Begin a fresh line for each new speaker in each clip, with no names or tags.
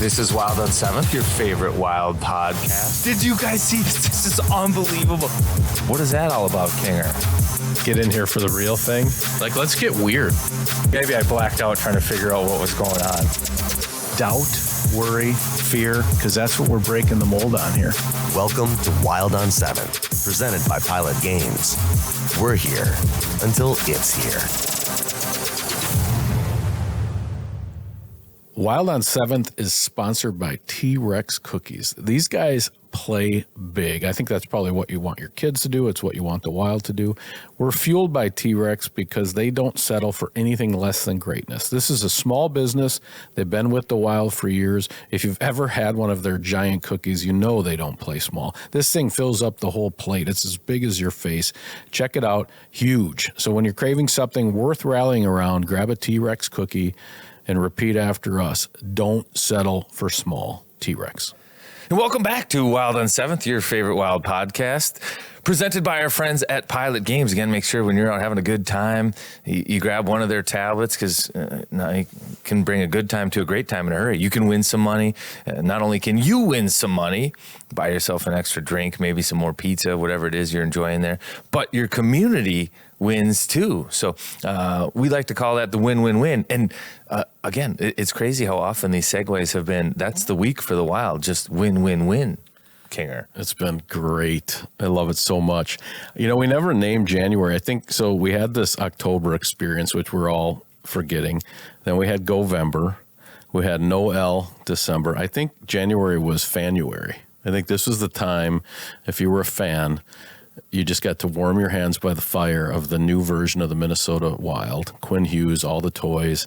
This is Wild on 7th, your favorite Wild podcast. Did you guys see this? This is unbelievable. What is that all about, Kinger?
Get in here for the real thing. Like, let's get weird.
Maybe I blacked out trying to figure out what was going on.
Doubt, worry, fear, because that's what we're breaking the mold on here.
Welcome to Wild on 7th, presented by Pilot Games. We're here until it's here.
Wild on 7th is sponsored by T-Rex Cookies. These guys play big. I think that's probably what you want your kids to do. It's what you want the Wild to do. We're fueled by T-Rex because they don't settle for anything less than greatness. This is a small business. They've been with the Wild for years. If you've ever had one of their giant cookies, you know they don't play small. This thing fills up the whole plate. It's as big as your face. Check it out. Huge. So when you're craving something worth rallying around, grab a T-Rex cookie and repeat after us. Don't settle for small. T-Rex.
And welcome back to Wild on 7th, your favorite Wild podcast, presented by our friends at Pilot Games. Again, make sure when you're out having a good time, you grab one of their tablets, because now you can bring a good time to a great time in a hurry. You can win some money. Not only can you win some money, buy yourself an extra drink, maybe some more pizza, whatever it is you're enjoying there, but your community wins too. So we like to call that the win-win-win. And again, it's crazy how often these segues have been, that's the week for the Wild, just win-win-win, Kinger.
It's been great. I love it so much. You know, we never named January. I think so. We had this October experience, which we're all forgetting. Then we had Govember. We had Noel December. I think January was Fanuary. I think this was the time, if you were a fan, you just got to warm your hands by the fire of the new version of the Minnesota Wild. Quinn Hughes, all the toys.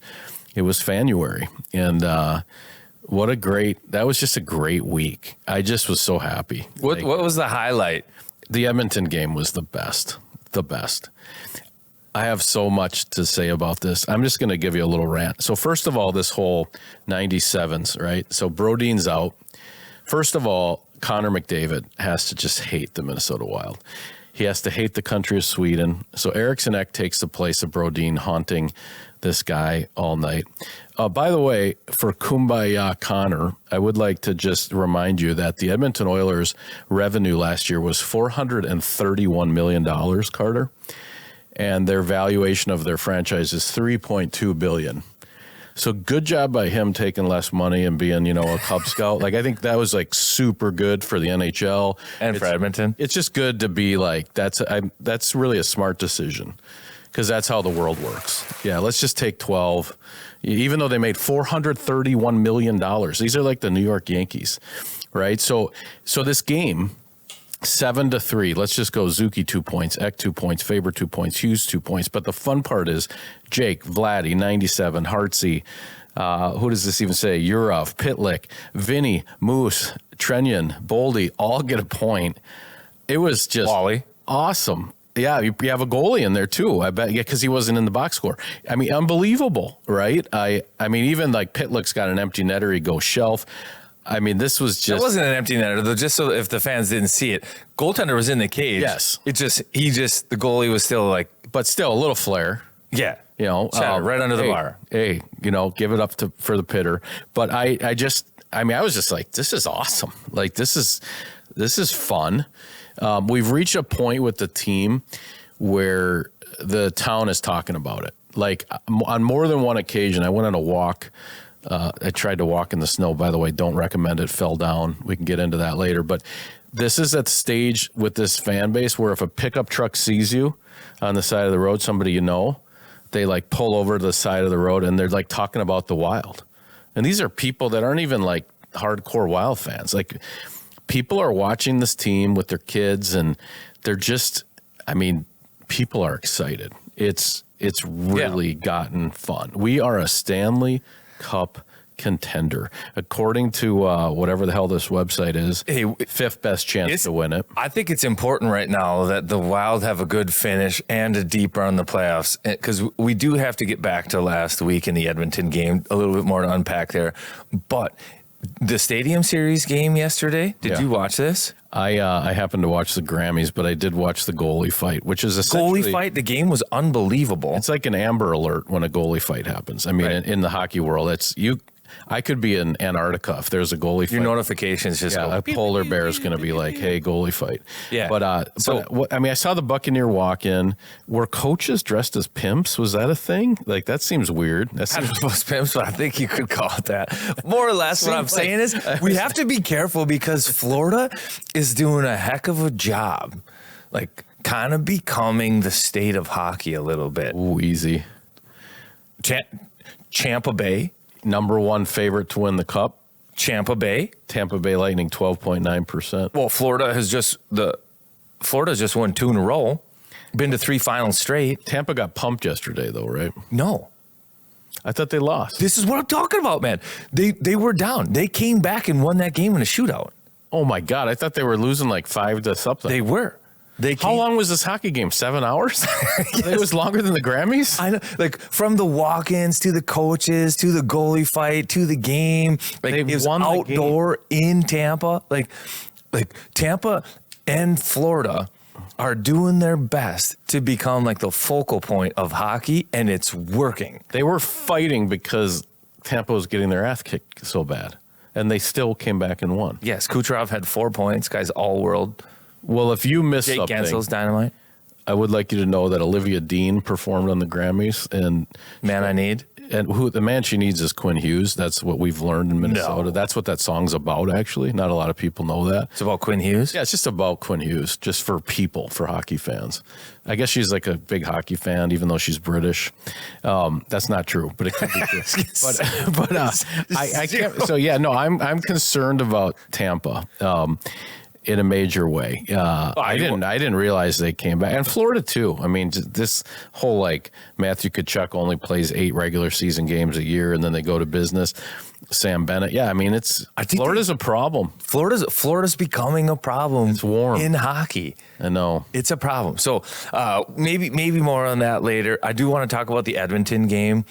It was Fanuary. And that was just a great week. I just was so happy.
What was the highlight?
The Edmonton game was the best. The best. I have so much to say about this. I'm just going to give you a little rant. So first of all, this whole 97s, right? So Brodeen's out. First of all, Connor McDavid has to just hate the Minnesota Wild. He has to hate the country of Sweden. So Eriksson Ek takes the place of Brodin, haunting this guy all night. By the way, for Kumbaya Connor, I would like to just remind you that the Edmonton Oilers' revenue last year was $431 million, Carter, and their valuation of their franchise is $3.2 billion. So good job by him taking less money and being, a Cub Scout. Like, I think that was like super good for the NHL
and for Edmonton.
It's just good to be like, that's really a smart decision, because that's how the world works. Yeah, let's just take 12, even though they made $431 million. These are like the New York Yankees, right? So this game, 7-3. Let's just go Zuki 2 points, Ek 2 points, Faber 2 points, Hughes 2 points. But the fun part is Jake, Vladdy, 97, Hartsey. Who does this even say? Yurov, Pitlick, Vinny, Moose, Trenyan, Boldy, all get a point. It was just
Wally.
Awesome. Yeah, you have a goalie in there too. I bet, because he wasn't in the box score. I mean, unbelievable, right? I mean, even like Pitlick's got an empty netter. He goes shelf. I mean, this was just...
It wasn't an empty netter, though, just so if the fans didn't see it. Goaltender was in the cage.
Yes.
The goalie was still like...
But still, a little flair.
Yeah.
Shot
it right under the bar.
Hey, give it up for the pitter. But I was just like, this is awesome. Like, this is fun. We've reached a point with the team where the town is talking about it. Like, on more than one occasion, I went on a walk. I tried to walk in the snow, by the way. Don't recommend it. Fell down. We can get into that later. But this is at stage with this fan base where if a pickup truck sees you on the side of the road, somebody they like pull over to the side of the road and they're like talking about the Wild. And these are people that aren't even like hardcore Wild fans. Like, people are watching this team with their kids and they're just, people are excited. It's really gotten fun. We are a Stanley Cup contender, according to whatever the hell this website is. Hey, fifth best chance to win it.
I think it's important right now that the Wild have a good finish and a deep run in the playoffs, because we do have to get back to last week in the Edmonton game, a little bit more to unpack there. But the Stadium Series game yesterday, did you watch this?
I happened to watch the Grammys, but I did watch the goalie fight, which is essentially...
Goalie fight? The game was unbelievable.
It's like an Amber Alert when a goalie fight happens. I mean, in the hockey world, I could be in Antarctica if there's a goalie fight.
Your notifications just go.
A polar bear is going to be like, "Hey, goalie fight."
Yeah.
But I mean, I saw the Buccaneer walk in. Were coaches dressed as pimps? Was that a thing? Like, that seems weird.
I don't know if it's pimps, but I think you could call it that. More or less, what I'm saying is we have to be careful because Florida is doing a heck of a job, like kind of becoming the state of hockey a little bit.
Ooh, easy.
Tampa Bay.
Number one favorite to win the cup.
Tampa Bay
Lightning, 12.9%.
Well, Florida's just won 2 in a row. Been to 3 finals straight.
Tampa got pumped yesterday, though, right?
No.
I thought they lost.
This is what I'm talking about, man. They were down. They came back and won that game in a shootout.
Oh, my God. I thought they were losing like 5 to something.
They were.
How long was this hockey game? 7 hours? Yes. It was longer than the Grammys?
I know. Like, from the walk-ins to the coaches to the goalie fight to the game. Like, it was outdoor in Tampa. Like Tampa and Florida are doing their best to become like the focal point of hockey, and it's working.
They were fighting because Tampa was getting their ass kicked so bad, and they still came back and won.
Yes, Kucherov had 4 points. Guy's all-world.
Well, if you missed
Jake
something,
Gensel's dynamite.
I would like you to know that Olivia Dean performed on the Grammys, and
Man I Need.
And the man she needs is Quinn Hughes. That's what we've learned in Minnesota.
No.
That's what that song's about, actually. Not a lot of people know that.
It's about Quinn Hughes?
Yeah, it's just about Quinn Hughes, just for people, for hockey fans. I guess she's like a big hockey fan, even though she's British. That's not true, but it could be true. I can't. So yeah, no, I'm concerned about Tampa. In a major way. I didn't realize they came back. And Florida too. I mean, this whole like Matthew Tkachuk only plays 8 regular season games a year and then they go to business. Sam Bennett. Yeah, I mean, Florida's a problem.
Florida's becoming a problem.
It's warm
in hockey.
I know.
It's a problem. So maybe more on that later. I do want to talk about the Edmonton game.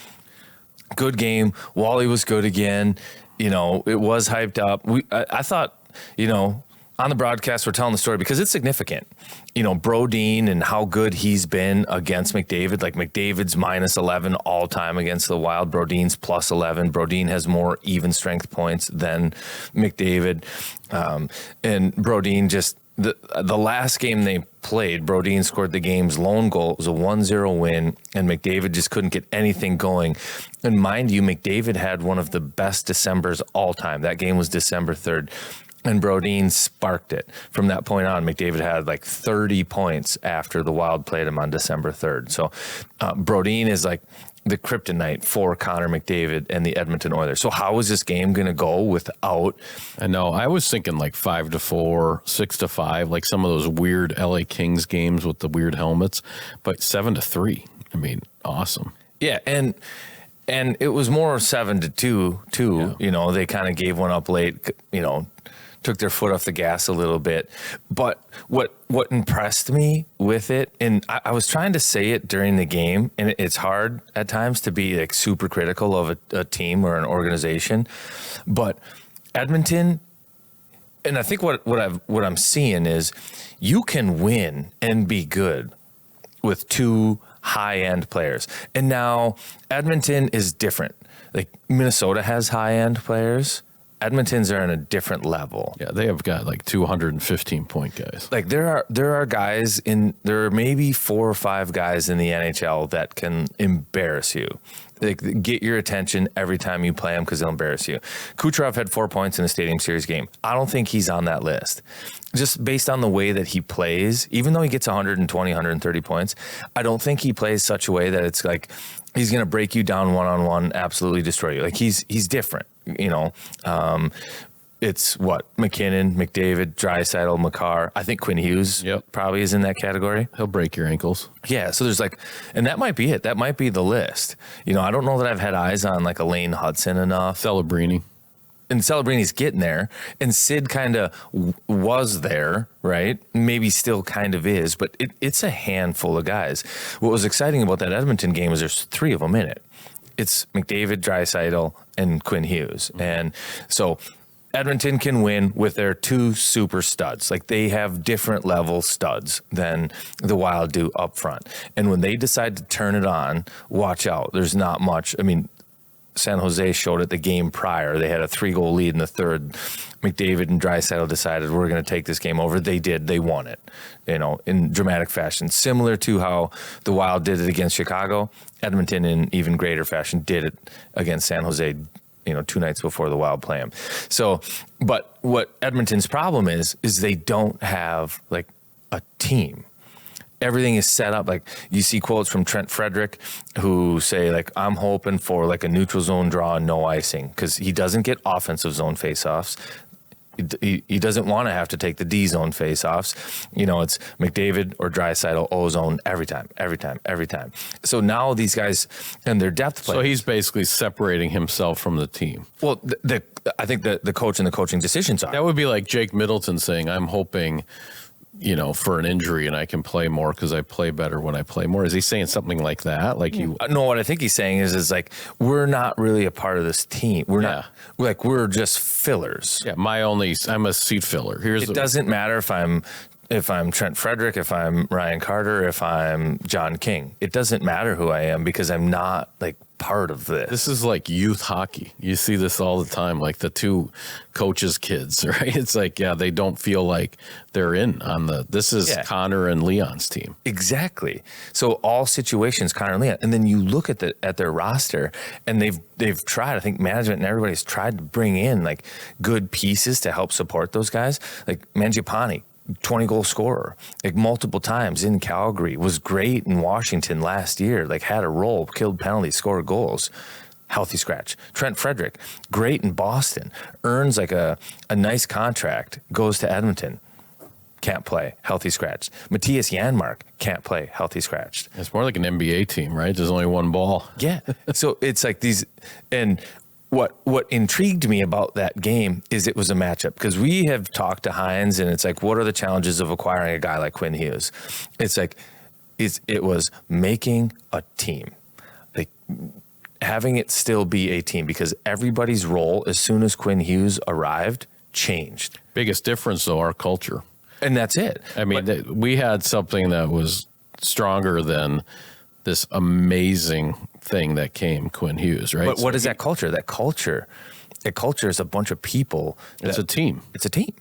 Good game. Wally was good again. You know, it was hyped up. I thought, you know, on the broadcast, we're telling the story because it's significant. You know, Brodin and how good he's been against McDavid. Like, McDavid's minus 11 all time against the Wild. Brodin's plus 11. Brodin has more even strength points than McDavid. And Brodin just, the last game they played, Brodin scored the game's lone goal. It was a 1-0 win, and McDavid just couldn't get anything going. And mind you, McDavid had one of the best Decembers all time. That game was December 3rd. And Brodin sparked it. From that point on, McDavid had like 30 points after the Wild played him on December 3rd. So Brodin is like the kryptonite for Connor McDavid and the Edmonton Oilers. So how is this game going to go without?
I know. I was thinking like 5-4, 6-5, like some of those weird LA Kings games with the weird helmets, but 7-3. I mean, awesome.
Yeah, and it was more 7-2 too. Yeah. You know, they kind of gave one up late. You know, took their foot off the gas a little bit. But what impressed me with it, and I was trying to say it during the game, and it's hard at times to be like super critical of a team or an organization, but Edmonton, and I think what I'm seeing is you can win and be good with 2 high-end players. And now Edmonton is different. Like, Minnesota has high-end players. Edmonton's are on a different level.
Yeah, they have got like 215-point guys.
Like, there are guys there are maybe 4 or 5 guys in the NHL that can embarrass you. Like, get your attention every time you play them because they'll embarrass you. Kucherov had 4 points in the Stadium Series game. I don't think he's on that list. Just based on the way that he plays, even though he gets 120, 130 points, I don't think he plays such a way that it's like he's going to break you down one-on-one, absolutely destroy you. Like, he's different, you know. It's McKinnon, McDavid, Draisaitl, Makar. I think Quinn Hughes probably is in that category.
He'll break your ankles.
Yeah, so there's and that might be it. That might be the list. You know, I don't know that I've had eyes on like Elaine Hudson enough.
Celebrini.
And Celebrini's getting there, and Sid kind of was there, right? Maybe still kind of is, but it's a handful of guys. What was exciting about that Edmonton game is there's 3 of them in it. It's McDavid, Draisaitl, and Quinn Hughes. Mm-hmm. And so Edmonton can win with their 2 super studs. Like, they have different level studs than the Wild do up front. And when they decide to turn it on, watch out. There's not much. I mean, San Jose showed it the game prior. They had a 3-goal lead in the third. McDavid and Draisaitl decided we're going to take this game over. They did. They won it, in dramatic fashion. Similar to how the Wild did it against Chicago, Edmonton in even greater fashion did it against San Jose, 2 nights before the Wild play them. So, but what Edmonton's problem is they don't have like a team. Everything is set up. Like you see quotes from Trent Frederick who say like, I'm hoping for like a neutral zone draw and no icing because he doesn't get offensive zone faceoffs. He doesn't want to have to take the D zone faceoffs. It's McDavid or Draisaitl O zone every time. So now these guys and their depth players.
So he's basically separating himself from the team.
Well, I think the coach and the coaching decisions are.
That would be like Jake Middleton saying, I'm hoping for an injury and I can play more because I play better when I play more. Is he saying something like that? Like you?
No, what I think he's saying is like, we're not really a part of this team. We're not like, we're just fillers.
Yeah. I'm a seat filler.
It doesn't matter if I'm Trent Frederick, if I'm Ryan Carter, if I'm John King. It doesn't matter who I am because I'm not like part of this.
This is like youth hockey. You see this all the time, like the two coaches' kids, right? It's like, they don't feel like they're in on this is Connor and Leon's team.
Exactly. So all situations, Connor and Leon. And then you look at their roster and they've tried, I think management and everybody's tried to bring in like good pieces to help support those guys. Like Mangiapane, 20-goal scorer, like multiple times in Calgary, was great in Washington last year, like had a role, killed penalties, scored goals, healthy scratch. Trent Frederick, great in Boston, earns like a nice contract, goes to Edmonton, can't play, healthy scratch. Matthias Janmark can't play, healthy scratched.
It's more like an NBA team, right? There's only one ball.
Yeah. So it's like these, and what intrigued me about that game is it was a matchup because we have talked to Hines and it's like, what are the challenges of acquiring a guy like Quinn Hughes? It's like, it was making a team, like having it still be a team because everybody's role as soon as Quinn Hughes arrived changed.
Biggest difference though, our culture.
And that's it.
I mean, we had something that was stronger than this amazing thing that came Quinn Hughes, right?
But what is that culture? That culture is a bunch of people.
It's a team.
It's a team.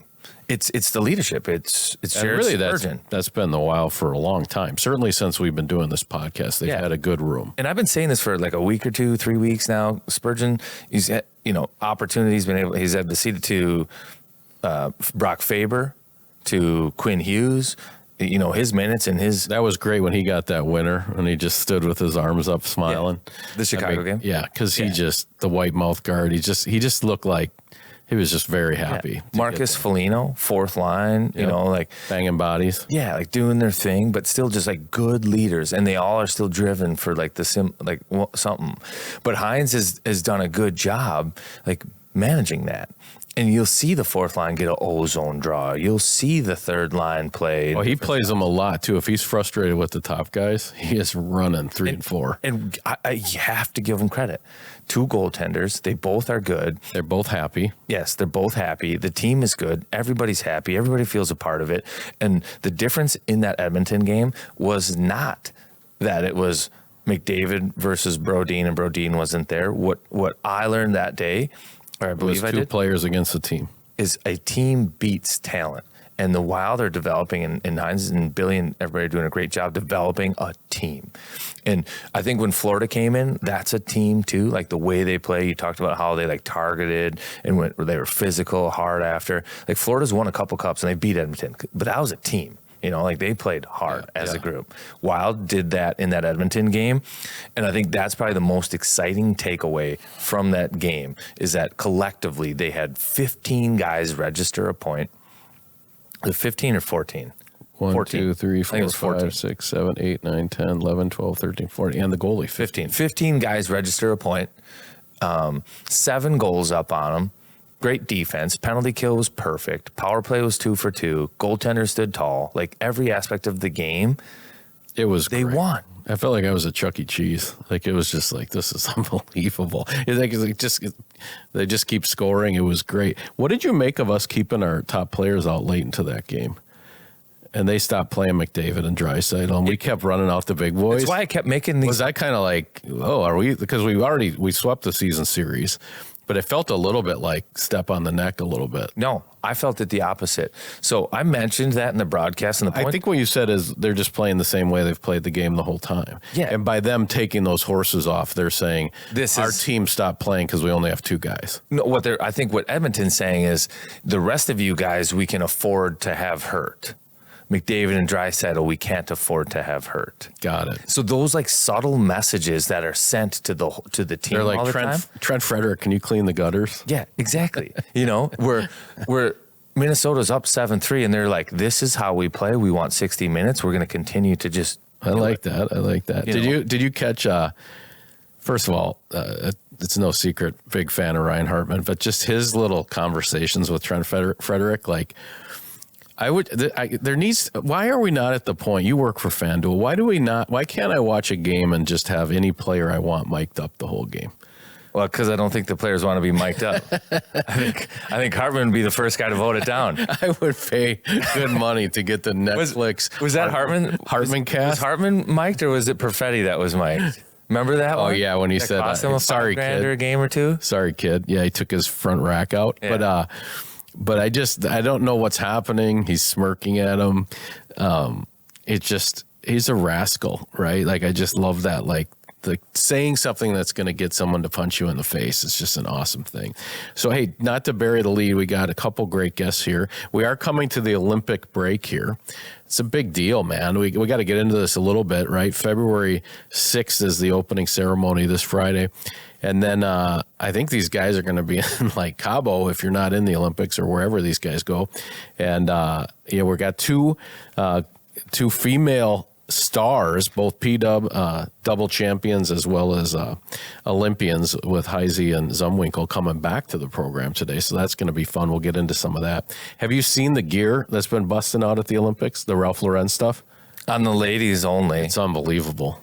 It's the leadership. It's Jared
really
Spurgeon.
That's been the Wild for a long time. Certainly since we've been doing this podcast, they've had a good room.
And I've been saying this for like a week or 2, 3 weeks now. Spurgeon, he's had, opportunities. He's had the seat to Brock Faber, to Quinn Hughes. His minutes and his...
That was great when he got that winner and he just stood with his arms up smiling.
Yeah. The Chicago game?
Yeah, because the white mouth guard, he just looked like he was just very happy.
Yeah. Marcus Foligno, fourth line, like...
Banging bodies.
Yeah, like doing their thing, but still just like good leaders. And they all are still driven for like something. But Hines has done a good job like managing that. And you'll see the fourth line get an O-zone draw. You'll see the third line play.
Well, he plays them a lot, too. If he's frustrated with the top guys, he is running 3 and 4.
And you have to give him credit. 2 goaltenders. They both are good.
They're both happy.
Yes, they're both happy. The team is good. Everybody's happy. Everybody feels a part of it. And the difference in that Edmonton game was not that it was McDavid versus Brodin and Brodin wasn't there. What I learned that day... or I believe I did.
2 players against a team.
Is a team beats talent. And the Wild are developing, and Hines and Billy and everybody are doing a great job developing a team. And I think when Florida came in, that's a team too. Like the way they play, you talked about how they like targeted and they were physical, hard after. Like Florida's won a couple cups and they beat Edmonton, but that was a team. Like they played hard as a group. Wild did that in that Edmonton game. And I think that's probably the most exciting takeaway from that game is that collectively they had 15 guys register a point. The 15 or 14?
1,
14.
2, 3, 4, 5, 6, 7, 8, 9, 10, 11, 12, 13, 14, and the goalie.
15. 15 guys register a point. 7 goals up on them. Great defense. Penalty kill was perfect. Power play was 2 for 2. Goaltender stood tall. Like every aspect of the game,
it was.
They
great.
won.
I felt like I was at Chuck E. Cheese. Like it was just like, this is unbelievable. They just keep scoring. It was great. What did you make of us keeping our top players out late into that game? and they stopped playing McDavid and Draisaitl, and we kept running out the big boys.
That's why I kept making these.
Was that kind of like, oh, are we? Because we swept the season series, but it felt a little bit like step on the neck a little bit.
No, I felt it the opposite. So I mentioned that in the broadcast, and the point,
I think what you said is they're just playing the same way they've played the game the whole time.
Yeah.
And by them taking those horses off, they're saying our team stopped playing because we only have 2 guys.
No, I think what Edmonton's saying is the rest of you guys we can afford to have hurt. McDavid and Draisaitl, we can't afford to have hurt.
Got it.
So those like subtle messages that are sent to the team
They're like,
all the time.
Trent Frederick, can you clean the gutters?
Yeah, exactly. we're Minnesota's up 7-3, and they're like, this is how we play. We want 60 minutes. We're going to continue to just.
I like that. Did you catch? First of all, it's no secret, big fan of Ryan Hartman, but just his little conversations with Trent Frederick, like. Why are we not at the point, you work for FanDuel, why can't I watch a game and just have any player I want mic'd up the whole game?
Well, because I don't think the players want to be mic'd up. I think Hartman would be the first guy to vote it down.
I would pay good money to get the Netflix.
Was that Hartman?
Hartman cast?
Was Hartman mic'd, or was it Perfetti that was mic'd? Remember that one?
Oh, yeah, when he said,
sorry, kid. Or a game or two?
Sorry, kid. Yeah, he took his front rack out. Yeah. But I don't know what's happening. He's smirking at him. He's a rascal, right? Like, I just love that. Like saying something that's going to get someone to punch you in the face is just an awesome thing. So, hey, not to bury the lead, we got a couple great guests here. We are coming to the Olympic break here. It's a big deal, man. We got to get into this a little bit, right? February 6th is the opening ceremony this Friday. And then I think these guys are going to be in like Cabo if you're not in the Olympics or wherever these guys go. And we got two female stars, both P-Dub double champions as well as Olympians with Heise and Zumwinkle coming back to the program today. So that's going to be fun. We'll get into some of that. Have you seen the gear that's been busting out at the Olympics, the Ralph Lauren stuff?
On the ladies only.
It's unbelievable.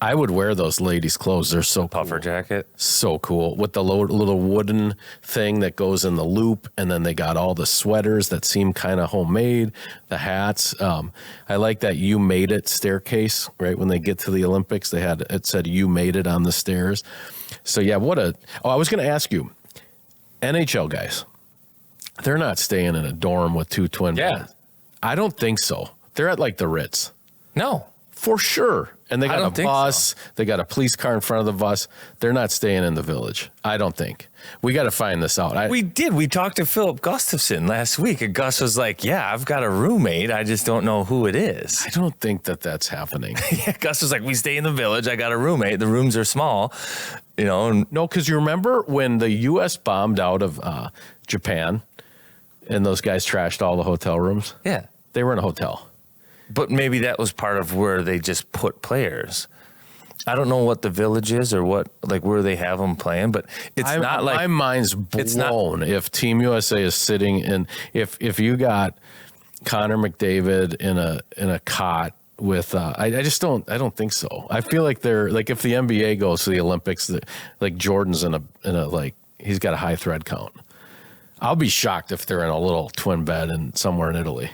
I would wear those ladies' clothes. They're so cool.
Puffer jacket.
So cool. With the little wooden thing that goes in the loop. And then they got all the sweaters that seem kind of homemade. The hats. I like that You Made It staircase, right? When they get to the Olympics, it said You Made It on the stairs. So, yeah, I was going to ask you, NHL guys, they're not staying in a dorm with 2 twin beds. I don't think so. They're at like the Ritz.
No.
For sure. And they got a bus. So. They got a police car in front of the bus. They're not staying in the Village. I don't think. We got to find this out.
We did. We talked to Philip Gustafson last week. And Gus was like, yeah, I've got a roommate. I just don't know who it is.
I don't think that's happening.
Yeah, Gus was like, we stay in the Village. I got a roommate. The rooms are small.
No, because you remember when the U.S. bombed out of Japan and those guys trashed all the hotel rooms?
Yeah.
They were in a hotel.
But maybe that was part of where they just put players. I don't know what the Village is or where they have them playing, but not like
my mind's blown if Team USA is sitting in. If you got Connor McDavid in a cot with, I don't think so. I feel like they're like if the NBA goes to the Olympics, like Jordan's in a like he's got a high thread count. I'll be shocked if they're in a little twin bed somewhere in Italy.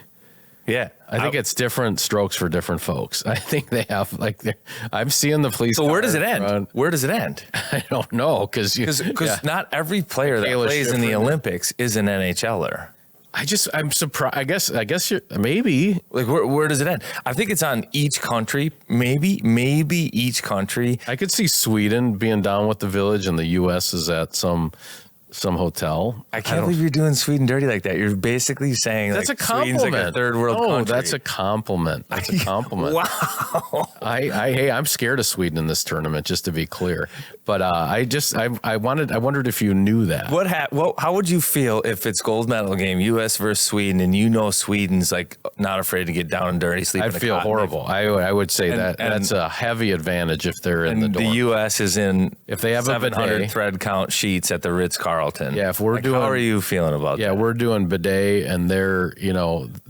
Yeah.
I think it's different strokes for different folks. I think they have I'm seeing the police.
So where does it end? Where does it end?
I don't know because
not every player that plays in the Olympics is an NHLer.
I'm surprised. I guess you're maybe
like where does it end? I think it's on each country. Maybe each country.
I could see Sweden being down with the Village and the U.S. is at some hotel.
I can't believe you're doing Sweden dirty like that. You're basically saying
that's
like
a compliment.
Sweden's like a third world country.
That's a compliment. That's a compliment.
Wow.
I'm scared of Sweden in this tournament, just to be clear. But I wondered if you knew that.
How would you feel if it's gold medal game, U.S. versus Sweden, and Sweden's like not afraid to get down and dirty, sleep?
I'd feel horrible. I would say that's a heavy advantage if they're in the dorm.
The U.S. is in
if they have
700 thread count sheets at the Ritz-Carlton.
Yeah, if we're doing,
how are you feeling about that?
Yeah, we're doing bidet, and they're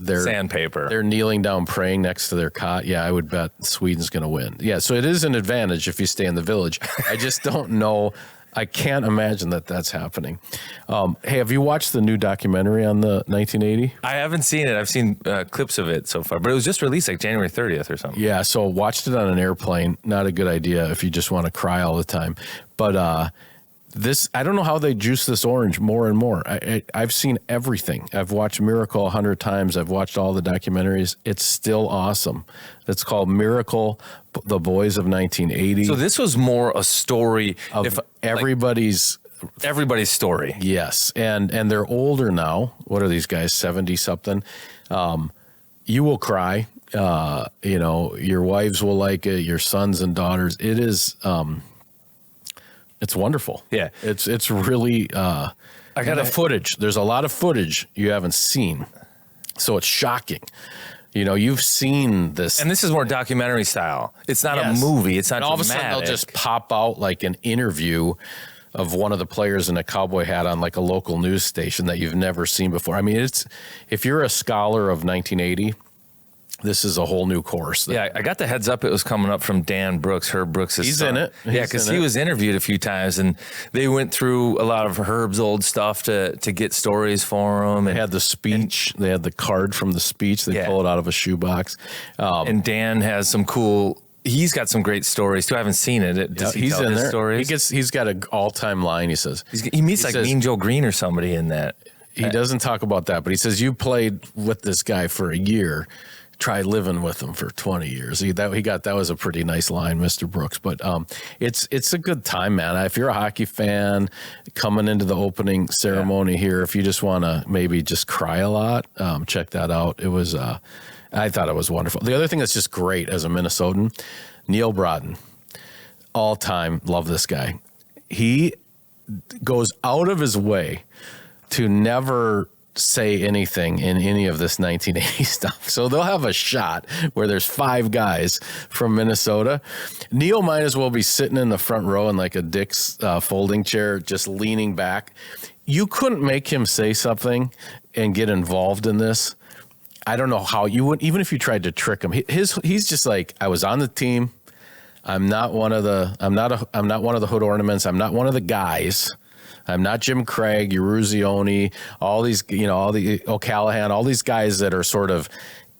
sandpaper.
They're kneeling down praying next to their cot. Yeah, I would bet Sweden's going to win. Yeah, so it is an advantage if you stay in the Village. I just don't know I can't imagine that that's happening. Hey, have you watched the new documentary on the 1980?
I haven't seen it. I've seen clips of it so far, but it was just released like January 30th or something.
Yeah, so watched it on an airplane. Not a good idea if you just want to cry all the time. But I don't know how they juice this orange more and more. I've seen everything. I've watched Miracle 100 times. I've watched all the documentaries. It's still awesome. It's called Miracle, The Boys of 1980.
So this was more a story
of everybody's
story.
Yes, and they're older now. What are these guys? 70-something. You will cry. Your wives will like it. Your sons and daughters. It is. It's wonderful.
Yeah.
It's really, I got the footage. There's a lot of footage you haven't seen. So it's shocking. You've seen this.
And this is more documentary style. It's not a movie. It's not
and all of a sudden they'll just pop out like an interview of one of the players in a cowboy hat on like a local news station that you've never seen before. I mean, if you're a scholar of 1980, this is a whole new course.
Yeah, I got the heads up. It was coming up from Dan Brooks, Herb Brooks'
He's
son.
in it.
Yeah, because he was interviewed a few times, and they went through a lot of Herb's old stuff to get stories for him.
They had the speech. They had the card from the speech. They pull it out of a shoebox.
And Dan has some cool. He's got some great stories too. I haven't seen it. Does he
he's
tell
in
his
there.
stories?
He's got an all-time line. He says
he meets like Mean Joe Green or somebody in that.
He doesn't talk about that, but he says you played with this guy for a year. Try living with him for 20 years. That was a pretty nice line, Mr. Brooks. But it's a good time, man. If you're a hockey fan coming into the opening ceremony here, if you just want to maybe just cry a lot, check that out. It was, I thought it was wonderful. The other thing that's just great as a Minnesotan, Neil Broughton, all time, love this guy. He goes out of his way to never say anything in any of this 1980 stuff. So they'll have a shot where there's 5 guys from Minnesota. Neil might as well be sitting in the front row in like a Dick's folding chair, just leaning back. You couldn't make him say something and get involved in this. I don't know how you would, even if you tried to trick him. He's just like, I was on the team. I'm not one of the hood ornaments. I'm not one of the guys. I'm not Jim Craig, Eruzione, all these, all the O'Callahan, all these guys that are sort of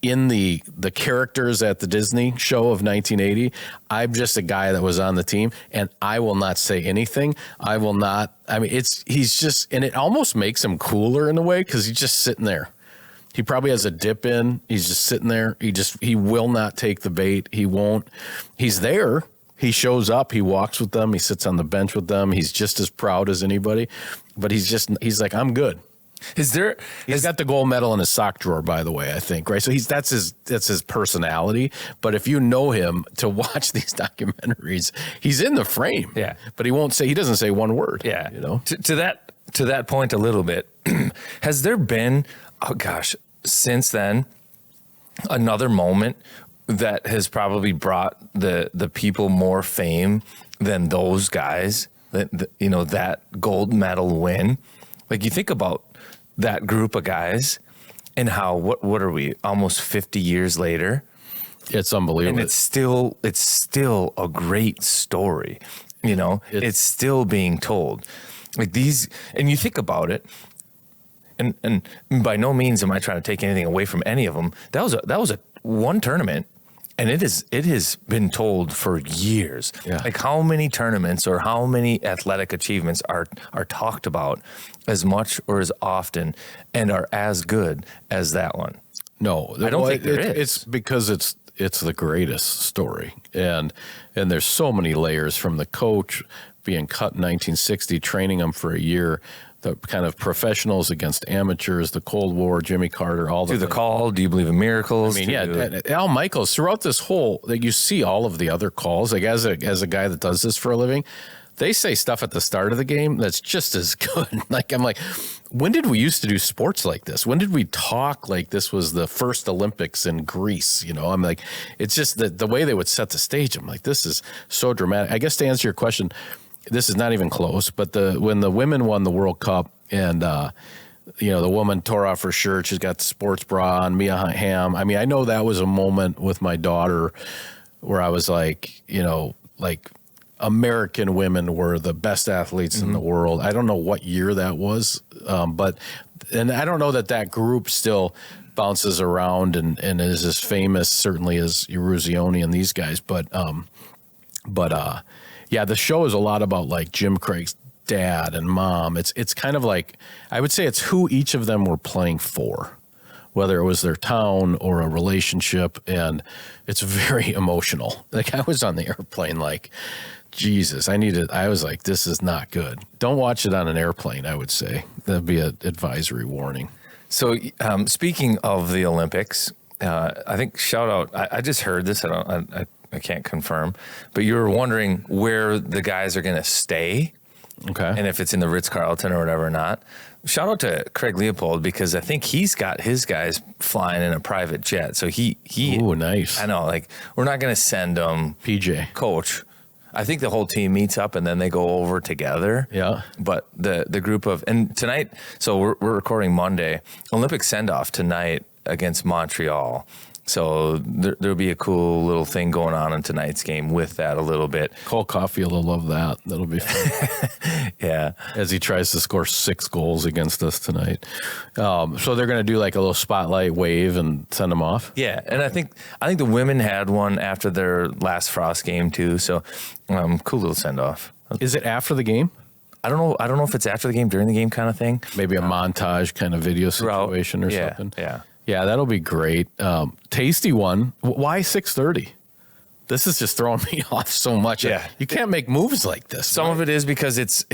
in the characters at the Disney show of 1980. I'm just a guy that was on the team, and I will not say anything. I will not. I mean, he's just, and it almost makes him cooler in a way because he's just sitting there. He probably has a dip in. He's just sitting there. He will not take the bait. He won't. He's there. He shows up, he walks with them, he sits on the bench with them. He's just as proud as anybody, but he's like, I'm good. He's got the gold medal in his sock drawer, by the way, I think, right? So that's his personality. But if you know him to watch these documentaries, he's in the frame.
Yeah.
But he doesn't say one word.
Yeah. To that point a little bit, has there been, since then, another moment that has probably brought the people more fame than those guys, that gold medal win? Like, you think about that group of guys and how, what are we, almost 50 years later?
It's unbelievable.
And it's still a great story. It's still being told. Like these, and you think about it, and by no means am I trying to take anything away from any of them. That was a one tournament. And it has been told for years. Yeah. Like, how many tournaments or how many athletic achievements are talked about as much or as often and are as good as that one?
No,
I don't think there is.
It's because it's the greatest story, and there's so many layers, from the coach being cut in 1960, training them for a year, the kind of professionals against amateurs, the Cold War, Jimmy Carter, all the
call. Do you believe in miracles?
I mean, Al Michaels, throughout this whole, like, you see all of the other calls. Like, as a guy that does this for a living, they say stuff at the start of the game that's just as good. Like, I'm like, when did we used to do sports like this? When did we talk like this was the first Olympics in Greece? I'm like, it's just the way they would set the stage. I'm like, this is so dramatic. I guess to answer your question, this is not even close, but when the women won the World Cup and, the woman tore off her shirt, she's got the sports bra on, Mia Hamm. I mean, I know that was a moment with my daughter where I was like, American women were the best athletes in the world. I don't know what year that was, and I don't know that group still bounces around and is as famous certainly as Eruzione and these guys. But yeah, the show is a lot about like Jim Craig's dad and mom. It's kind of like, I would say it's who each of them were playing for, whether it was their town or a relationship, and it's very emotional. Like I was on the airplane like, Jesus, I was like, this is not good. Don't watch it on an airplane, I would say. That'd be an advisory warning.
So speaking of the Olympics, I think shout out, I just heard this, I can't confirm, but you were wondering where the guys are going to stay.
Okay.
And if it's in the Ritz-Carlton or whatever or not. Shout out to Craig Leopold, because I think he's got his guys flying in a private jet. So he
Ooh, nice.
I know, like, we're not going to send
PJ.
coach. I think the whole team meets up and then they go over together.
Yeah.
But the group of, and tonight, so we're recording Monday, Olympic send-off tonight against Montreal. So there'll be a cool little thing going on in tonight's game with that a little bit.
Cole Caulfield will love that. That'll be fun.
Yeah.
As he tries to score 6 goals against us tonight. So they're going to do like a little spotlight wave and send them off?
Yeah, and I think the women had one after their last Frost game too. So cool little send-off.
Is it after the game?
I don't know if it's after the game, during the game kind of thing.
Maybe a montage kind of video situation or something.
Yeah.
Yeah, that'll be great. Tasty one. Why 6:30? This is just throwing me off so much.
Yeah.
You can't make moves like this.
Some of it is because it's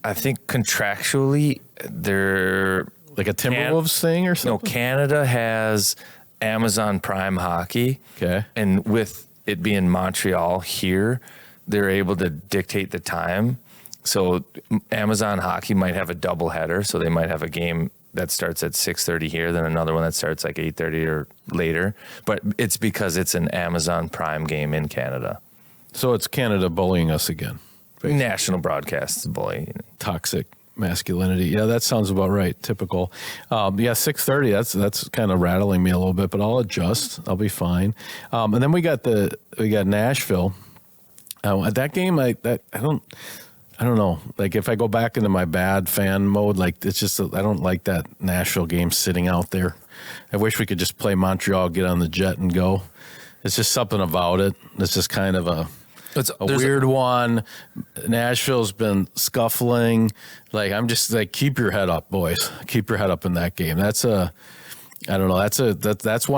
I think contractually they're
like a Timberwolves thing or something?
No, Canada has Amazon Prime Hockey.
Okay.
And with it being Montreal here, they're able to dictate the time. So Amazon Hockey might have a doubleheader, so they might have a game that starts at 6:30 here, then another one that starts like 8:30 or later. But it's because it's an Amazon Prime game in Canada.
So it's Canada bullying us again.
Basically. National broadcasts bullying.
Toxic masculinity. Yeah, that sounds about right. Typical. Yeah, 6:30. That's kind of rattling me a little bit, but I'll adjust. I'll be fine. And then we got Nashville. At that game, I don't know. Like if I go back into my bad fan mode, like it's just I don't like that Nashville game sitting out there. I wish we could just play Montreal, get on the jet, and go. It's just something about it. It's just kind of a weird one. Nashville's been scuffling. Like I'm just like, keep your head up, boys. Keep your head up in that game. That's one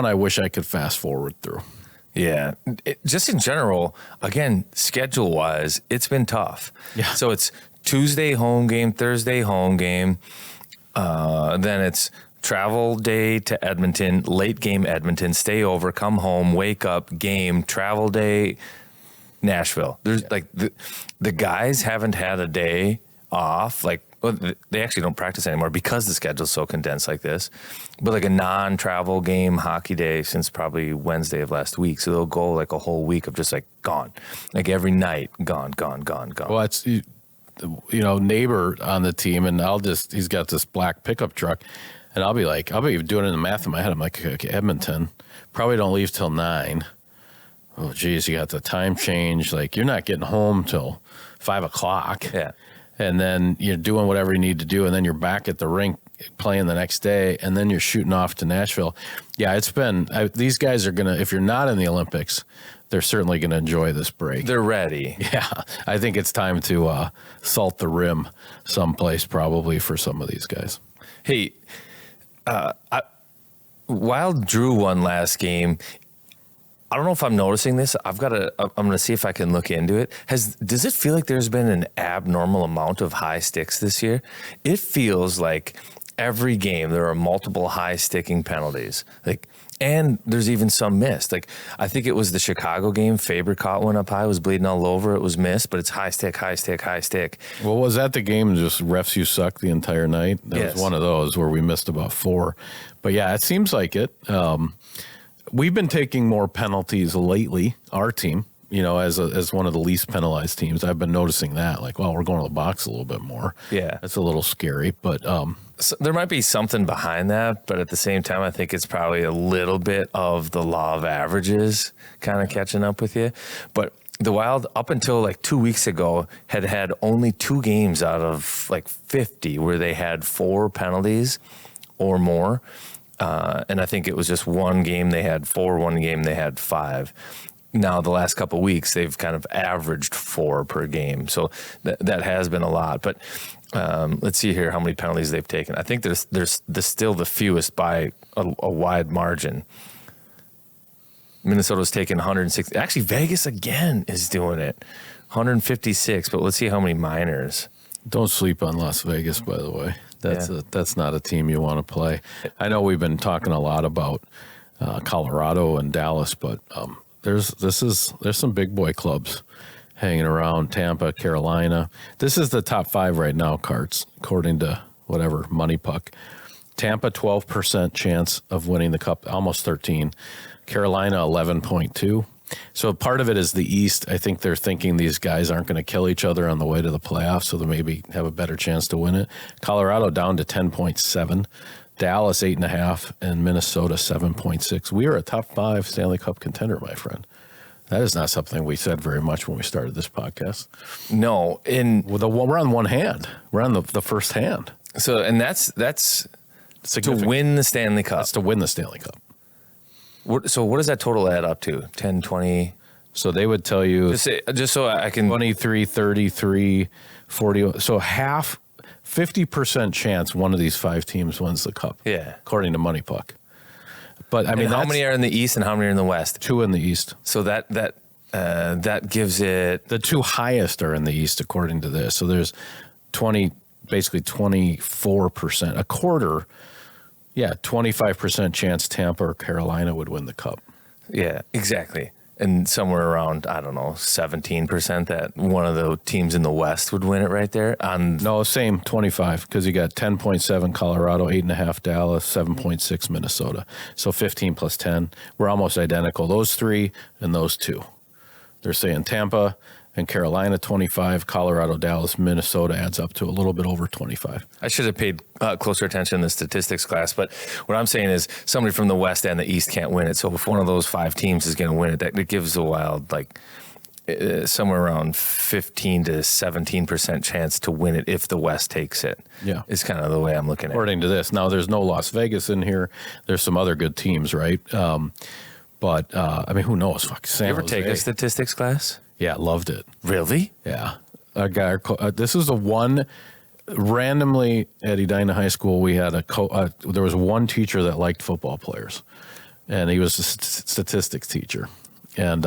I wish I could fast forward through.
Yeah. Just in general, again, schedule-wise, it's been tough.
Yeah.
So it's Tuesday home game, Thursday home game. Then it's travel day to Edmonton, late game Edmonton, stay over, come home, wake up, game, travel day, Nashville. There's like the guys haven't had a day off. Like, well, they actually don't practice anymore because the schedule's so condensed like this. But like a non-travel game hockey day since probably Wednesday of last week. So they'll go like a whole week of just like gone. Like every night, gone.
Well, it's, neighbor on the team, and he's got this black pickup truck. And I'll be doing it in the math in my head. I'm like, okay, Edmonton, probably don't leave till 9. Oh, geez, you got the time change. Like, you're not getting home till 5 o'clock.
Yeah.
And then you're doing whatever you need to do, and then you're back at the rink playing the next day, and then you're shooting off to Nashville. Yeah, these guys are going to, if you're not in the Olympics, they're certainly going to enjoy this break.
They're ready.
Yeah, I think it's time to salt the rim someplace probably for some of these guys.
Hey, Wild drew one last game. I don't know if I'm noticing this. I'm going to see if I can look into it. Does it feel like there's been an abnormal amount of high sticks this year? It feels like every game there are multiple high sticking penalties. And there's even some missed. Like, I think it was the Chicago game. Faber caught one up high, was bleeding all over. It was missed, but it's high stick.
Well, was that the game just refs you suck the entire night? That was one of those where we missed about 4. But yeah, it seems like it. We've been taking more penalties lately, our team, as one of the least penalized teams. I've been noticing that, like, well, we're going to the box a little bit more.
Yeah.
That's a little scary, but
so there might be something behind that, but at the same time, I think it's probably a little bit of the law of averages kind of catching up with you. But the Wild, up until like 2 weeks ago, had only 2 games out of like 50 where they had 4 penalties or more. And I think it was just one game they had 4, one game they had 5. Now, the last couple of weeks, they've kind of averaged 4 per game. So that has been a lot. But let's see here how many penalties they've taken. I think there's still the fewest by a wide margin. Minnesota's taken 160. Actually, Vegas again is doing it. 156, but let's see how many minors.
Don't sleep on Las Vegas, by the way. That's not a team you want to play. I know we've been talking a lot about Colorado and Dallas, but there's some big boy clubs hanging around. Tampa, Carolina. This is the top 5 right now, Carts, according to whatever Money Puck. Tampa 12% chance of winning the Cup, almost 13. Carolina 11.2. So part of it is the East. I think they're thinking these guys aren't going to kill each other on the way to the playoffs, so they maybe have a better chance to win it. Colorado down to 10.7. Dallas 8.5, and Minnesota 7.6. We are a top 5 Stanley Cup contender, my friend. That is not something we said very much when we started this podcast.
No,
we're on one hand. We're on the first hand.
So, and that's to win the Stanley Cup.
That's to win the Stanley Cup.
So what does that total add up to? 10, 20?
So they would tell you
just so I can
23, 33, 40. So 50% chance one of these 5 teams wins the Cup.
Yeah,
according to Money Puck. But I mean,
how many are in the East and how many are in the West?
2 in the East.
So that gives it,
the 2 highest are in the East according to this. So there's basically 24%, a quarter. Yeah, 25% chance Tampa or Carolina would win the Cup.
Yeah, exactly. And somewhere around, I don't know, 17% that one of the teams in the West would win it right there.
No, same, 25, because you got 10.7 Colorado, 8.5 Dallas, 7.6 Minnesota. So 15 plus 10. We're almost identical. Those 3 and those 2. They're saying Tampa and Carolina 25, Colorado, Dallas, Minnesota adds up to a little bit over 25.
I should have paid closer attention in the statistics class, but what I'm saying is somebody from the West and the East can't win it. So if one of those 5 teams is going to win it, that gives the Wild like somewhere around 15 to 17% chance to win it if the West takes it.
Yeah,
is kind of the way I'm looking at it.
According to this. Now, there's no Las Vegas in here. There's some other good teams, right? But I mean, who knows? Fuck, San
you ever
Jose.
take a statistics class?
Yeah, loved it.
Really?
Yeah. A guy. This is the one. Randomly at Edina High School, we had there was one teacher that liked football players, and he was a statistics teacher, and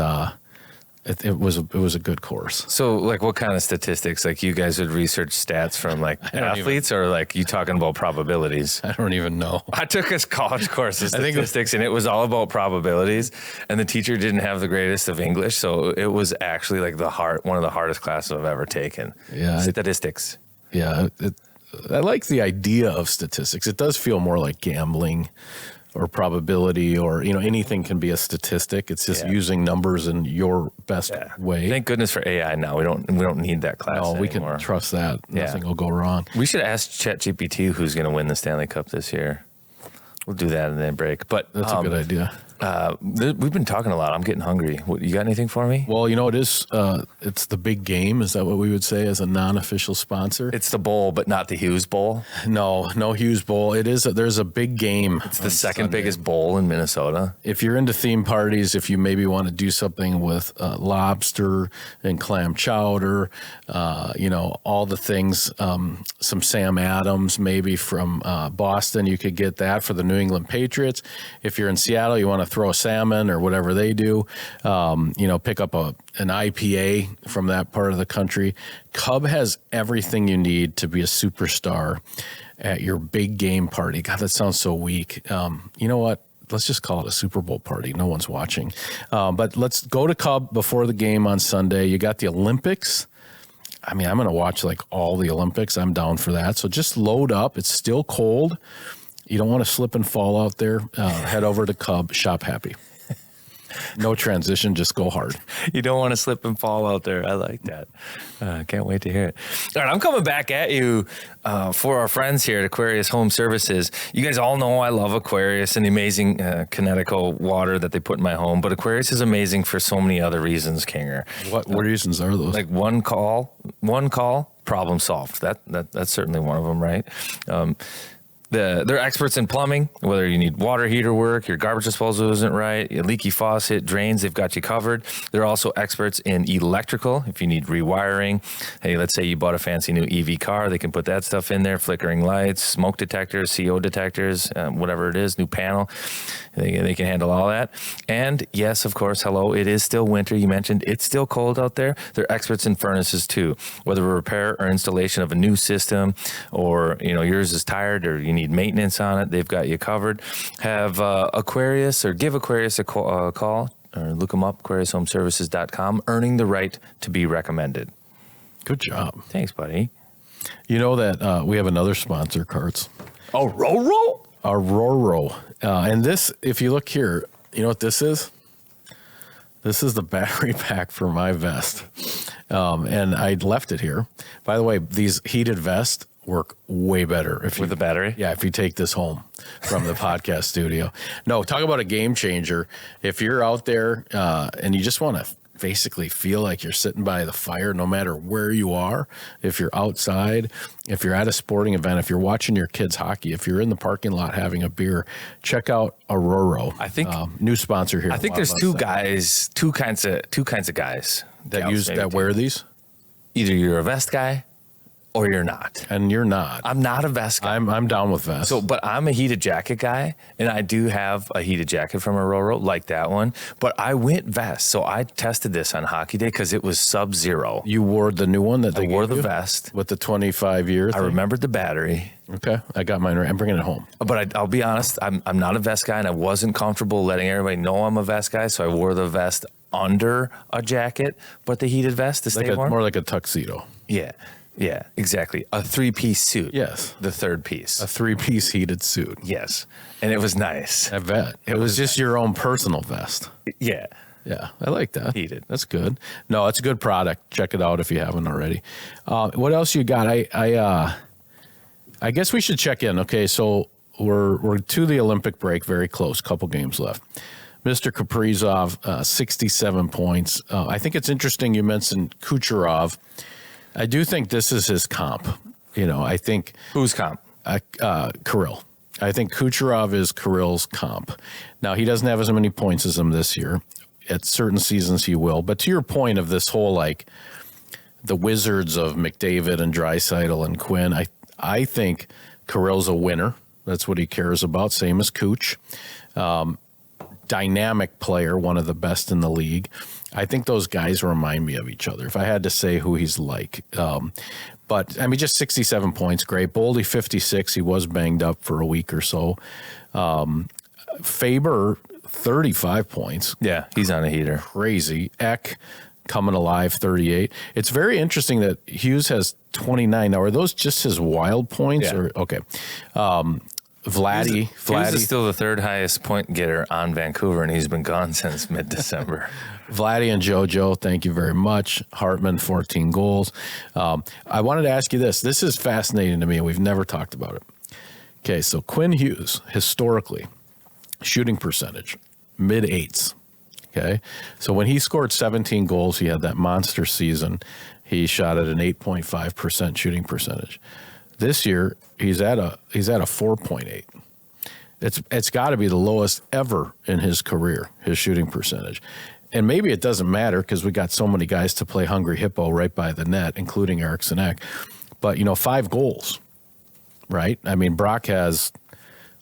it was a good course.
So, like, what kind of statistics? Like, you guys would research stats from like athletes, or like you talking about probabilities?
I don't even know.
I took a college course of statistics, and it was all about probabilities. And the teacher didn't have the greatest of English, so it was actually like one of the hardest classes I've ever taken.
Yeah,
statistics.
Yeah, I like the idea of statistics. It does feel more like gambling or probability, or anything can be a statistic. It's just using numbers in your best way.
Thank goodness for AI now. We don't need that class anymore.
We can trust that. Nothing will go wrong.
We should ask ChatGPT who's going to win the Stanley Cup this year. We'll do that in the break. But
that's a good idea.
We've been talking a lot. I'm getting hungry. You got anything for me?
Well, it is. It's the big game. Is that what we would say as a non-official sponsor?
It's the bowl, but not the Hughes Bowl.
No Hughes Bowl. It is. There's a big game.
It's the second biggest bowl in Minnesota.
If you're into theme parties, if you maybe want to do something with lobster and clam chowder, all the things. Some Sam Adams, maybe from Boston, you could get that for the New England Patriots. If you're in Seattle, you want to throw a salmon or whatever they do, pick up an IPA from that part of the country. Cub has everything you need to be a superstar at your big game party. God, that sounds so weak. You know what? Let's just call it a Super Bowl party. No one's watching. But let's go to Cub before the game on Sunday. You got the Olympics. I mean, I'm going to watch like all the Olympics. I'm down for that. So just load up. It's still cold. You don't want to slip and fall out there. Head over to Cub, shop happy. No transition, just go hard.
You don't want to slip and fall out there. I like that. Can't wait to hear it. All right, I'm coming back at you for our friends here at Aquarius Home Services. You guys all know I love Aquarius and the amazing Connecticut water that they put in my home. But Aquarius is amazing for so many other reasons, Kinger.
What reasons are those?
Like one call, problem solved. That's certainly one of them, right? They're experts in plumbing, whether you need water heater work, your garbage disposal isn't right, your leaky faucet, drains, they've got you covered. They're also experts in electrical. If you need rewiring, hey, let's say you bought a fancy new EV car, they can put that stuff in there, flickering lights, smoke detectors, CO detectors, whatever it is, new panel. They can handle all that. And yes, of course, hello, it is still winter. You mentioned it's still cold out there. They're experts in furnaces too, whether a repair or installation of a new system, or yours is tired or you need maintenance on it, they've got you covered. Have Aquarius or give Aquarius a call or look them up, aquariushomeservices.com, earning the right to be recommended.
Good job.
Thanks, buddy.
You know that we have another sponsor, Carts.
Oh, Roro?
Aurora. And this, if you look here, you know what this is? This is the battery pack for my vest. And I left it here. By the way, these heated vests work way better
With the battery?
Yeah, if you take this home from the podcast studio. No, talk about a game changer. If you're out there and you just want to basically feel like you're sitting by the fire no matter where you are, if you're outside, if you're at a sporting event, if you're watching your kids hockey, if you're in the parking lot having a beer, check out Aurora.
I think
new sponsor here.
I think there's two kinds of guys
that wear these.
Either you're a vest guy or you're not.
And you're not.
I'm not a vest guy.
I'm down with vests.
So, but I'm a heated jacket guy, and I do have a heated jacket from Aurora, like that one. But I went vest, so I tested this on hockey day because it was sub-zero.
You wore the new one that they
wore
gave
the
you?
vest
With the 25-year
I remembered the battery.
Okay, I got mine right. I'm bringing it home.
But I'll be honest, I'm not a vest guy, and I wasn't comfortable letting everybody know I'm a vest guy, so I wore the vest under a jacket, but the heated vest to stay warm.
More like a tuxedo.
Yeah, exactly. A 3-piece suit.
Yes.
The third piece.
A 3-piece heated suit.
Yes. And it was nice.
I bet. It was just your own personal vest.
Yeah.
Yeah, I like that.
Heated.
That's good. No, it's a good product. Check it out if you haven't already. What else you got? I guess we should check in. Okay, so we're to the Olympic break, very close, couple games left. Mr. Kaprizov, 67 points. I think it's interesting you mentioned Kucherov. I do think this is his comp. I think...
Who's comp?
Kirill. I think Kucherov is Kirill's comp. Now, he doesn't have as many points as him this year. At certain seasons, he will. But to your point of this whole, the Wizards of McDavid and Draisaitl and Quinn, I think Kirill's a winner. That's what he cares about, same as Kuch. Dynamic player, one of the best in the league. I think those guys remind me of each other, if I had to say who he's like. But, just 67 points, great. Boldy, 56. He was banged up for a week or so. Faber, 35 points.
Yeah, he's on a heater.
Crazy. Eck, coming alive, 38. It's very interesting that Hughes has 29. Now, are those just his wild points?
Yeah.
Or okay. Vladdy
is still the third highest point getter on Vancouver, and he's been gone since mid-December.
Vladdy and JoJo, thank you very much. Hartman, 14 goals. I wanted to ask you this. This is fascinating to me, and we've never talked about it. Okay, so Quinn Hughes, historically, shooting percentage, mid-eights. Okay, so when he scored 17 goals, he had that monster season. He shot at an 8.5% shooting percentage. This year, he's at a 4.8. It's got to be the lowest ever in his career, his shooting percentage. And maybe it doesn't matter because we got so many guys to play Hungry Hippo right by the net, including Eriksson Ek. But, 5 goals, right? Brock has,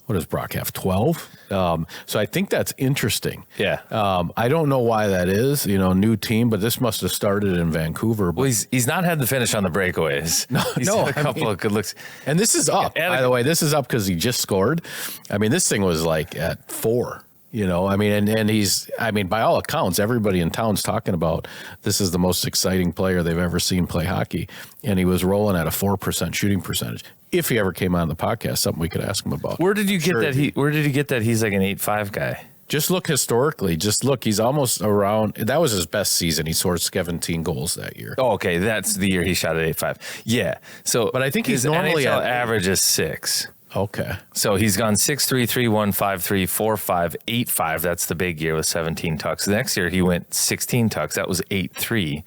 what does Brock have, 12? So I think that's interesting.
Yeah.
I don't know why that is, new team, but this must have started in Vancouver.
Well, he's not had the finish on the breakaways. He's had a couple of good looks.
And this is up, by the way. This is up because he just scored. This thing was at 4. And he's, by all accounts, everybody in town's talking about this is the most exciting player they've ever seen play hockey. And he was rolling at a 4% shooting percentage. If he ever came on the podcast, something we could ask him about.
Where did you get that? Where did you get that? He's like an 8.5 guy.
Just look historically. Just look. He's almost around. That was his best season. He scored 17 goals that year.
Oh, okay. That's the year he shot at 8.5. Yeah. So,
but I think he's
his
normally
NHL
at
average is 6.
Okay.
So he's gone 6-3, 3-1, 5-3, 4-5, 8-5. That's the big year with 17 tucks. The next year he went 16 tucks. That was 8-3.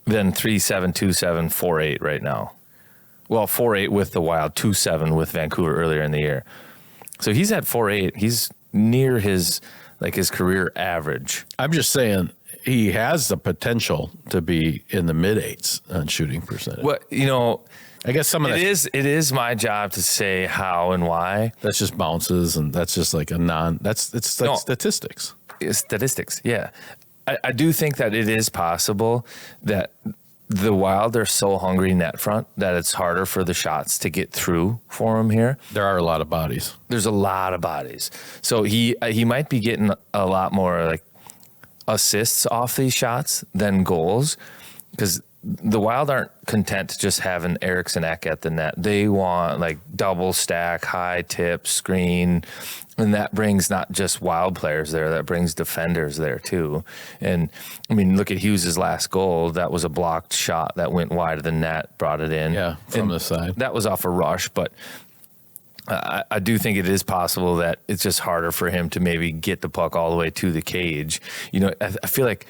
Then 3-7, 2-7, 4-8 right now. Well, 4-8 with the Wild, 2-7 with Vancouver earlier in the year. So he's at 4-8. He's near his career average.
I'm just saying he has the potential to be in the mid-8s on shooting percentage.
Well, you know,
I guess some of
it is my job to say how and why.
That's just bounces, and that's just like it's like statistics.
Statistics, yeah. I do think that it is possible that the Wild are so hungry net front that it's harder for the shots to get through for him here.
There are a lot of bodies.
There's a lot of bodies. So he might be getting a lot more like assists off these shots than goals, because the Wild aren't content to just have an Eriksson Ek at the net. They want like double stack, high tip, screen. And that brings not just Wild players there, that brings defenders there too. And I mean, look at Hughes' last goal. That was a blocked shot that went wide of the net, brought it in.
Yeah, from the side. That
was off a rush, but I do think it is possible that it's just harder for him to maybe get the puck all the way to the cage. You know, I feel like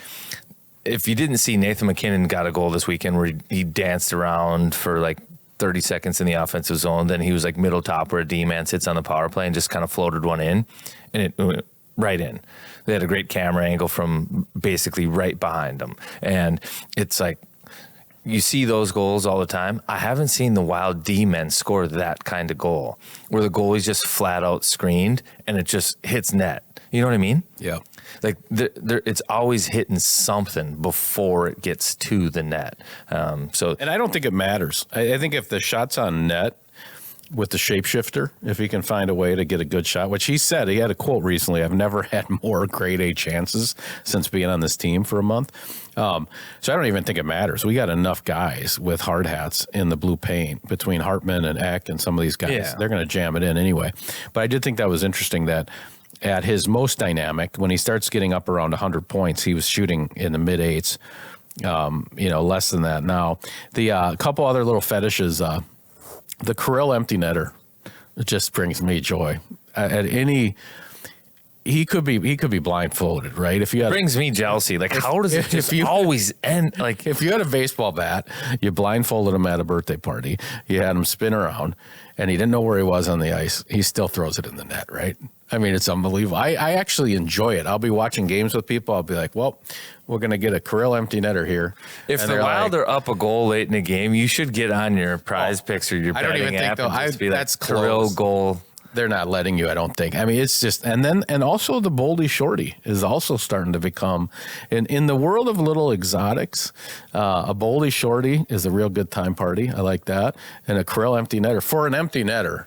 if you didn't see Nathan MacKinnon got a goal this weekend where he danced around for like 30 seconds in the offensive zone, then he was like middle top where a D-man sits on the power play and just kind of floated one in, and it went right in. They had a great camera angle from basically right behind him. And it's like, you see those goals all the time. I haven't seen the Wild D-men score that kind of goal where the goalie's just flat out screened and it just hits net. You know what I mean?
Yeah.
Like it's always hitting something before it gets to the net. And
I don't think it matters. I think if the shot's on net with the shapeshifter, if he can find a way to get a good shot, which he said, he had a quote recently, I've never had more grade A chances since being on this team for a month. So I don't even think it matters. We got enough guys with hard hats in the blue paint between Hartman and Eck and some of these guys. Yeah. They're going to jam it in anyway. But I did think that was interesting that at his most dynamic, when he starts getting up around 100 points, he was shooting in the mid-8s, less than that now. The couple other little fetishes, the Kirill empty netter just brings me joy. He could be blindfolded, right? If you had,
brings me jealousy. Like, how does it just always end? Like,
if you had a baseball bat, you blindfolded him at a birthday party, you had him spin around, and he didn't know where he was on the ice, he still throws it in the net, right? I mean, it's unbelievable. I actually enjoy it. I'll be watching games with people. I'll be like, well, we're going to get a Kirill empty netter here.
If the Wild are up a goal late in the game, you should get on your prize picks or your betting app and just be like, Kirill goal.
They're not letting you, I don't think. I mean, it's just, and also the Boldy Shorty is also starting to become, in the world of little exotics, a Boldy Shorty is a real good time party. I like that. And a Kirill empty netter. For an empty netter,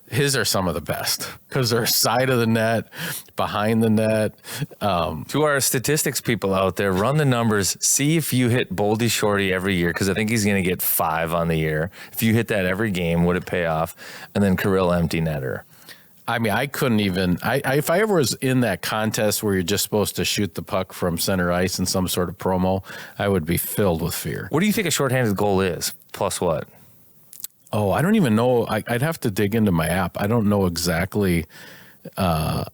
his are some of the best because they're side of the net, behind the net.
To our statistics people out there, run the numbers. See if you hit Boldy Shorty every year, because I think he's going to get 5 on the year. If you hit that every game, would it pay off? And then Kirill empty netter.
I mean, I couldn't even. If I ever was in that contest where you're just supposed to shoot the puck from center ice in some sort of promo, I would be filled with fear.
What do you think a shorthanded goal is? Plus what?
Oh, I don't even know. I'd have to dig into my app. I don't know exactly. I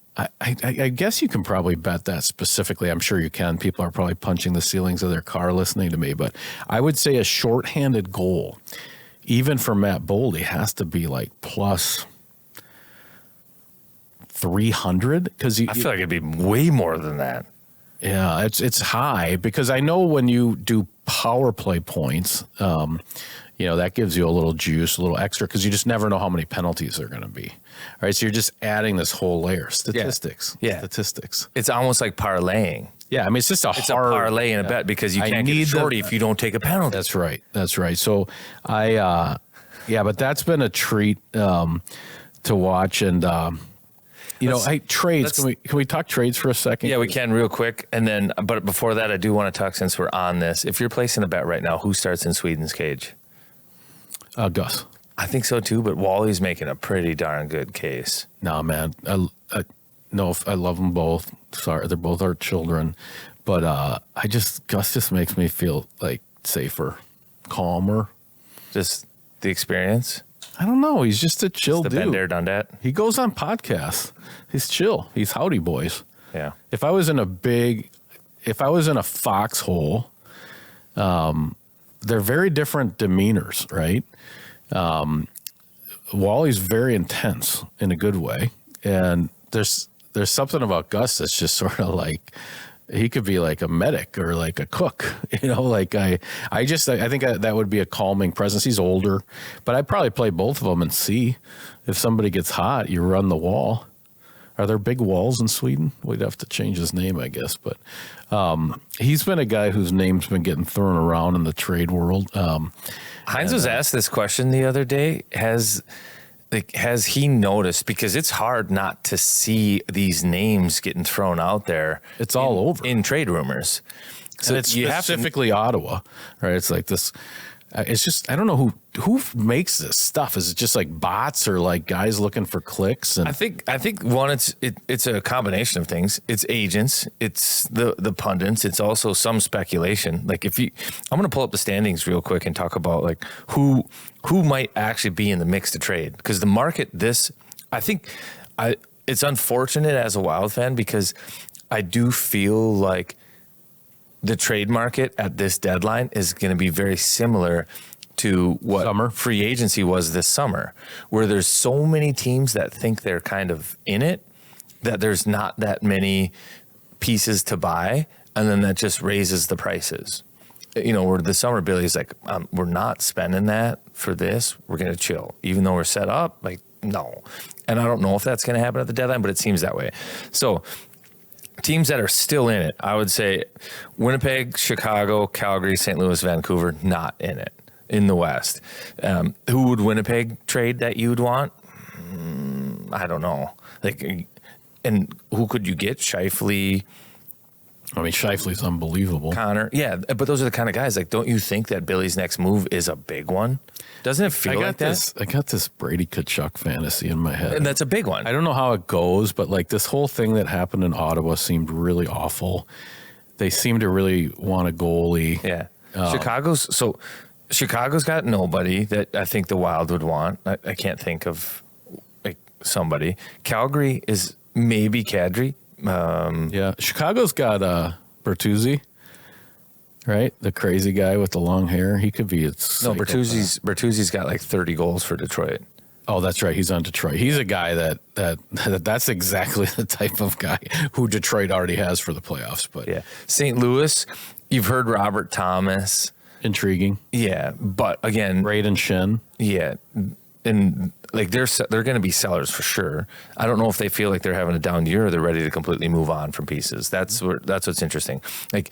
guess you can probably bet that specifically. I'm sure you can. People are probably punching the ceilings of their car listening to me. But I would say a shorthanded goal, even for Matt Boldy, has to be like plus 300. Because
I feel like it'd be way more than that.
Yeah, it's high because I know when you do power play points, that gives you a little juice, a little extra, because you just never know how many penalties are going to be. All right, so you're just adding this whole layer. Statistics.
Yeah.
Statistics.
It's almost like parlaying.
Yeah, I mean, it's
a parlay and a bet because you can't get a shorty if you don't take a penalty.
That's right. So but that's been a treat to watch. And, trades. Can we talk trades for a second?
Yeah, we can real quick. And then, but before that, I do want to talk, since we're on this, if you're placing a bet right now, who starts in Sweden's cage?
Gus.
I think so too, but Wally's making a pretty darn good case.
No, man. no, I love them both. Sorry, they're both our children, but Gus just makes me feel like safer, calmer.
Just the experience.
I don't know. He's just a chill
The
dude.
been there, done that.
He goes on podcasts. He's chill. He's howdy boys.
Yeah.
If I was in a foxhole, they're very different demeanors, right? Wally's very intense in a good way, and there's something about Gus that's just sort of like he could be like a medic or like a cook, Like I think that would be a calming presence. He's older, but I'd probably play both of them and see if somebody gets hot, you run the wall. Are there big walls in Sweden? We'd have to change his name, I guess. But he's been a guy whose name's been getting thrown around in the trade world.
Heinz was asked this question the other day. Has he noticed? Because it's hard not to see these names getting thrown out there.
It's all over
in trade rumors.
So it's specifically Ottawa, right? It's like this. It's just I don't know who makes this stuff. Is it just like bots or like guys looking for clicks? And
I think one it's a combination of things. It's agents, it's the pundits, it's also some speculation. Like I'm going to pull up the standings real quick and talk about like who might actually be in the mix to trade, because the market it's unfortunate as a Wild fan, because I do feel like the trade market at this deadline is going to be very similar to what free agency was this summer, where there's so many teams that think they're kind of in it, that there's not that many pieces to buy, and then that just raises the prices. Where the summer Billy's like, we're not spending that for this. We're going to chill, even though we're set up. Like, no. And I don't know if that's going to happen at the deadline, but it seems that way. So teams that are still in it, I would say Winnipeg, Chicago, Calgary, St. Louis, Vancouver, not in it in the West. Who would Winnipeg trade that you'd want? I don't know. And who could you get? Scheifele.
I mean, Scheifele's unbelievable.
Connor. Yeah, but those are the kind of guys. Like, don't you think that Billy's next move is a big one? Doesn't it feel like that?
I got this Brady Tkachuk fantasy in my head.
And that's a big one.
I don't know how it goes, but like this whole thing that happened in Ottawa seemed really awful. They seem to really want a goalie.
Yeah. Chicago's got nobody that I think the Wild would want. I can't think of like somebody. Calgary is maybe Kadri.
Yeah. Chicago's got Bertuzzi. Right, the crazy guy with the long hair. He could be.
Bertuzzi's got like 30 goals for Detroit.
Oh, that's right. He's on Detroit. He's a guy that's exactly the type of guy who Detroit already has for the playoffs. But
yeah, St. Louis, you've heard Robert Thomas.
Intriguing.
Yeah, but again,
Braden Shen.
Yeah, and like they're going to be sellers for sure. I don't know if they feel like they're having a down year or they're ready to completely move on from pieces. That's what's interesting. Like.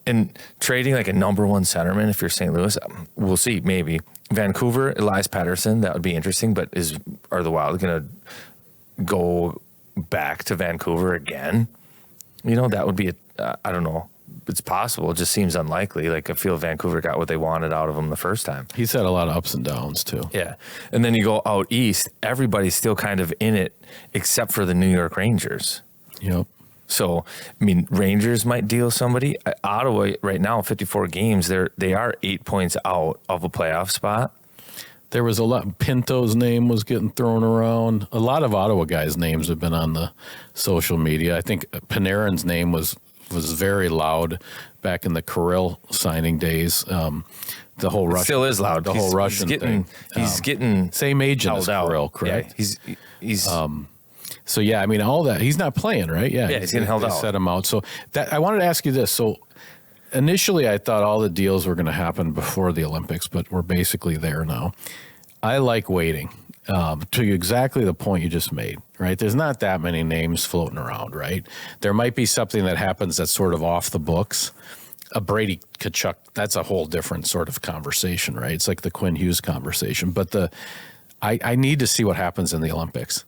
And trading like a number one centerman, if you're St. Louis, we'll see. Maybe Vancouver, Elias Pettersson, that would be interesting. But are the Wild going to go back to Vancouver again? That would be I don't know. It's possible. It just seems unlikely. Like I feel Vancouver got what they wanted out of him the first time.
He's had a lot of ups and downs too.
Yeah, and then you go out east. Everybody's still kind of in it, except for the New York Rangers.
Yep.
So, I mean, Rangers might deal somebody. Ottawa right now, 54 games, they are 8 points out of a playoff spot.
There was a lot. Pinto's name was getting thrown around. A lot of Ottawa guys' names have been on the social media. I think Panarin's name was very loud back in the Kirill signing days. The whole Russian
still is loud.
The whole Russian thing.
He's getting
same age as Kirill, correct?
Yeah, he's.
So, yeah, I mean, all that. He's not playing, right? Yeah,
he's getting held out.
Set him out. So I wanted to ask you this. So initially I thought all the deals were going to happen before the Olympics, but we're basically there now. I like waiting to exactly the point you just made, right? There's not that many names floating around, right? There might be something that happens that's sort of off the books. A Brady Tkachuk, that's a whole different sort of conversation, right? It's like the Quinn Hughes conversation. But I need to see what happens in the Olympics.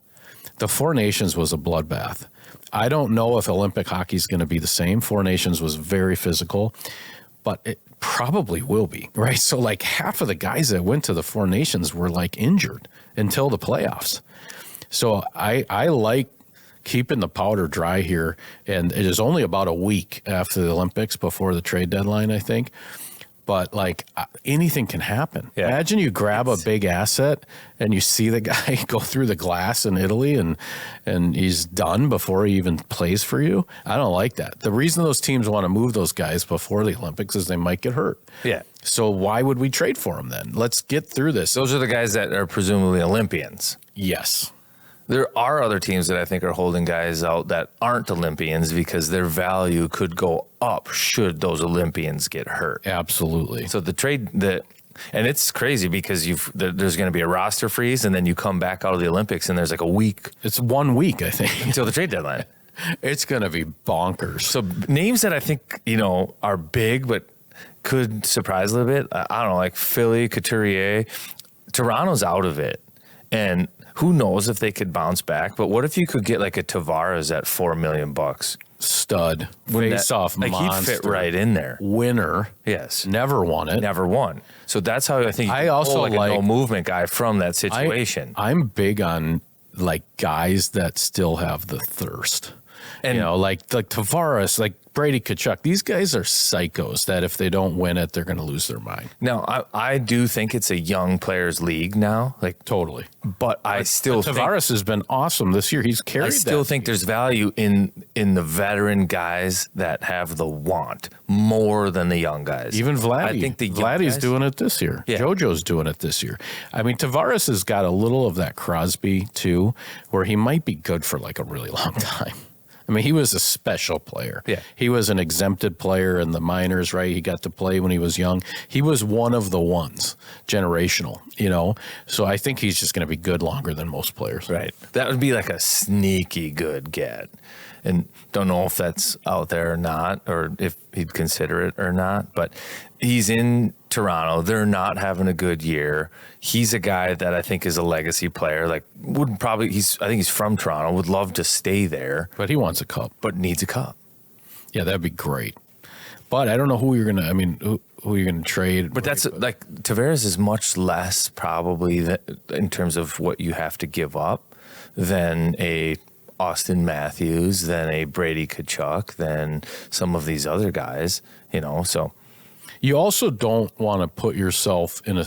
The Four Nations was a bloodbath. I don't know if Olympic hockey is going to be the same. Four Nations was very physical, but it probably will be, right? So like half of the guys that went to the Four Nations were like injured until the playoffs. So I like keeping the powder dry here. And it is only about a week after the Olympics before the trade deadline, I think. But like anything can happen.
Yeah.
Imagine you grab a big asset and you see the guy go through the glass in Italy and he's done before he even plays for you. I don't like that. The reason those teams want to move those guys before the Olympics is they might get hurt.
Yeah.
So why would we trade for them then? Let's get through this.
Those are the guys that are presumably Olympians.
Yes.
There are other teams that I think are holding guys out that aren't Olympians because their value could go up should those Olympians get hurt.
Absolutely.
So the trade and it's crazy because there's going to be a roster freeze and then you come back out of the Olympics and there's like a week.
It's 1 week, I think,
until the trade deadline.
It's going to be bonkers.
So names that I think, are big but could surprise a little bit. I don't know, like Philly, Couturier. Toronto's out of it. And who knows if they could bounce back, but what if you could get like a Tavares at $4 million?
Stud, face off monster.
He'd fit right in there.
Winner.
Yes.
Never won it.
Never won. So that's how I think you
I
can
also
pull like a
like-
no movement guy from that situation.
I'm big on like guys that still have the thirst.
And-
like Tavares, like Brady Tkachuk. These guys are psychos that if they don't win it, they're going to lose their mind.
Now, I do think it's a young players league now, like
Totally.
but I still think
Tavares has been awesome this year. He's carried
I still
that.
think there's value in the veteran guys that have the want more than the young guys.
Even Vladdy.
I think the young
Vladdy's
guys-
doing it this year.
Yeah.
JoJo's doing it this year. I mean, Tavares has got a little of that Crosby too, where he might be good for like a really long time. I mean, he was a special player.
Yeah.
He was an exempted player in the minors, right? He got to play when he was young. He was one of the ones, generational, So I think he's just going to be good longer than most players.
Right. That would be like a sneaky good get. And don't know if that's out there or not, or if he'd consider it or not. But he's in Toronto. They're not having a good year. He's a guy that I think is a legacy player. Like I think he's from Toronto, would love to stay there,
But he wants a cup.
but needs a cup.
Yeah, that'd be great. But I don't know who you're going to, who you're going to trade.
But that's like Tavares is much less probably in terms of what you have to give up than a Austin Matthews, than a Brady Tkachuk, than some of these other guys, so.
You also don't want to put yourself in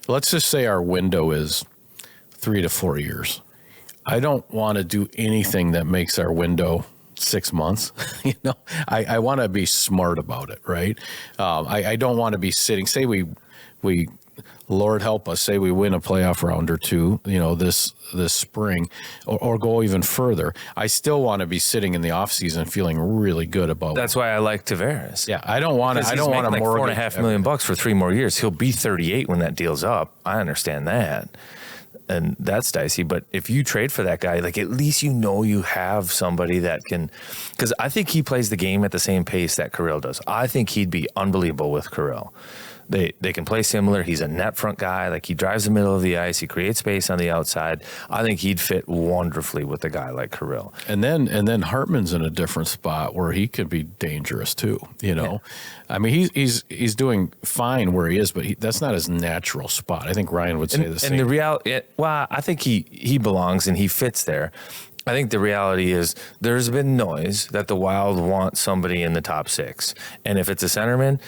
let's just say our window is 3 to 4 years. I don't want to do anything that makes our window 6 months. I want to be smart about it, right? I don't want to be sitting, say we, Lord help us, say we win a playoff round or two, this spring or go even further. I still want to be sitting in the off season feeling really good about
That's why I like Tavares.
Yeah, I don't want to. I don't want to
like
mortgage
$4.5 million for 3 more years. He'll be 38 when that deal's up. I understand that, and that's dicey. But if you trade for that guy, like at least you have somebody that can. Because I think he plays the game at the same pace that Kirill does. I think he'd be unbelievable with Kirill. They can play similar. He's a net front guy. Like he drives the middle of the ice. He creates space on the outside. I think he'd fit wonderfully with a guy like Kirill.
And then Hartman's in a different spot where he could be dangerous too.
Yeah.
I mean he's doing fine where he is, but that's not his natural spot. I think Ryan would say the same.
And the reality, I think he belongs and he fits there. I think the reality is there's been noise that the Wild want somebody in the top 6, and if it's a centerman,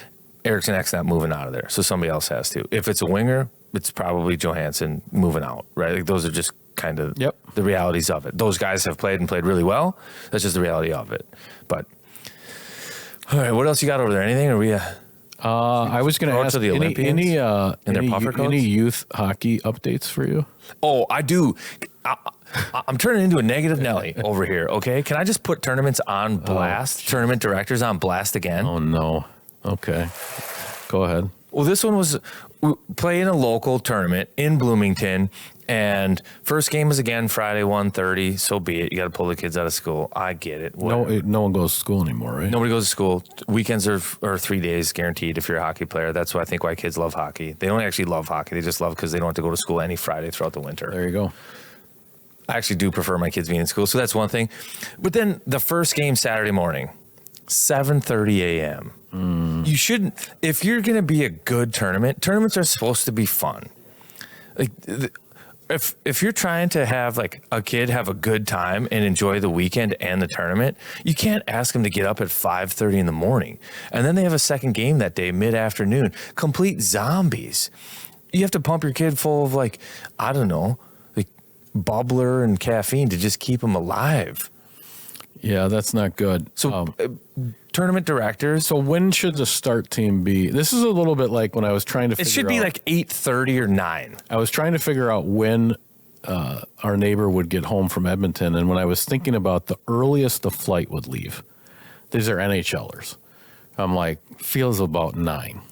Eriksson Ek's not moving out of there, so somebody else has to. If it's a winger, it's probably Johansson moving out, right? Like those are just kind of the realities of it. Those guys have played really well. That's just the reality of it. But all right, what else you got over there? Anything? Or we?
I was going to ask
the Olympians
any
puffer coats?
any youth hockey updates for you?
Oh, I do. I'm turning into a negative Nelly over here. Okay, can I just put tournaments on blast? Tournament directors on blast again?
Oh no. Okay, go ahead.
Well, this one was playing a local tournament in Bloomington, and first game is again Friday 1:30. So be it. You got to pull the kids out of school. I get it. Whatever.
No one goes to school anymore, right?
Nobody goes to school. Weekends are 3 days guaranteed if you're a hockey player. That's why I think why kids love hockey. They don't actually love hockey. They just love because they don't have to go to school any Friday throughout the winter.
There you go.
I actually do prefer my kids being in school, so that's one thing. But then the first game Saturday morning, 7:30 a.m. You shouldn't, if you're going to be a good tournaments are supposed to be fun. Like if you're trying to have like a kid have a good time and enjoy the weekend and the tournament, you can't ask them to get up at 5:30 in the morning. And then they have a second game that day, mid-afternoon. Complete zombies. You have to pump your kid full of like, I don't know, like bubbler and caffeine to just keep them alive.
Yeah, that's not good.
So tournament directors.
So when should the start team be? This is a little bit like when I was trying to figure out.
It should be like 8:30 or 9.
I was trying to figure out when our neighbor would get home from Edmonton. And when I was thinking about the earliest the flight would leave, these are NHLers. I'm like, feels about 9.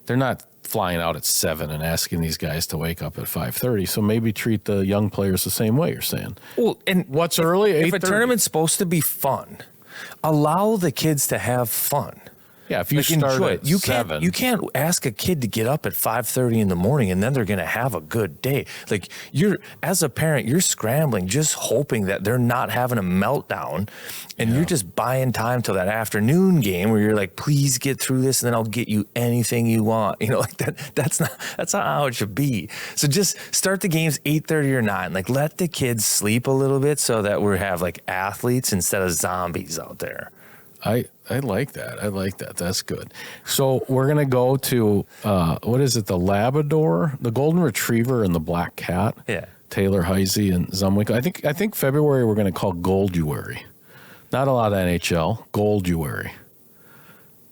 They're not flying out at 7 and asking these guys to wake up at 5:30. So maybe treat the young players the same way, you're saying.
Well, and
what's early?
If a tournament's supposed to be fun, allow the kids to have fun.
Yeah, if you start at 7.
You can't ask a kid to get up at 5:30 in the morning and then they're going to have a good day. Like as a parent, you're scrambling, just hoping that they're not having a meltdown, and you're just buying time till that afternoon game where you're like, please get through this, and then I'll get you anything you want. You know, like that's not how it should be. So just start the games 8:30 or 9. Like let the kids sleep a little bit so that we have like athletes instead of zombies out there.
I like that. I like that. That's good. So we're going to go to, what is it? The Labrador, the Golden Retriever, and the Black Cat.
Yeah.
Taylor, Heise, and Zumwinkle. I think February we're going to call Golduary. Not a lot of NHL. Golduary.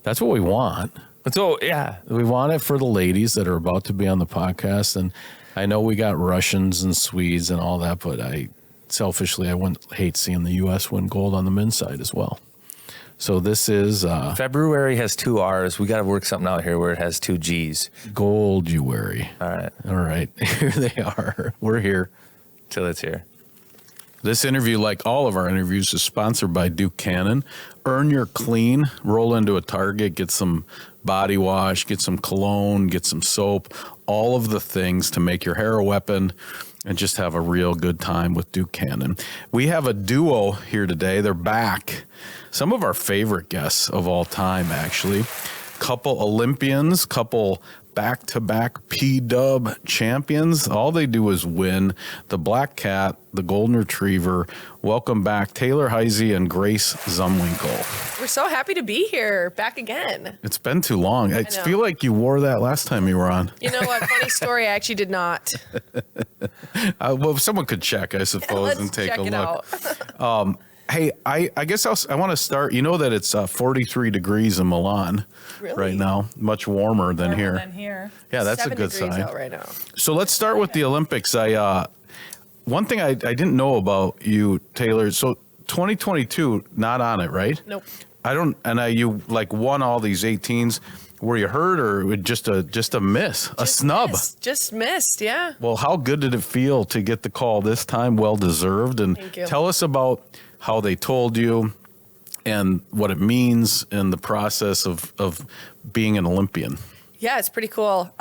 That's what we want.
So, yeah.
We want it for the ladies that are about to be on the podcast. And I know we got Russians and Swedes and all that, but selfishly, I wouldn't hate seeing the U.S. win gold on the men's side as well. So this is...
February has 2 R's. We got to work something out here where it has 2 G's.
Golduary.
All
right. Here they are. We're here.
Till it's here.
This interview, like all of our interviews, is sponsored by Duke Cannon. Earn your clean. Roll into a Target. Get some body wash. Get some cologne. Get some soap. All of the things to make your hair a weapon and just have a real good time with Duke Cannon. We have a duo here today. They're back. Some of our favorite guests of all time, actually. Couple Olympians, couple back-to-back P-Dub champions. All they do is win. The Black Cat, the Golden Retriever. Welcome back, Taylor Heise and Grace Zumwinkle.
We're so happy to be here, back again.
It's been too long. I feel like you wore that last time you were on.
You know what? Funny story, I actually did not.
Well, someone could check, I suppose, and take a look. Hey, I guess I want to start. You know that it's 43 degrees in Milan right now, much warmer than here. Yeah, that's a good sign.
Out right now.
So let's start with the Olympics. One thing I didn't know about you, Taylor. So 2022, not on it, right?
Nope.
You like won all these 18s. Were you hurt or just a miss, a snub?
Just missed, yeah.
Well, how good did it feel to get the call this time? Well deserved. And
Thank you.
Tell us about how they told you and what it means in the process of being an Olympian.
Yeah, it's pretty cool.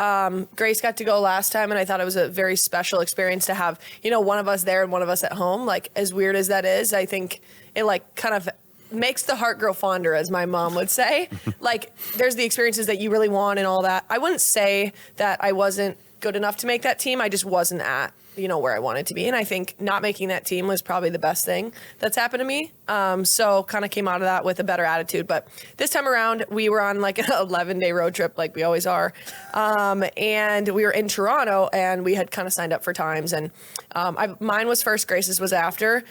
Grace got to go last time, and I thought it was a very special experience to have, one of us there and one of us at home. Like, as weird as that is, I think it kind of makes the heart grow fonder, as my mom would say. Like, there's the experiences that you really want and all that. I wouldn't say that I wasn't good enough to make that team. I just wasn't at where I wanted to be. And I think not making that team was probably the best thing that's happened to me. So kind of came out of that with a better attitude. But this time around, we were on like an 11-day road trip like we always are. And we were in Toronto, and we had kind of signed up for times. And mine was first, Grace's was after.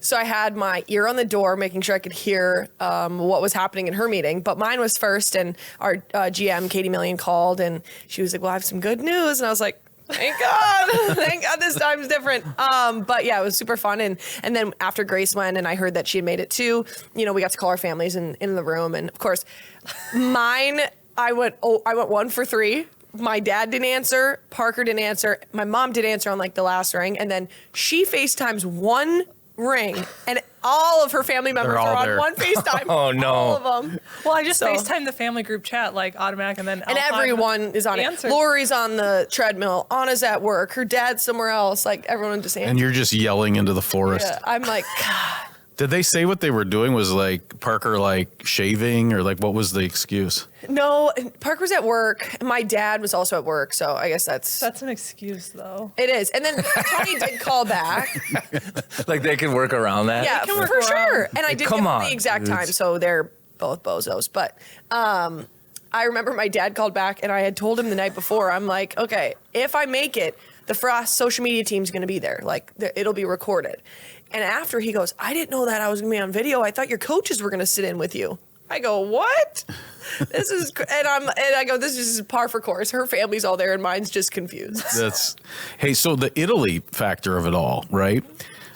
So I had my ear on the door, making sure I could hear what was happening in her meeting. But mine was first, and our GM, Katie Million, called, and she was like, well, I have some good news. And I was like, thank God. Thank God this time's different. But yeah, it was super fun. And then after Grace went and I heard that she had made it too, we got to call our families in the room. And of course, mine, I went 1 for 3. My dad didn't answer. Parker didn't answer. My mom did answer on like the last ring. And then she FaceTimes one ring, and all of her family members are on one FaceTime.
Oh no!
All of them.
Well, I just FaceTime the family group chat like automatic, and then
everyone is on it. Lori's on the treadmill. Anna's at work. Her dad's somewhere else. Like everyone just answers.
And you're just yelling into the forest.
Yeah, I'm like, God.
Did they say what they were doing was like Parker like shaving or like what was the excuse?
No, Parker was at work. My dad was also at work, so I guess that's
That's an excuse, though.
it is. And then Tony did call back.
Like they can work around that.
Yeah,
can work
for
around.
sure. And I did
Come
give them
on,
the exact
dudes.
time, so they're both bozos. But I remember my dad called back, and I had told him the night before. I'm like, okay, if I make it, the Frost social media team's going to be there. Like it'll be recorded. And after he goes, I didn't know that I was going to be on video. I thought your coaches were going to sit in with you. I go, what? This is, and I go, this is par for course. Her family's all there, and mine's just confused.
Hey, so the Italy factor of it all, right?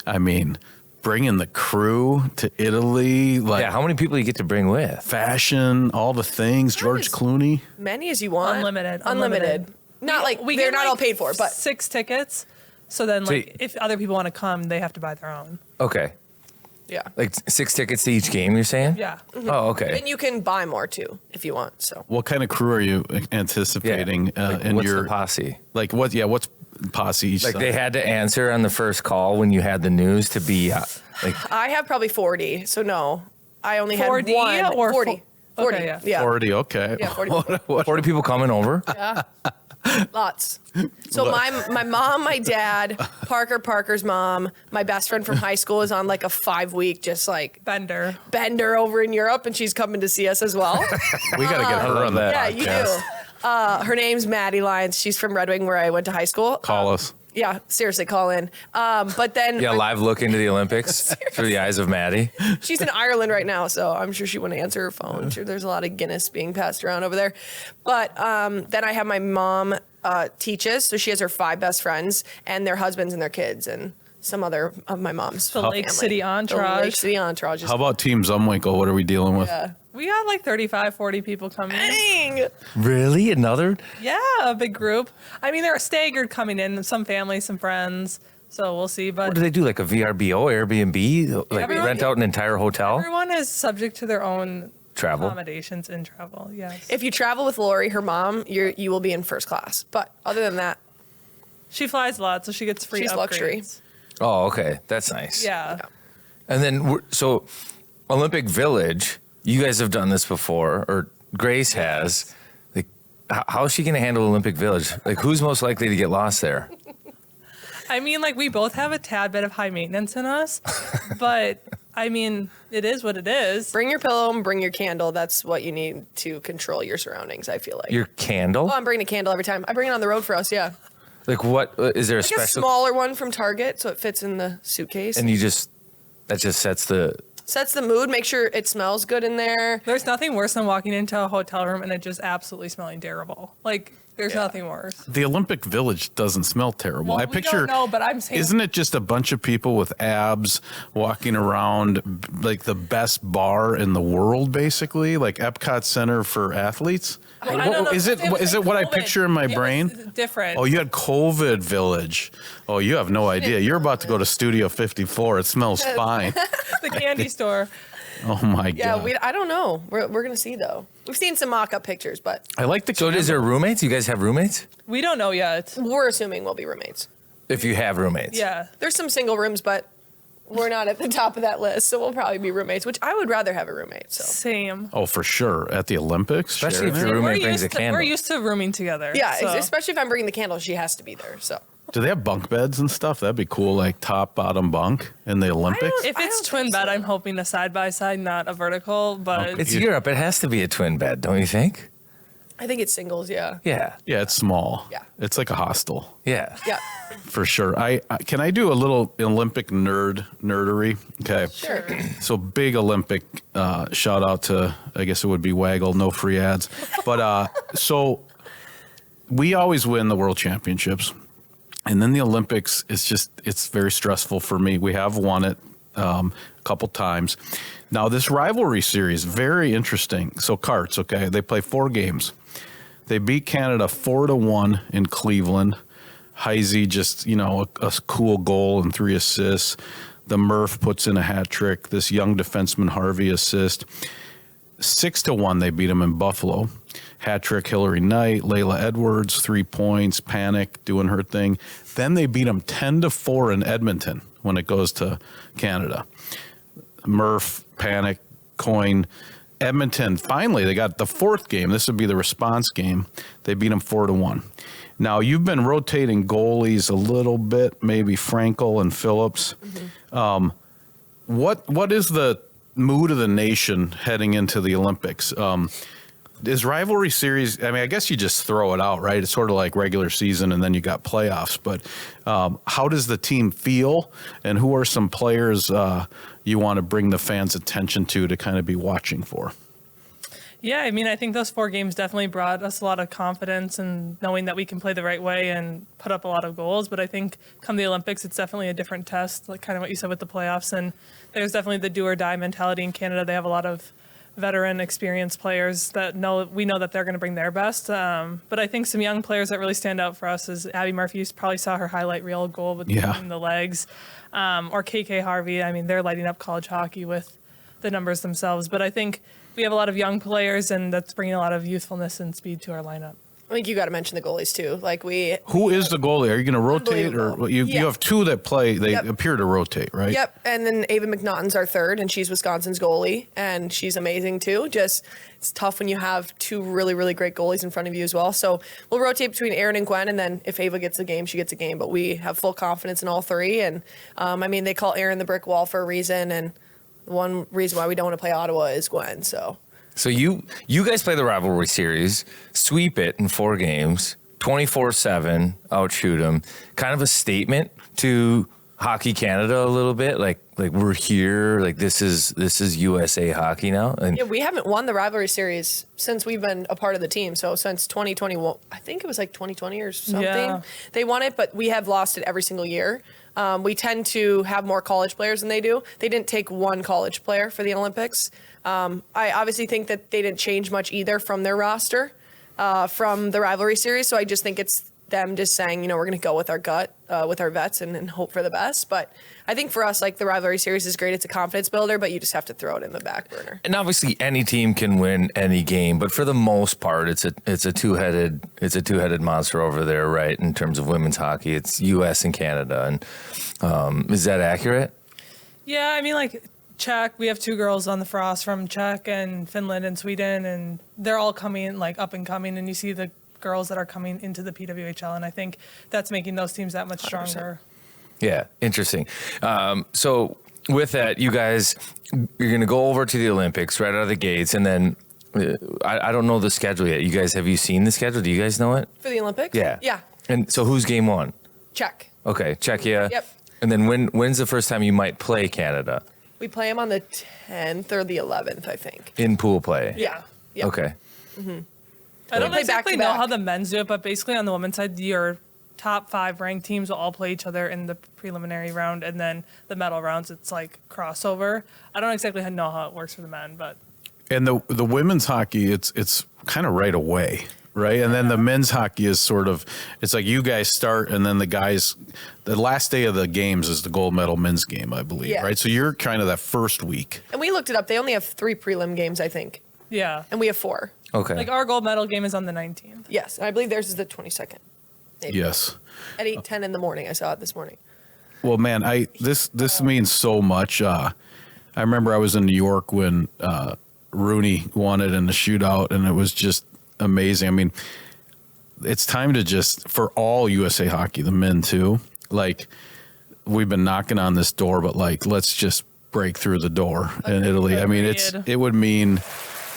I mean, bringing the crew to Italy, like
Yeah, how many people you get to bring with?
fashion, all the things, George Clooney.
Many as you want.
Unlimited.
Not like
We
they're
get,
not
like,
all paid for, but
6 tickets. So then,
So
like,
you-
if other people want to come, they have to buy their own.
Okay.
yeah.
Like 6 tickets to each game, you're saying?
Yeah.
Oh, okay.
And you can buy more too if you want. So
What kind of crew are you anticipating
Like,
in
what's
your
the posse?
like? What's posse each
Like
side?
they had to answer on the first call when you had the news to be like
I have probably 40. So no, I only had
4D
one.
or
40. 40.
Okay, yeah.
Yeah.
40, okay.
Yeah, 40
40 people coming over.
Lots. So my mom, my dad, Parker's mom, my best friend from high school is on like a 5-week just like
Bender.
bender over in Europe, and she's coming to see us as well.
We got to get her on that
Yeah, you
podcast.
do. Her name's Maddie Lyons. She's from Red Wing, where I went to high school.
Call us.
Yeah, seriously, call in. But then
Yeah, live look into the Olympics through the eyes of Maddie.
she's in Ireland right now, so I'm sure she wouldn't answer her phone. I'm sure there's a lot of Guinness being passed around over there. But then I have my mom teaches, so she has her 5 best friends and their husbands and their kids and some other of my mom's
The Lake City entourage.
The Lake City entourage.
How about Team Zumwinkle? What are we dealing with?
We got like 35, 40 people coming.
Dang.
Really? Another?
Yeah, a big group. I mean, they're staggered coming in. Some family, some friends. So we'll see.
What
But
do they do? Like a VRBO, Airbnb? Like
Everyone-
rent out an entire hotel?
everyone is subject to their own
Travel?
accommodations in travel. Yes.
If you travel with Lori, her mom, you will be in first class. But other than that,
She flies a lot, so she gets free
She's
upgrades.
luxury.
Oh, okay. That's nice.
Yeah.
And then, so Olympic Village, you guys have done this before, or Grace has. Like, how is she going to handle Olympic Village? Like, who's most likely to get lost there?
I mean, like, we both have a tad bit of high maintenance in us, but I mean, it is what it is.
bring your pillow and bring your candle. That's what you need to control your surroundings, I feel like.
Your candle?
Oh, I'm bringing a candle every time. I bring it on the road for us, yeah.
Like, what is there a
Like a
special?
smaller one from Target, so it fits in the suitcase.
And that just sets the.
Sets the mood. Make sure it smells good in there.
There's nothing worse than walking into a hotel room and it just absolutely smelling terrible. Like, there's nothing worse.
The Olympic Village doesn't smell terrible.
Well,
I
we
picture.
don't know, but I'm saying-
Isn't it just a bunch of people with abs walking around like the best bar in the world, basically, like Epcot Center for athletes?
Well, I don't know,
Is it?
was
Is it
like
what I
COVID.
picture in my
It was
brain?
different.
Oh, you had COVID Village. Oh, you have no idea. You're about to go to Studio 54. It smells fine.
The candy store.
Oh my
Yeah,
god.
I don't know. We're going to see, though. We've seen some mock-up pictures, but
I like the.
So, is there roommates? You guys have roommates?
We don't know yet.
we're assuming we'll be roommates.
If you have roommates.
Yeah.
There's some single rooms, but we're not at the top of that list, so we'll probably be roommates, which I would rather have a roommate. So
Same.
Oh, for sure. At the Olympics,
Especially if
sharing
your
it?
roommate brings a candle.
We're used to rooming together.
yeah,
so.
especially if I'm bringing the candle, she has to be there. So
Do they have bunk beds and stuff? That'd be cool, like top bottom bunk in the Olympics.
If
I
it's
don't
twin
think
bed,
so.
I'm hoping a side by side, not a vertical. But
It's Europe. It has to be a twin bed, don't you think?
I think it's singles. Yeah.
Yeah.
Yeah, it's small.
Yeah.
It's like a hostel
Yeah.
Yeah.
for sure. I can I do a little Olympic nerdery? Okay.
Sure.
So big Olympic shout out to, I guess it would be Waggle, no free ads. But so we always win the world championships. And then the Olympics is just, it's very stressful for me. We have won it a couple times. Now this rivalry series, very interesting. So carts, okay, they play 4 games. They beat Canada 4-1 in Cleveland. Heise just, a cool goal and 3 assists. The Murph puts in a hat trick. This young defenseman Harvey assist. 6-1 they beat him in Buffalo. Hat trick Hillary Knight, Layla Edwards, 3 points. Pannek doing her thing. Then they beat him 10-4 in Edmonton when it goes to Canada. Murph, Pannek, Coyne, Edmonton. Finally, they got the fourth game. This would be the response game. They beat them 4-1. Now, you've been rotating goalies a little bit, maybe Frankel and Phillips. What is the mood of the nation heading into the Olympics? Is rivalry series, I mean, I guess you just throw it out, right? It's sort of like regular season and then you got playoffs. But how does the team feel? And who are some players you want to bring the fans' attention to kind of be watching for?
Yeah, I mean, I think those 4 games definitely brought us a lot of confidence and knowing that we can play the right way and put up a lot of goals. But I think come the Olympics, it's definitely a different test, like kind of what you said with the playoffs. And there's definitely the do or die mentality in Canada. They have a lot of veteran, experienced players that we know that they're going to bring their best. But I think some young players that really stand out for us is Abbey Murphy. You probably saw her highlight reel goal with the legs, or KK Harvey. I mean, they're lighting up college hockey with the numbers themselves. But I think we have a lot of young players, and that's bringing a lot of youthfulness and speed to our lineup.
I think you got to mention the goalies too.
Who is the goalie? Are you going to rotate, or you have 2 that play? They appear to rotate, right?
Yep. And then Ava McNaughton's our third, and she's Wisconsin's goalie, and she's amazing too. Just it's tough when you have 2 really, really great goalies in front of you as well. So we'll rotate between Aaron and Gwen, and then if Ava gets a game, she gets a game. But we have full confidence in all 3. And I mean, they call Aaron the brick wall for a reason, and one reason why we don't want to play Ottawa is Gwen.
So you guys play the rivalry series, sweep it in 4 games, 24/7, outshoot them. Kind of a statement to Hockey Canada a little bit, like we're here, like this is USA hockey now. And
yeah, we haven't won the rivalry series since we've been a part of the team. So since 2021, I think it was like 2020 or something.
Yeah.
They won it, but we have lost it every single year. We tend to have more college players than they do. They didn't take 1 college player for the Olympics. I obviously think that they didn't change much either from their roster from the rivalry series. So I just think it's them just saying, we're going to go with our gut, with our vets and hope for the best. But I think for us, the rivalry series is great. It's a confidence builder, but you just have to throw it in the back burner.
And obviously any team can win any game, but for the most part, it's a two-headed monster over there, right? In terms of women's hockey, it's U.S. and Canada. And is that accurate?
Yeah, I mean, Czech, we have 2 girls on the Frost from Czech and Finland and Sweden, and they're all coming, up and coming, and you see the girls that are coming into the PWHL, and I think that's making those teams that much stronger.
100%.
Yeah, interesting. So with that, you guys, you're going to go over to the Olympics right out of the gates, and then I don't know the schedule yet. Have you seen the schedule? Do you guys know it?
For the Olympics?
Yeah.
Yeah.
And so who's game 1?
Czech.
Okay, Czechia.
Yep.
And then when's the first time you might play Canada?
We play them on the 10th or the 11th, I think.
In pool play?
Yeah. Yep.
Okay.
Mm-hmm.
I don't
play
exactly know
back-to-back.
how the men's do it, but basically on the women's side, your top 5 ranked teams will all play each other in the preliminary round, and then the medal rounds, it's crossover. I don't exactly know how it works for the men, but.
And the women's hockey, it's kind of right away, right? And then the men's hockey is sort of, it's like you guys start, and then the last day of the games is the gold medal men's game, I believe,
Yeah.
right? So you're kind of that first week.
And we looked it up. They only have 3 prelim games, I think.
Yeah.
And we have 4.
Okay.
Our gold medal game is on the 19th.
Yes. And I believe theirs is the 22nd. Maybe.
Yes.
At 8:10 in the morning. I saw it this morning.
Well, man, this means so much. I remember I was in New York when Rooney won it in the shootout, and it was just amazing. I mean, it's time to for all USA hockey, the men too, we've been knocking on this door, but let's just break through the door in Italy. I mean, it would mean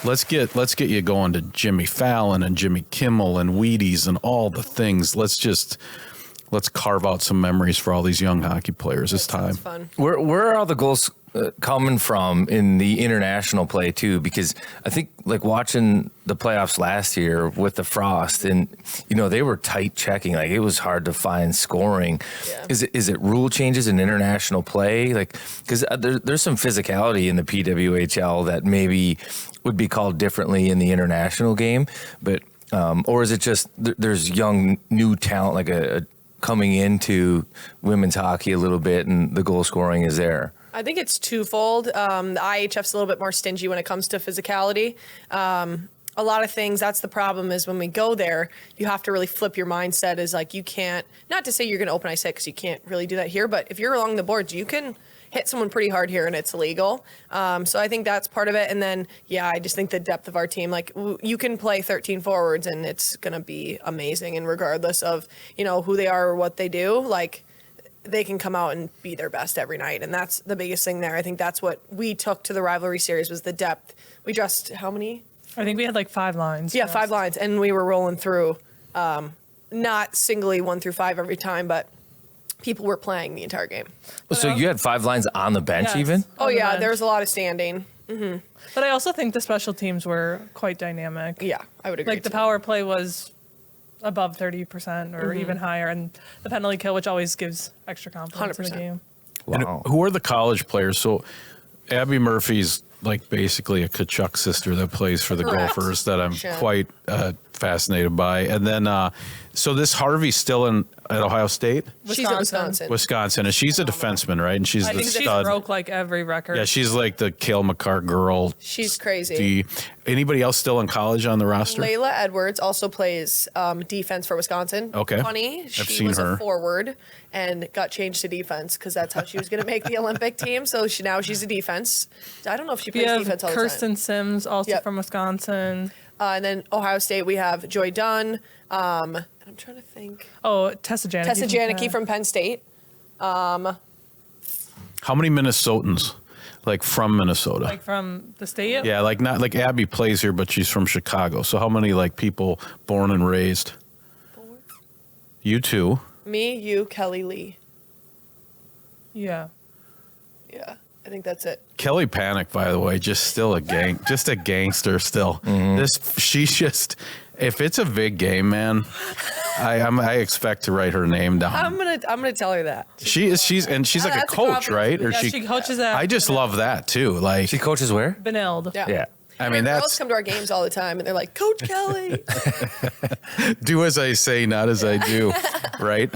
let's get you going to Jimmy Fallon and Jimmy Kimmel and Wheaties and all the things. Let's carve out some memories for all these young hockey players. It's time.
It's fun.
Where are all the goals coming from in the international play too? Because I think watching the playoffs last year with the Frost, and they were tight checking, it was hard to find scoring.
Yeah.
Is it rule changes in international play? Because there's some physicality in the PWHL that maybe would be called differently in the international game, but or is it just there's young new talent coming into women's hockey a little bit, and the goal scoring is there?
I think it's twofold. The IHF's a little bit more stingy when it comes to physicality. A lot of things, that's the problem, is when we go there, you have to really flip your mindset you can't, not to say you're going to open ice hit because you can't really do that here, but if you're along the boards, you can hit someone pretty hard here and it's illegal. So I think that's part of it. And then, I just think the depth of our team, like you can play 13 forwards and it's going to be amazing. And regardless of, who they are or what they do, like they can come out and be their best every night. And that's the biggest thing there. I think that's what we took to the rivalry series was the depth. We just, how many?
I think we had like 5 lines.
Yeah, 5 lines. And we were rolling through, not singly 1 through 5 every time, but people were playing the entire game.
So you had 5 lines on the bench
Yes.
even?
Oh,
On the
yeah,
bench.
there was a lot of standing.
But I also think the special teams were quite dynamic.
Yeah, I would agree.
Like the
too.
power play was above 30% or even higher, and the penalty kill, which always gives extra confidence in the
100%.
game.
And
Wow.
who are the college players? So Abbey Murphy's like basically a Kachuk sister that plays for the
Correct.
Gophers that I'm
Sure.
quite fascinated by. And then, so this Harvey's still at Ohio State,
She's at Wisconsin.
Wisconsin, and she's a defenseman, right? And she's
I
the
think she
stud.
broke like every record.
Yeah, she's like the Cale McCart girl.
She's crazy.
Anybody else still in college on the roster?
Layla Edwards also plays defense for Wisconsin.
Okay.
Funny, she
seen
was
her.
a forward and got changed to defense because that's how she was going to make the Olympic team. So now she's a defense. I don't know if she
We
plays
have
defense all the time.
Kirsten Sims, also
Yep.
from Wisconsin.
And then Ohio State, we have Joy Dunn. And I'm trying to think.
Oh, Tessa Janicki.
Tessa Janicki from Penn State.
How many Minnesotans, like from Minnesota?
Like from the state?
Yeah, like not like Abby plays here, but she's from Chicago. So how many like people born and raised? You two.
Me, you, Kelly Lee.
Yeah.
Yeah, I think that's it.
Kelly Pannek, by the way, just a gangster still. She's just, if it's a big game, man, I expect to write her name down.
I'm gonna tell her that.
She's like a
That's a
coach,
confidence
right? Or
Yeah, she coaches at
I just love that too. Like,
She coaches where?
Benilde.
Yeah.
Yeah.
I mean,
Girls
that's
come to our games all the time and they're like, Coach Kelly.
do as I say, not as I do, right?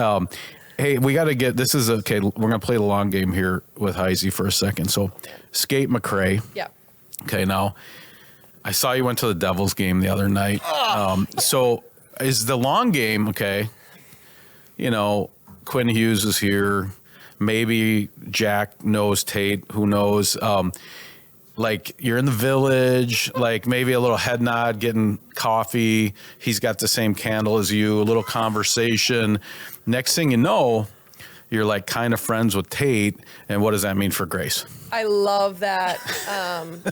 Hey, we got to get, this is okay. We're going to play the long game here with Heise for a second. So, Skate McCrae.
Yeah.
Okay, now, I saw you went to the Devils game the other night. So, is the long game, okay, Quinn Hughes is here. Maybe Jack knows Tate. Who knows? Like, you're in the village, like maybe a little head nod, getting coffee. He's got the same candle as you, a little conversation. Next thing you know, you're like kind of friends with Tate. And what does that mean for Grace?
I love that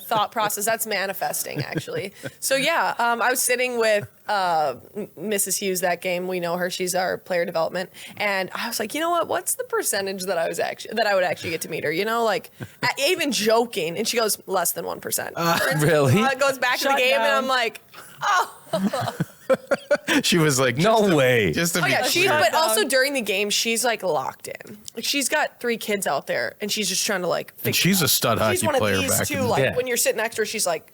thought process. That's manifesting, actually. So yeah, I was sitting with Mrs. Hughes that game. We know her; she's our player development. And I was like, you know what? What's the percentage that I would actually get to meet her? Even joking. And she goes, less than 1%.
Really?
It goes back to the
Shut
game, and
down.
I'm like,
She was like,
No way.
Just to
oh
be
yeah.
clear.
But also during the game, she's like locked in. Like she's got 3 kids out there, and she's just trying to like.
And she's a stud
She's
hockey
one of
player
these
back
too.
in the
Like
Yeah.
when you're sitting next to her, she's like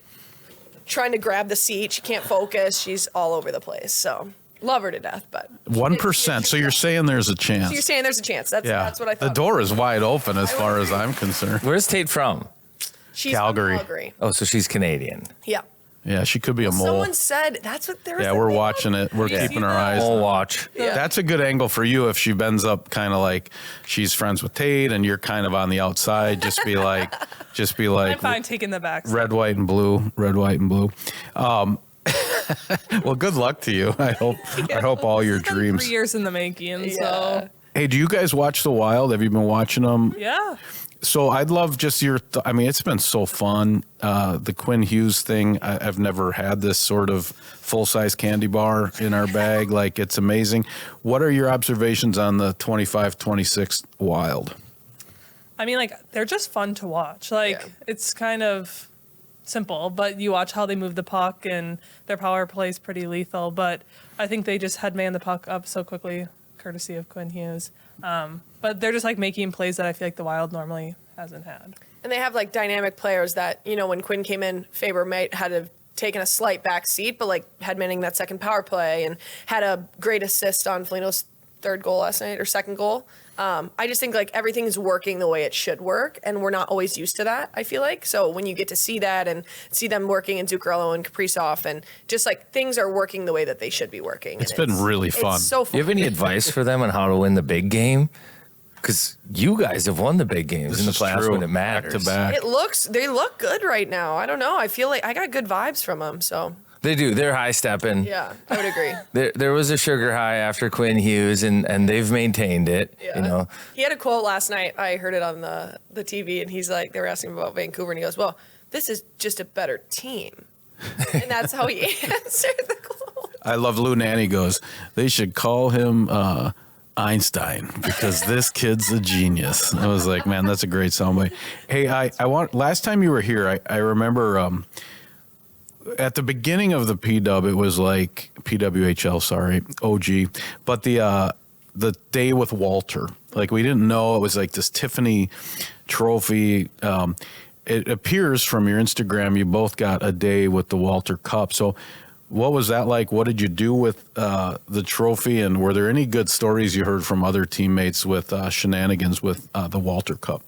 trying to grab the seat. She can't focus. She's all over the place. So love her to death. But
1%. So you're saying there's a chance.
So you're saying there's a chance. That's what I thought.
The door is wide open as far as I'm concerned.
Where's Tate from?
She's from
Calgary.
Calgary.
Oh, so she's Canadian.
Yeah.
Yeah, she could be a mole.
Someone said that's what they're.
Yeah, we're watching it. We're
Yeah.
keeping our
See
eyes.
that?
We'll watch.
Yeah.
That's a good angle for you if she bends up kind of like she's friends with Tate and you're kind of on the outside. Just be like
I'm fine taking the back.
red, white, and blue. Red, white, and blue. Well, good luck to you. I hope all your
It's been
dreams.
3 years in the making.
Yeah.
So
Hey, do you guys watch The Wild? Have you been watching them?
yeah.
So I'd love just your. I mean, it's been so fun. The Quinn Hughes thing. I've never had this sort of full size candy bar in our bag. Like it's amazing. What are your observations on the 25-26 Wild?
I mean, like, they're just fun to watch. Like,
Yeah.
it's kind of simple, but you watch how they move the puck, and their power play is pretty lethal. But I think they just had man the puck up so quickly, courtesy of Quinn Hughes. But they're just, like, making plays that I feel like the Wild normally hasn't had.
And they have like dynamic players that when Quinn came in, Faber might had have taken a slight back seat, but like had manning that second power play and had a great assist on Foligno's 3rd goal last night or 2nd goal. I just think like everything is working the way it should work, and we're not always used to that, I feel like. So when you get to see that and see them working in Zuccarello and Kaprizov, and just like things are working the way that they should be working.
It's
and
been really fun.
It's so fun.
Do you have any advice for them on how to win the big game? because you guys have won the big games in the playoffs when it matters.
Back to back.
They look good right now. I don't know. I feel like I got good vibes from them. So
They do. They're high stepping.
yeah, I would agree.
There was a sugar high after Quinn Hughes, and they've maintained it.
Yeah.
You know,
He had a quote last night. I heard it on the TV, and he's like, they were asking him about Vancouver, and he goes, "Well, this is just a better team," and that's how he answered the quote.
I love Lou Nanny goes, they should call him Einstein because this kid's a genius. I was like, man, that's a great soundbite. Hey, I want, last time you were here, I remember at the beginning of the P-Dub, it was like PWHL, sorry, OG, but the day with Walter, like we didn't know it was like this Tiffany trophy. It appears from your Instagram, you both got a day with the Walter Cup. So what was that like? What did you do with the trophy? And were there any good stories you heard from other teammates with shenanigans with the Walter Cup?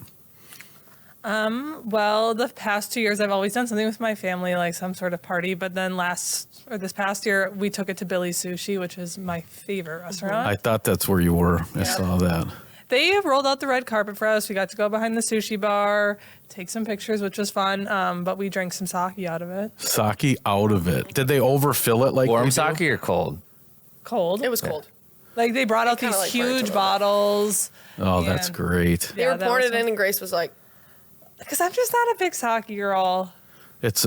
Well, the past 2 years, I've always done something with my family, like some sort of party. But then this past year, we took it to Billy's Sushi, which is my favorite restaurant.
I thought that's where you were. I saw that.
They rolled out the red carpet for us. We got to go behind the sushi bar, take some pictures, which was fun. But we drank some sake out of it.
Sake out of it. Did they overfill it like
warm
we do?
sake or cold?
Cold.
It was cold.
Like they brought out
kinda
these
like burnt a
huge
little.
bottles.
Oh, that's
and-
great.
They
Yeah,
were
that
pouring
was
it in,
fun.
and Grace was like,
Because I'm just not a big sake girl.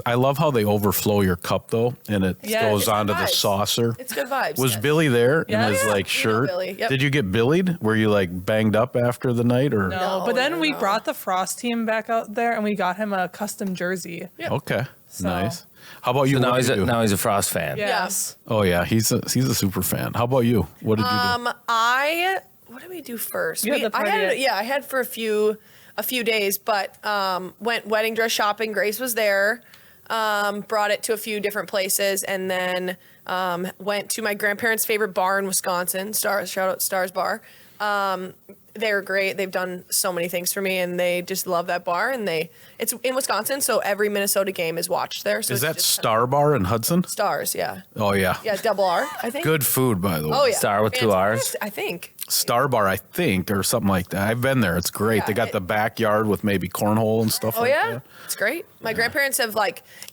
I love how they overflow your cup though, and it
Yeah,
goes
it's
onto the
vibes.
saucer.
"It's good vibes."
Was
yes.
Billy there
Yeah.
in his
Yeah,
like
we know
shirt?
Billy, yep.
Did you get billied? Were you like banged up after the night or?
No,
No,
but then
no,
we
no.
brought the Frost team back out there and we got him a custom jersey.
Okay,
So-
nice. How about you?
So
What did you do?
now he's a Frost fan.
Yeah.
Yes.
Oh yeah, he's a super fan. How about you? What did you do?
What did we do first?
You had the
I
party
had
at-
I had for a few days, but went wedding dress shopping. Grace was there. Brought it to a few different places, and then went to my grandparents' favorite bar in Wisconsin. Shout out Stars Bar. They were great. They've done so many things for me, and they just love that bar. And it's in Wisconsin, so every Minnesota game is watched there. So
Is
it's
that
just
Star Bar in Hudson?
Stars? Yeah,
Oh yeah.
yeah, double R, I think.
Good food, by the way.
Oh yeah,
Star with two
Fantastic,
Rs?
I think.
Star Bar, I think, or something like that. I've been there. It's great.
Yeah,
They got the backyard with maybe cornhole and stuff
Oh
like
yeah,
that.
it's great. My grandparents have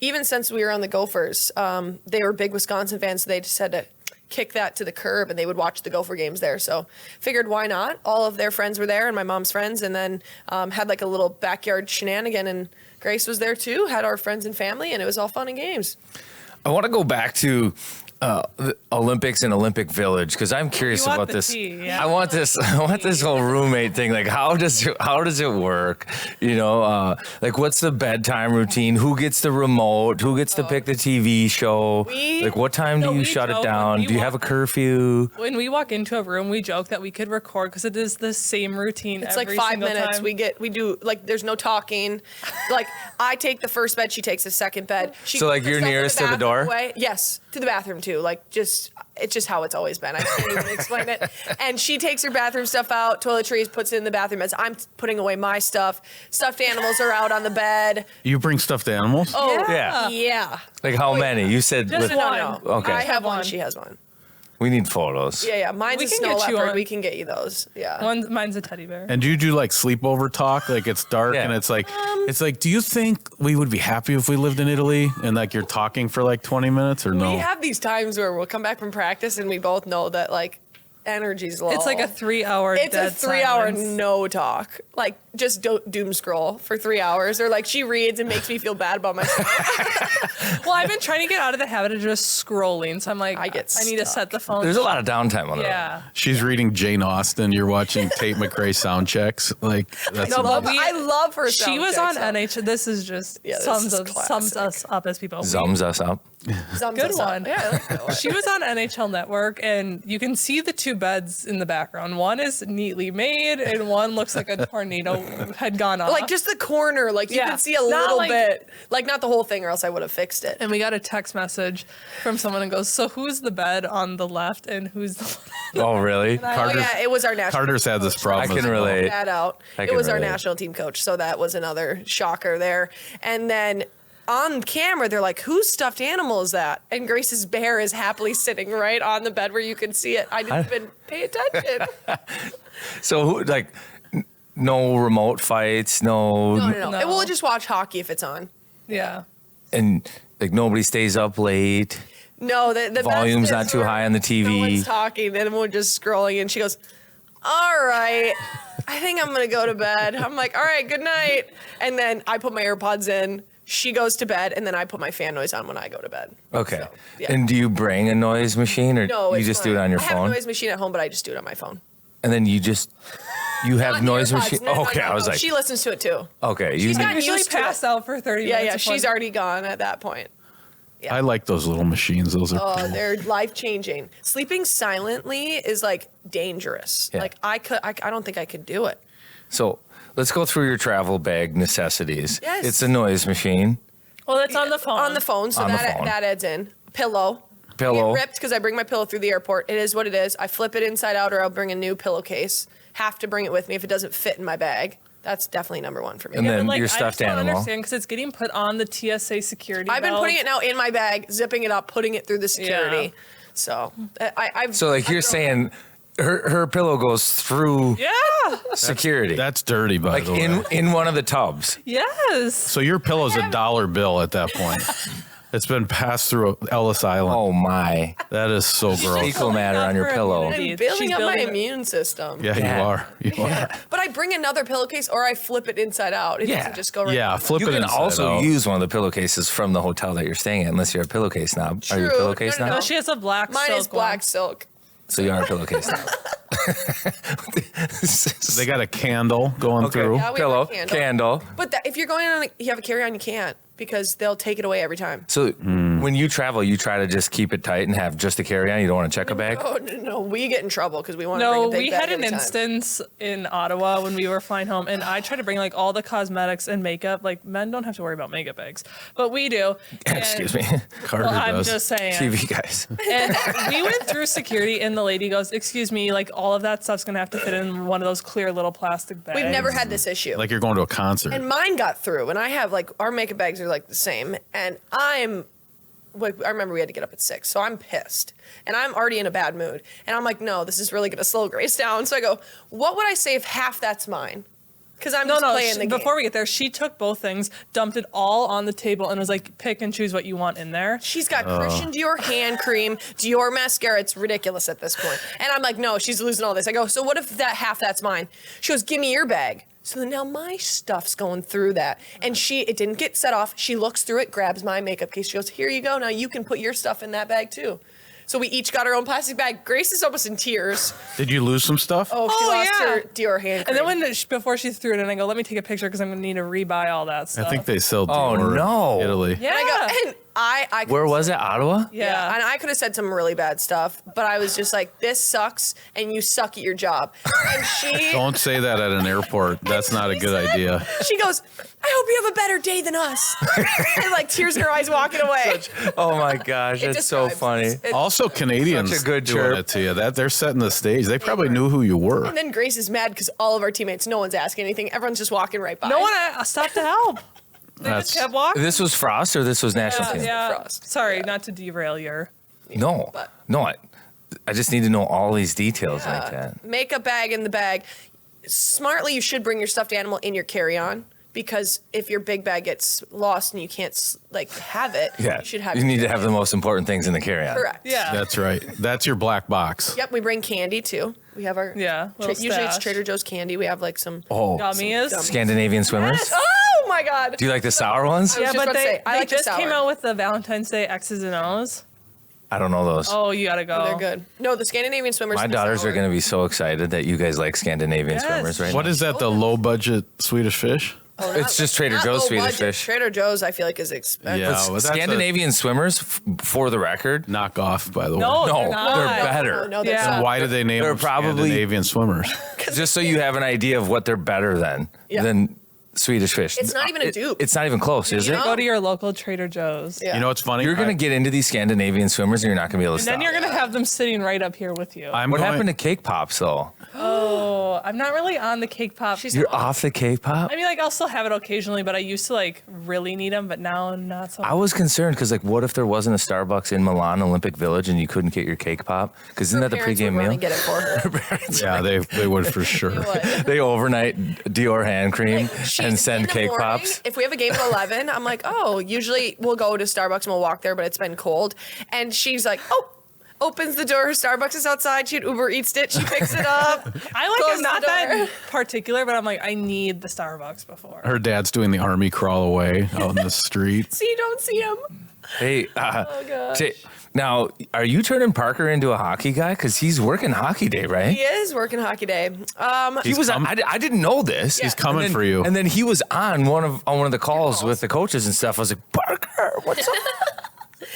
even since we were on the Gophers, they were big Wisconsin fans. So they just had to kick that to the curb, and they would watch the Gopher games there. So figured why not? All of their friends were there, and my mom's friends, and then had like a little backyard shenanigan. And Grace was there too. Had our friends and family, and it was all fun and games.
I want to go back to the Olympics and Olympic Village because I'm curious
You want
about
the
this.
tea, yeah.
I want this whole roommate thing. Like, how does it work? You know, like what's the bedtime routine? Who gets the remote? Who gets to pick the TV show? Like, what time do you
we
shut it
joke
down?
when we
Do you have a
walk-
curfew?
When we walk into a room, we joke that we could record because it is the same routine.
It's like
every
5
single
minutes.
time.
We do like there's no talking. Like I take the first bed, she takes the second bed. She
So, like,
puts
you're
stuff in
nearest to the
bathroom
door?
away. Yes, to the bathroom too. Like it's just how it's always been. I can't even explain it. And she takes her bathroom stuff out, toiletries, puts it in the bathroom as I'm putting away my stuff. Stuffed animals are out on the bed.
You bring stuffed animals?
Oh
Yeah.
yeah.
Like, how many? You said
Just
with,
one.
Okay.
I have one.
one.
She has one.
we need photos.
Yeah. Mine's
We
a
can
snow
get you
leopard.
one.
We can get you those. Yeah.
Mine's a teddy bear.
And do you do like sleepover talk? Like it's dark
Yeah.
and it's like, do you think we would be happy if we lived in Italy? And like you're talking for like 20 minutes or no?
We have these times where we'll come back from practice and we both know that like energy's low.
It's like a 3-hour
It's
dead
a 3-hour
silence.
no talk. Like just doom scroll for 3 hours, or like she reads and makes me feel bad about myself.
Well, I've been trying to get out of the habit of just scrolling. So I'm like,
I get
I need to
stuck.
set the phone.
There's a lot of downtime on it.
Yeah.
She's reading Jane Austen. You're watching Tate McRae sound checks. Like that's
No, but
we-
I love her.
She was on NH. This is just
Yeah, this
sums
is
sums us up as people.
Zums us up.
Good one.
Yeah, I like that one.
She was on NHL Network, and you can see the two beds in the background. One is neatly made, and one looks like a tornado had gone off.
Like just the corner, like you
Yeah.
can see a
Not
little
like-
bit, like not the whole thing, or else I would have fixed it.
and we got a text message from someone and goes, "So who's the bed on the left, and who's the?"
Oh, really?
Oh
Carter's,
yeah, it was our national.
Carter's had this problem.
I can
as well.
relate.
That out.
I
It
can
was our
relate.
national team coach, so that was another shocker there. And then on camera, they're like, "Whose stuffed animal is that?" And Grace's bear is happily sitting right on the bed where you can see it. I didn't even pay attention.
So, no remote fights,
No.
No.
We'll just watch hockey if it's on.
Yeah.
and like nobody stays up late.
No, the
Volume's
best
not
is
too
where
high on the TV.
No one's talking, then we're just scrolling, and she goes, "All right, I think I'm gonna go to bed." I'm like, "All right, good night." And then I put my AirPods in. She goes to bed, and then I put my fan noise on when I go to bed.
Okay.
So, yeah.
And do you bring a noise machine, or
No,
you
it's
just
fine.
do it on your
I
phone?
have a noise machine at home, but I just do it on my phone.
And then you have
On the
noise
AirPods.
machine.
No,
Okay, I was like,
she listens to it too.
okay, you
She's
need-
got
Usually
used to
pass
it.
out for 30
Yeah,
minutes.
she's already gone at that point. Yeah.
I like those little machines. Those are
Oh,
cool.
they're life changing. Sleeping silently is like dangerous.
Yeah.
Like I don't think I could do it.
So let's go through your travel bag necessities.
Yes.
It's a noise machine,
Well, it's on the phone.
On the phone, so
On the
that
phone.
that adds in. Pillow.
pillow.
Get ripped because I bring my pillow through the airport. It is what it is. I flip it inside out, or I'll bring a new pillowcase. Have to bring it with me if it doesn't fit in my bag. That's definitely number one for me.
And
Yeah,
then
but, like,
your
I
stuffed
just don't
animal.
understand because it's getting put on the TSA security.
I've been
belt.
putting it now in my bag, zipping it up, putting it through the security.
Yeah.
So I've.
So like you're saying, her pillow goes through
Yeah.
security,
That's dirty, by
like
the way.
in one of the tubs.
Yes.
So your pillow's $1 bill at that point. It's been passed through Ellis Island.
Oh my!
That is so gross.
Fecal matter on your
For
pillow.
immunity.
I'm building
She's
up my
building it.
immune system.
Yeah,
Yeah.
you are. You are.
But I bring another pillowcase or I flip it inside out. It
Yeah.
doesn't just go right.
Yeah, flip
You
it
can
inside
also
out.
use one of the pillowcases from the hotel that you're staying at, unless you're a pillowcase snob. Are you a
True.
pillowcase
No,
snob?
No, she has a black
Mine
silk
is black
one.
silk.
So you are a pillowcase snob.
They got a candle going
Okay.
through.
Yeah, we
Pillow,
have a candle.
candle.
But if you're going on, you have a carry-on, you can't because they'll take it away every time.
So when you travel, you try to just keep it tight and have just a carry-on. You don't want to check a bag.
Oh no, we get in trouble because we want to bring
No,
a big
we
bag
had an
every time.
instance in Ottawa when we were flying home, and I tried to bring like all the cosmetics and makeup. Like men don't have to worry about makeup bags, but we do. And-
Excuse me,
Carter
Well, I'm
does.
just saying.
TV guys.
And we went through security, and the lady goes, "Excuse me, like all of that stuff's gonna have to fit in one of those clear little plastic bags."
We've never had this issue.
Like you're going to a concert.
And mine got through, and I have like our makeup bags are like the same, and I remember we had to get up at 6, so I'm pissed, and I'm already in a bad mood, and I'm like, no, this is really gonna slow Grace down. So I go, what would I say if half that's mine? Because I'm just playing the game.
Before we get there, she took both things, dumped it all on the table, and was like, "Pick and choose what you want in there."
She's got Christian Dior hand cream, Dior mascara. It's ridiculous at this point. And I'm like, no, she's losing all this. I go, so what if that half that's mine? She goes, give me your bag. So now my stuff's going through that. And it didn't get set off. She looks through it, grabs my makeup case. She goes, here you go. Now you can put your stuff in that bag too. So we each got our own plastic bag. Grace is almost in tears.
Did you lose some stuff?
Oh, she
Oh,
lost
yeah.
her Dior hand cream.
And then before she threw it in, I go, "Let me take a picture because I'm gonna need to rebuy all that stuff."
I think they sell
Oh,
Dior
no.
in Italy.
Yeah.
And I go, and I
Where was it? Ottawa?
Yeah.
And I could have said some really bad stuff, but I was just like, this sucks and you suck at your job. And
Don't say that at an airport. That's not a
she
good
said-
idea.
She goes, I hope you have a better day than us. And like tears in her eyes walking away.
Oh my gosh,
It
that's so
describes
funny.
us. It-
Also, Canadians
Such a good
doing
chirp.
it to you. That they're setting the stage. They probably knew who you were.
And then Grace is mad because all of our teammates, no one's asking anything. Everyone's just walking right by.
No one stopped to help. They
That's-
just kept walking.
This was Frost or this was national team?
Yeah.
Frost.
Sorry, not to derail your.
No,
But-
no. I just need to know all these details like that.
Makeup bag in the bag. Smartly, you should bring your stuffed animal in your carry-on because if your big bag gets lost and you can't like have it,
Yeah,
you should have.
you
your
need to
carry-on.
have the most important things in the carry-on.
Correct.
Yeah.
That's right. That's your black box.
Yep, we bring candy too. We have our
Yeah, little
usually it's
stash.
Trader Joe's candy. We have like some.
Oh,
Gummies.
Scandinavian swimmers.
Oh my God!
Do you like the sour ones?
I was
Yeah,
just
but
about to
they,
say, I
they
like the
just came
sour.
out with the Valentine's Day X's and O's.
I don't know those.
Oh, you gotta go.
They're good. No, the Scandinavian swimmers.
My
and the
daughters
sour.
are going to be so excited that you guys like Scandinavian
Yes.
swimmers right
What
now.
is that? The low budget Swedish fish?
Oh,
It's just Trader
not
Joe's
low
Swedish
budget.
fish.
Trader Joe's, I feel like, is expensive.
Yeah, well, that's a
Scandinavian swimmers, for the record,
knock off, by the way.
No,
no,
they're not.
they're better.
No, they're
Yeah.
so-
Why did they name
They're
them
probably-
Scandinavian swimmers?
Just so you have an idea of what they're better than Swedish fish.
It's not even a dupe.
It's not even close, is
You
it?
know?
Go to your local Trader Joe's.
Yeah.
You know what's funny?
You're going to get into these Scandinavian swimmers and you're not going to be able to
And
stop.
then you're gonna have them sitting right up here with you.
I'm
What
going,
happened to cake pops though?
Oh, I'm not really on the cake pop.
You're off the cake pop?
I mean, like, I'll still have it occasionally, but I used to, like, really need them, but now not so much.
I was concerned because, like, what if there wasn't a Starbucks in Milan Olympic Village and you couldn't get your cake pop? Because isn't that the
Parents
pregame
would run
meal?
and get it for her.
Yeah, they would for sure.
They overnight Dior hand cream
She's
and send
in the
cake
morning,
pops.
If we have a game at 11, I'm like, oh, usually we'll go to Starbucks and we'll walk there, but it's been cold. And she's like, oh, opens the door. Her Starbucks is outside. She Uber Eats it. She picks it up.
I like
closes
am not
the door.
that particular, but I'm like, I need the Starbucks before.
Her dad's doing the army crawl away out in the street.
So you don't see him.
Hey,
Oh, gosh.
now, are you turning Parker into a hockey guy? Because he's working hockey day, right?
He is working hockey day.
He was. I didn't know this.
He's
coming
And then-
for you.
And then he was on one of the calls with the coaches and stuff. I was like, Parker, what's up?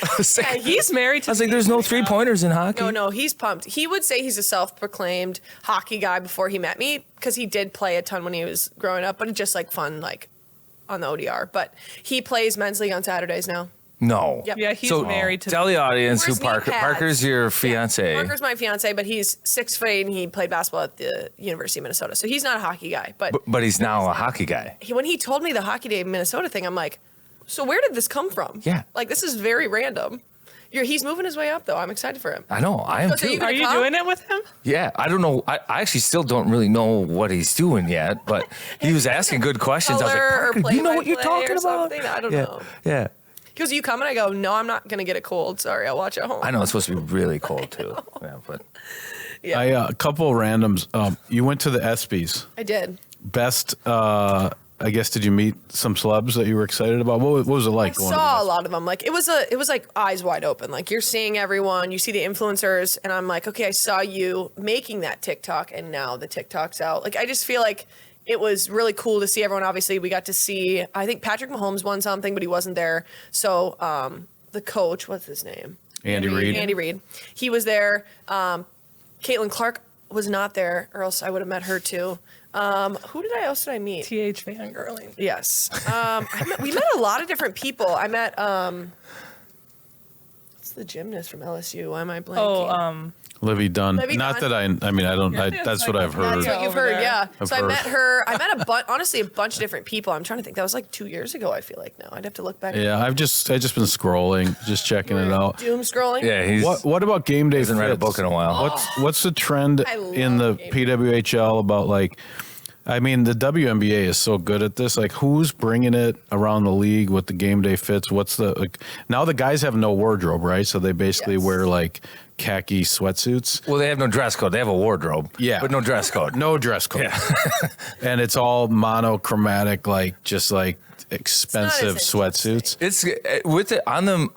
I was like,
He's married to.
I was like, there's no 3-pointers in hockey.
No, he's pumped. He would say he's a self-proclaimed hockey guy before he met me because he did play a ton when he was growing up, but it's just like fun, like on the ODR. But he plays men's league on Saturdays now.
No.
Yep.
Yeah, he's married to.
Tell the audience
Wears
who Parker.
knee pads.
Parker's your fiance.
Parker's my fiance, but he's 6'8" and he played basketball at the University of Minnesota. So he's not a hockey guy.
But he's now a hockey guy.
When he told me the Hockey Day Minnesota thing, I'm like, so where did this come from?
Yeah.
Like, this is very random. He's moving his way up, though. I'm excited for him.
I know. I am
So
too.
you
Are you
come?
doing it with him?
Yeah. I don't know. I actually still don't really know what he's doing yet. But he was asking good questions. I was like,
Color or
Parker, you know what you're
play-by-play
talking
or
about?
something? I don't
yeah.
know.
Yeah.
He goes, you coming? I go, no, I'm not going to get a cold. Sorry, I'll watch at home.
I know it's supposed to be really cold too. Yeah, but
Yeah,
A couple of randoms. You went to the ESPYs.
I did.
Best, I guess, did you meet some celebs that you were excited about? What was it like?
I
going to
saw a
the
lot of them. Like it was like eyes wide open. Like you're seeing everyone, you see the influencers, and I'm like, okay, I saw you making that TikTok, and now the TikTok's out. Like I just feel like it was really cool to see everyone. Obviously, we got to see. I think Patrick Mahomes won something, but he wasn't there. So the coach, what's his name?
Andy Reid.
Andy Reid. He was there. Caitlin Clark was not there, or else I would have met her too. Who else did I meet?
TH fangirling.
Yes. We met a lot of different people. I met what's the gymnast from LSU? Why am I blanking?
Oh,
Libby Dunn.
Libby
Not
Dunn.
that I mean, I don't,
Yeah,
that's
it's
what
like-
I've heard.
That's what you've
over
heard,
there.
yeah.
I've
So I
heard.
met her. I met honestly a bunch of different people. I'm trying to think. That was like 2 years ago. I feel like now I'd have to look back.
Yeah, I've just been scrolling, just checking it out.
Doom scrolling.
yeah, he's
What about game day?
hasn't read a
fits?
book in a while.
What's the trend
I love
in the
game day.
PWHL about like? I mean, the WNBA is so good at this. Like, who's bringing it around the league with the game day fits? What's the like? Now the guys have no wardrobe, right? So they basically
Yes.
wear like khaki sweatsuits.
Well, they have no dress code. They have a wardrobe.
Yeah.
but no dress code.
No dress code.
Yeah.
And it's all monochromatic, like just like expensive
as
sweatsuits.
It's with it on the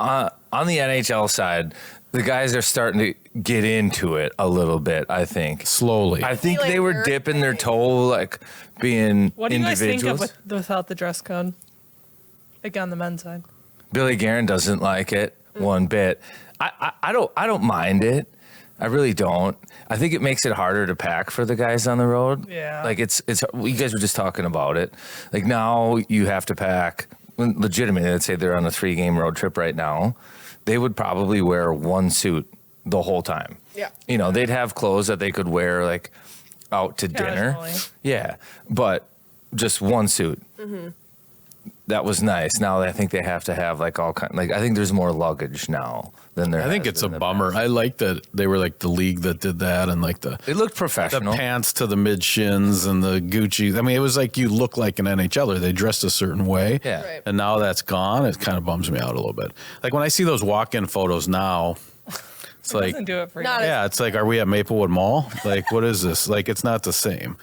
NHL side. The guys are starting to get into it a little bit. I think.
Slowly.
I think
Feel like
they were
they're-
dipping their toe, like being
what do you guys think
individuals.
of without the dress code? Like on the men's side.
Billy Guerin doesn't like it one bit. I don't mind it. I really don't. I think it makes it harder to pack for the guys on the road.
Yeah.
Like it's you guys were just talking about it. Like now you have to pack legitimately, let's say they're on a 3-game road trip right now. They would probably wear one suit the whole time.
Yeah.
You know, they'd have clothes that they could wear like out to dinner.
Casually.
Yeah. But just one suit. That was nice. Now I think they have to have like all kind. Like I think there's more luggage now than there.
I think
has
it's a
been in the
bummer.
past.
I like that they were like the league that did that, and like the
It looked professional.
pants to the mid shins and the Gucci. I mean, it was like you look like an NHLer. They dressed a certain way.
Yeah.
Right.
And now that's gone. It kind of bums me out a little bit. Like when I see those walk-in photos now, it's like,
Doesn't do it for
Not
you.
as-
yeah, it's like, are we at Maplewood Mall? Like, what is this? Like, it's not the same.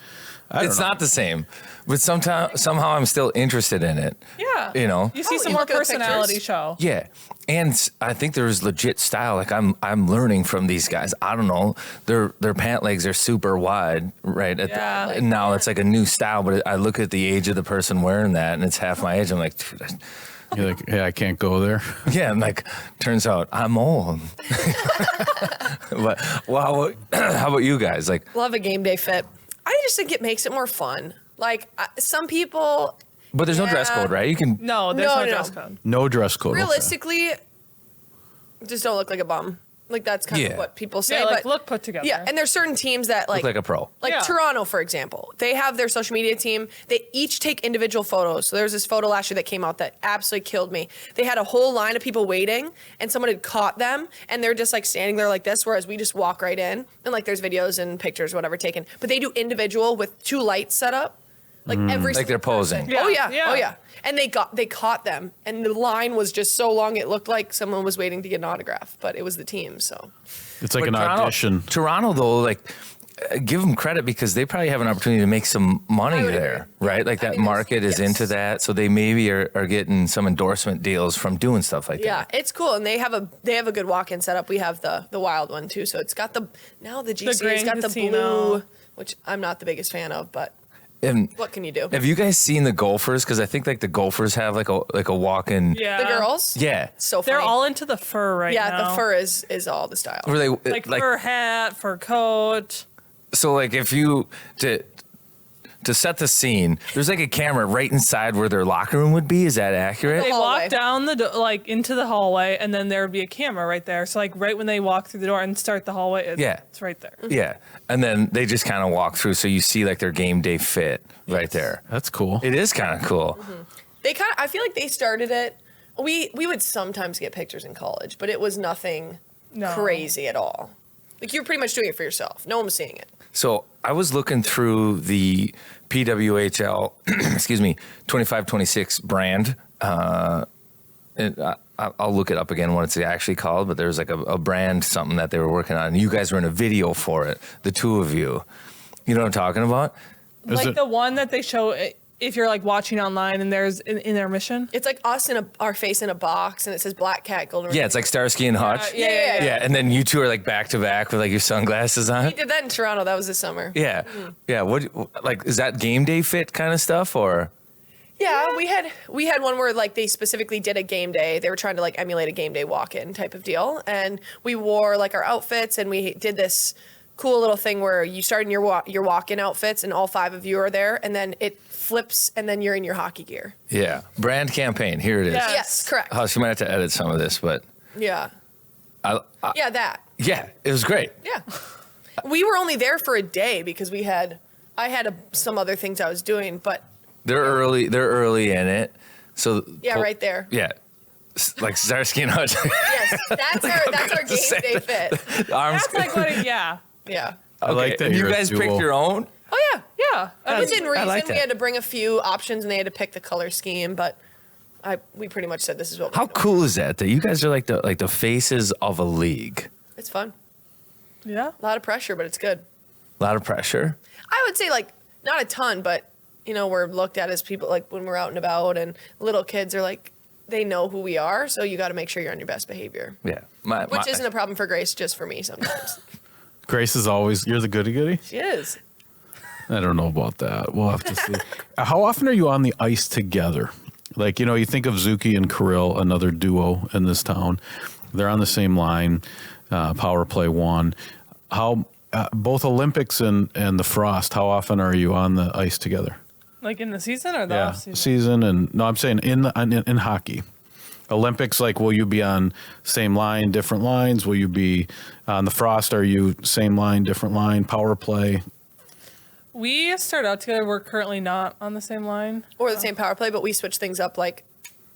I don't
It's
know.
not the same, but somehow I'm still interested in it.
Yeah.
You know.
You see
Oh,
some
you
more
look at the
personality
pictures?
show.
Yeah, and I think there's legit style. Like I'm learning from these guys. I don't know. Their pant legs are super wide, right?
Yeah.
And now it's like a new style. But I look at the age of the person wearing that, and it's half my age. I'm like, dude,
You're like, yeah, I can't go there.
yeah. And like, turns out I'm old. But well, how about you guys? Like,
Love a game day fit. I just think it makes it more fun. Like some people,
but there's no dress
Yeah.
code, right? You can.
No, there's
No,
no
no.
dress code.
No dress code.
realistically, just don't look like a bum. Like that's kind of what people say.
Yeah, like
but
look put together.
Yeah, and there's certain teams that
Look like a pro.
Like
Yeah.
Toronto, for example, they have their social media team. They each take individual photos. So there was this photo last year that came out that absolutely killed me. They had a whole line of people waiting, and someone had caught them, and they're just like standing there like this, whereas we just walk right in, and like there's videos and pictures, whatever, taken. But they do individual with 2 lights set up, like every
Like they're
single person.
posing.
Yeah,
Oh yeah,
yeah.
oh yeah. And they caught them, and the line was just so long it looked like someone was waiting to get an autograph, but it was the team. So
It's like
But
an audition.
Toronto, though, like, give them credit because they probably have an opportunity to make some money
I would
there,
agree.
right? Like
I
that
mean,
market is
yes.
into that, so they maybe are getting some endorsement deals from doing stuff like
yeah,
that.
it's cool, and they have a good walk-in setup. We have the wild one too, so it's got the GC's
Grand
got the
Casino.
blue, which I'm not the biggest fan of, but
And
what can you do?
have you guys seen the Gophers? Because I think like the Gophers have like a walk-in.
Yeah.
The girls,
Yeah.
so funny.
They're all into the fur right now.
yeah. The fur is all the style.
Where they
Like fur hat, fur coat.
So like if you to set the scene, there's like a camera right inside where their locker room would be. Is that accurate?
They
hallway.
walk down like into the hallway, and then there would be a camera right there. So like right when they walk through the door and start the hallway, it's right there.
Yeah. And then they just kind of walk through, so you see like their game day fit right there.
That's cool.
It is kind of cool.
They I feel like they started it. We would sometimes get pictures in college, but it was nothing crazy at all. Like you were pretty much doing it for yourself. No one was seeing it.
So I was looking through the PWHL, excuse me, 25-26 brand. And I'll look it up again what it's actually called, but there was like a brand, something that they were working on. And you guys were in a video for it, the two of you. You know what I'm talking about?
Is
Like
it-
the one that they show if you're like watching online and there's in their mission.
It's like us in our face in a box, and it says Black Cat Golden.
Yeah, it's like Starsky and Hutch.
Yeah.
Yeah, and then you two are like back to back with like your sunglasses on.
We did that in Toronto. That was this summer.
Yeah, yeah. What like is that game day fit kind of stuff or?
Yeah, we had one where like they specifically did a game day. They were trying to like emulate a game day walk-in type of deal, and we wore like our outfits, and we did this cool little thing where you start in your walk-in outfits, and all 5 of you are there, and then it flips, and then you're in your hockey gear.
Yeah, brand campaign. Here it is.
Yeah.
Yes, correct.
Hush, you might have to edit some of this, but
Yeah, yeah, that.
yeah, it was great.
Yeah, we were only there for a day because I had some other things I was doing, but
They're early in it. So
yeah, right there.
Yeah, like Starsky and Hutch.
Yes, that's our game
say
day fit.
Arms.
That's like what yeah.
Yeah.
I like that.
And you
you're a
guys
duo.
picked your own.
Oh yeah.
Yeah.
It was in reason.
like
We
that.
had to bring a few options, and they had to pick the color scheme, but we pretty much said this is what we're
How
doing.
cool is that? That you guys are like the faces of a league.
It's fun.
Yeah.
A lot of pressure, but it's good.
A lot of pressure.
I would say like not a ton, but we're looked at as people like when we're out and about, and little kids are like they know who we are, so you got to make sure you're on your best behavior,
Yeah,
which isn't a problem for Grace, just for me sometimes.
Grace is always, you're the goody goody?
She is.
I don't know about that. We'll have to see. How often are you on the ice together? Like, you think of Zuki and Kirill, another duo in this town. They're on the same line, power play 1. How both Olympics and the Frost, how often are you on the ice together?
Like in the season or the off season?
Season and no, I'm saying in hockey. Olympics, like, will you be on same line, different lines? Will you be on the Frost? Are you same line, different line, power play?
We start out together. We're currently not on the same line.
Or the same power play, but we switch things up like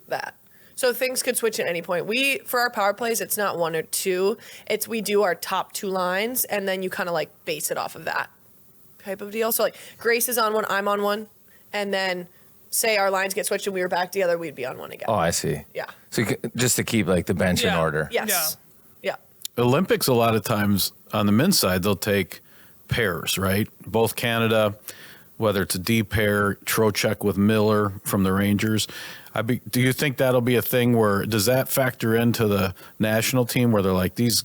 that. So things could switch at any point. For our power plays, it's not 1 or 2. It's we do our top 2 lines, and then you kind of like base it off of that type of deal. So like Grace is on one, I'm on one, and then say our lines get switched and we were back together, we'd be on one again.
Oh, I see.
Yeah.
So just to keep like the bench in
Yeah.
order.
Yes. Yeah.
Olympics, a lot of times on the men's side, they'll take pairs, right? Both Canada, whether it's a D pair, Trocheck with Miller from the Rangers. Do you think that'll be a thing where, does that factor into the national team where they're like, these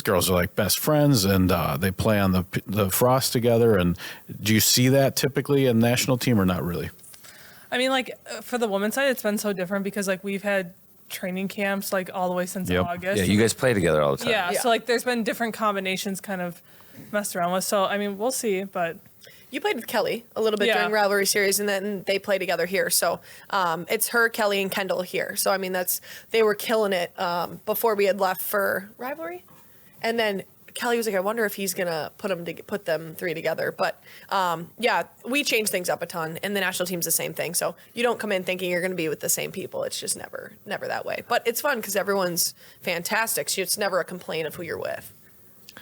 girls are like best friends and they play on the Frost together? And do you see that typically in national team or not really?
I mean, like for the women's side, it's been so different because like we've had training camps like all the way since
Yep.
August.
Yeah, you guys play together all the time.
Yeah,
Yeah.
so like there's been different combinations kind of messed around with. So I mean, we'll see, but
You played with Kelly a little bit
Yeah.
during rivalry series, and then they play together here. So it's her, Kelly, and Kendall here. So I mean, they were killing it before we had left for rivalry. And then Kelly was like, I wonder if he's gonna put them three together. But yeah, we change things up a ton, and the national team's the same thing. So you don't come in thinking you're gonna be with the same people. It's just never that way. But it's fun because everyone's fantastic. So it's never a complaint of who you're with.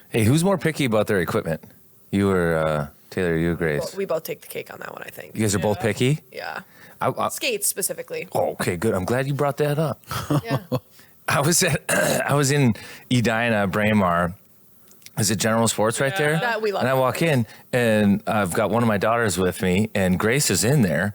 Hey, who's more picky about their equipment? You or Taylor? You or Grace?
Well, we both take the cake on that one, I think.
You guys are both picky.
Yeah.
Skates
specifically.
Oh, okay, good. I'm glad you brought that up.
Yeah.
I was in Edina, Braemar. Is it General Sports right there?
That we love.
And I walk in, and I've got one of my daughters with me, and Grace is in there,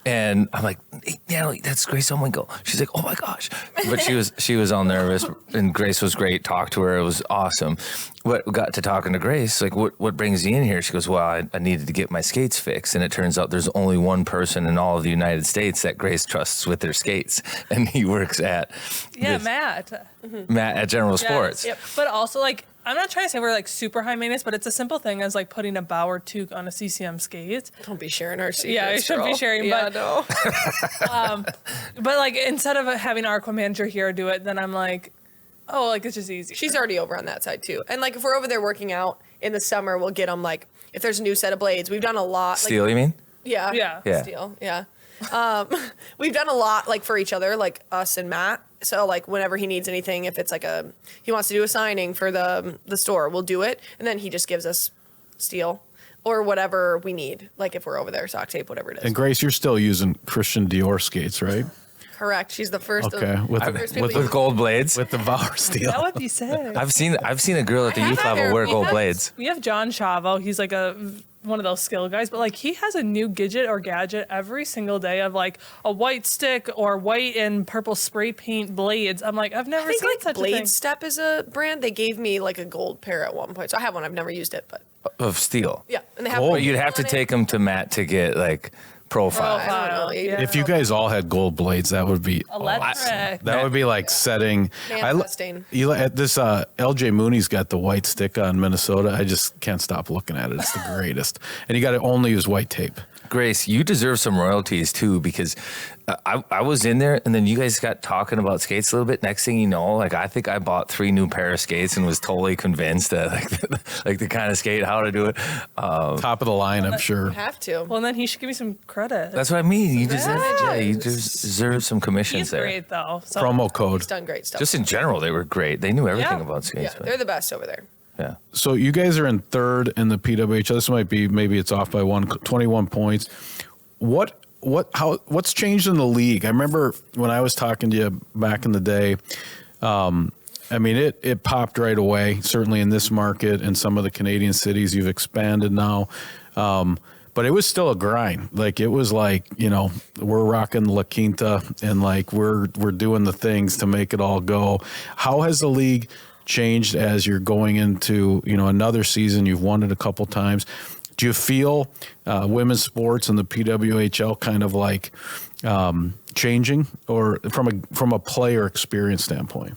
and I'm like, hey, Natalie, that's Grace Zumwinkle. She's like, oh my gosh, but she was all nervous, and Grace was great. Talked to her, it was awesome. What got to talking to Grace, like, what brings you in here? She goes, well, I needed to get my skates fixed, and it turns out there's only one person in all of the United States that Grace trusts with their skates, and he works at
Matt
at General Sports.
Yep. But also, like, I'm not trying to say we're like super high maintenance, but it's a simple thing as like putting a Bauer toque on a CCM skate.
Don't be sharing our secrets.
Yeah, I shouldn't be sharing.
Yeah,
but
no.
but like instead of having our Aqua manager here do it, then I'm like, oh, like it's just easy.
She's already over on that side too. And like if we're over there working out in the summer, we'll get them like if there's a new set of blades. We've done a lot.
Steel, you mean?
Yeah.
Yeah.
Steel. Yeah. We've done a lot like for each other, like us and Matt. So like whenever he needs anything, if it's like he wants to do a signing for the store, we'll do it. And then he just gives us steel or whatever we need. Like if we're over there, sock tape, whatever it is.
And Grace, you're still using Christian Dior skates, right?
Correct. She's the first.
Okay.
With gold blades.
With the Bauer steel.
That would be sick.
I've seen a girl at the youth level wear gold blades.
We have John Chavo. He's like one of those skill guys, but like he has a new gadget every single day of like a white stick or white and purple spray paint blades. I'm like, I've never seen
like
such a
Blade
thing.
Step is a brand. They gave me like a gold pair at one point. So I have one. I've never used it, but
Of steel.
yeah. And they have
But you'd have to take them to Matt to get like profile.
I don't know.
Yeah.
If you guys all had gold blades, that would be
Electric.
awesome. That would be like setting.
Manifesting.
This LJ Mooney's got the white stick on Minnesota. I just can't stop looking at it. It's the greatest. And you got to only use white tape.
Grace, you deserve some royalties too, because I was in there and then you guys got talking about skates a little bit. Next thing you know, like I think I bought 3 new pair of skates and was totally convinced that like the kind of skate, how to do it.
Top of the line, I'm sure.
You have to.
Well, then he should give me some credit.
That's what I mean. You deserve some commissions
He's
there.
great though. So.
Promo code.
He's done great stuff.
Just in general, they were great. They knew everything
Yeah.
about skates.
yeah, they're the best over there.
Yeah.
So you guys are in third in the PWHL. This might be, maybe it's off by 21 points. What's changed in the league? I remember when I was talking to you back in the day, I mean, it popped right away, certainly in this market and some of the Canadian cities you've expanded now. But it was still a grind. Like it was like, we're rocking La Quinta and like we're doing the things to make it all go. How has the league changed as you're going into, another season? You've won it a couple times. Do you feel women's sports and the PWHL kind of like changing, or from a player experience standpoint?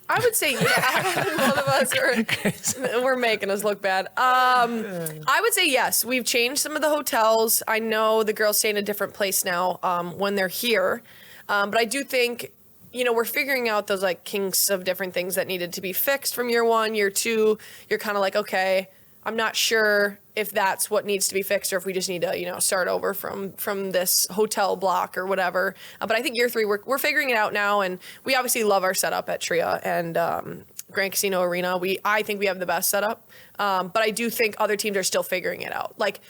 I would say, yeah. Both of us we're making us look bad. I would say yes. We've changed some of the hotels. I know the girls stay in a different place now when they're here. But I do think, we're figuring out those like kinks of different things that needed to be fixed from year 1, year 2. You're kind of like, okay, I'm not sure if that's what needs to be fixed or if we just need to, start over from this hotel block or whatever. But I think year 3, we're figuring it out now. And we obviously love our setup at Tria and Grand Casino Arena. I think we have the best setup. But I do think other teams are still figuring it out. Like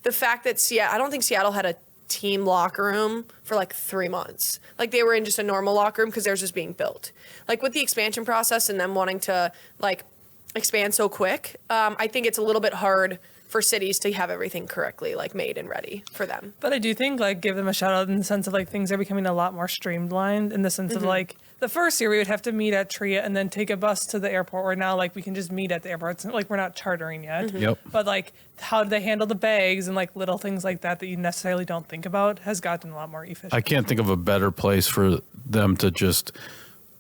the fact that I don't think Seattle had a team locker room for like 3 months. Like they were in just a normal locker room because theirs was being built. Like with the expansion process and them wanting to like expand so quick, I think it's a little bit hard for cities to have everything correctly like made and ready for them.
But I do think like give them a shout out in the sense of like things are becoming a lot more streamlined in the sense of like the first year we would have to meet at Tria and then take a bus to the airport, where now like we can just meet at the airport. It's not like we're not chartering yet.
Yep.
But like how do they handle the bags and like little things like that you necessarily don't think about has gotten a lot more efficient.
I can't think of a better place for them to just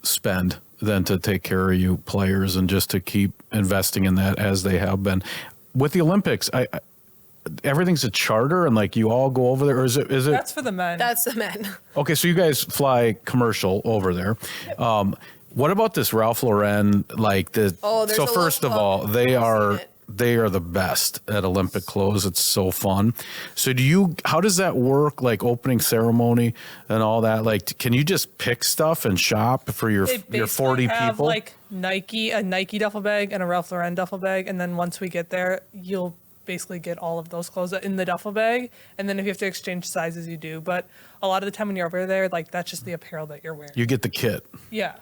spend than to take care of you players and just to keep investing in that as they have been. With the Olympics, everything's a charter and like you all go over there, or is it?
That's for the men.
That's the men.
Okay, so you guys fly commercial over there. What about this Ralph Lauren? Like the
there's
so
a
first of
lookbook.
all,
I've seen it.
they are the best at Olympic clothes. It's so fun. So how does that work? Like opening ceremony and all that. Like, can you just pick stuff and shop for your
They
40
basically have
people?
like a Nike duffel bag and a Ralph Lauren duffel bag, and then once we get there, you'll basically get all of those clothes in the duffel bag, and then if you have to exchange sizes, you do. But a lot of the time when you're over there, like that's just the apparel that you're wearing.
You get the kit.
Yeah.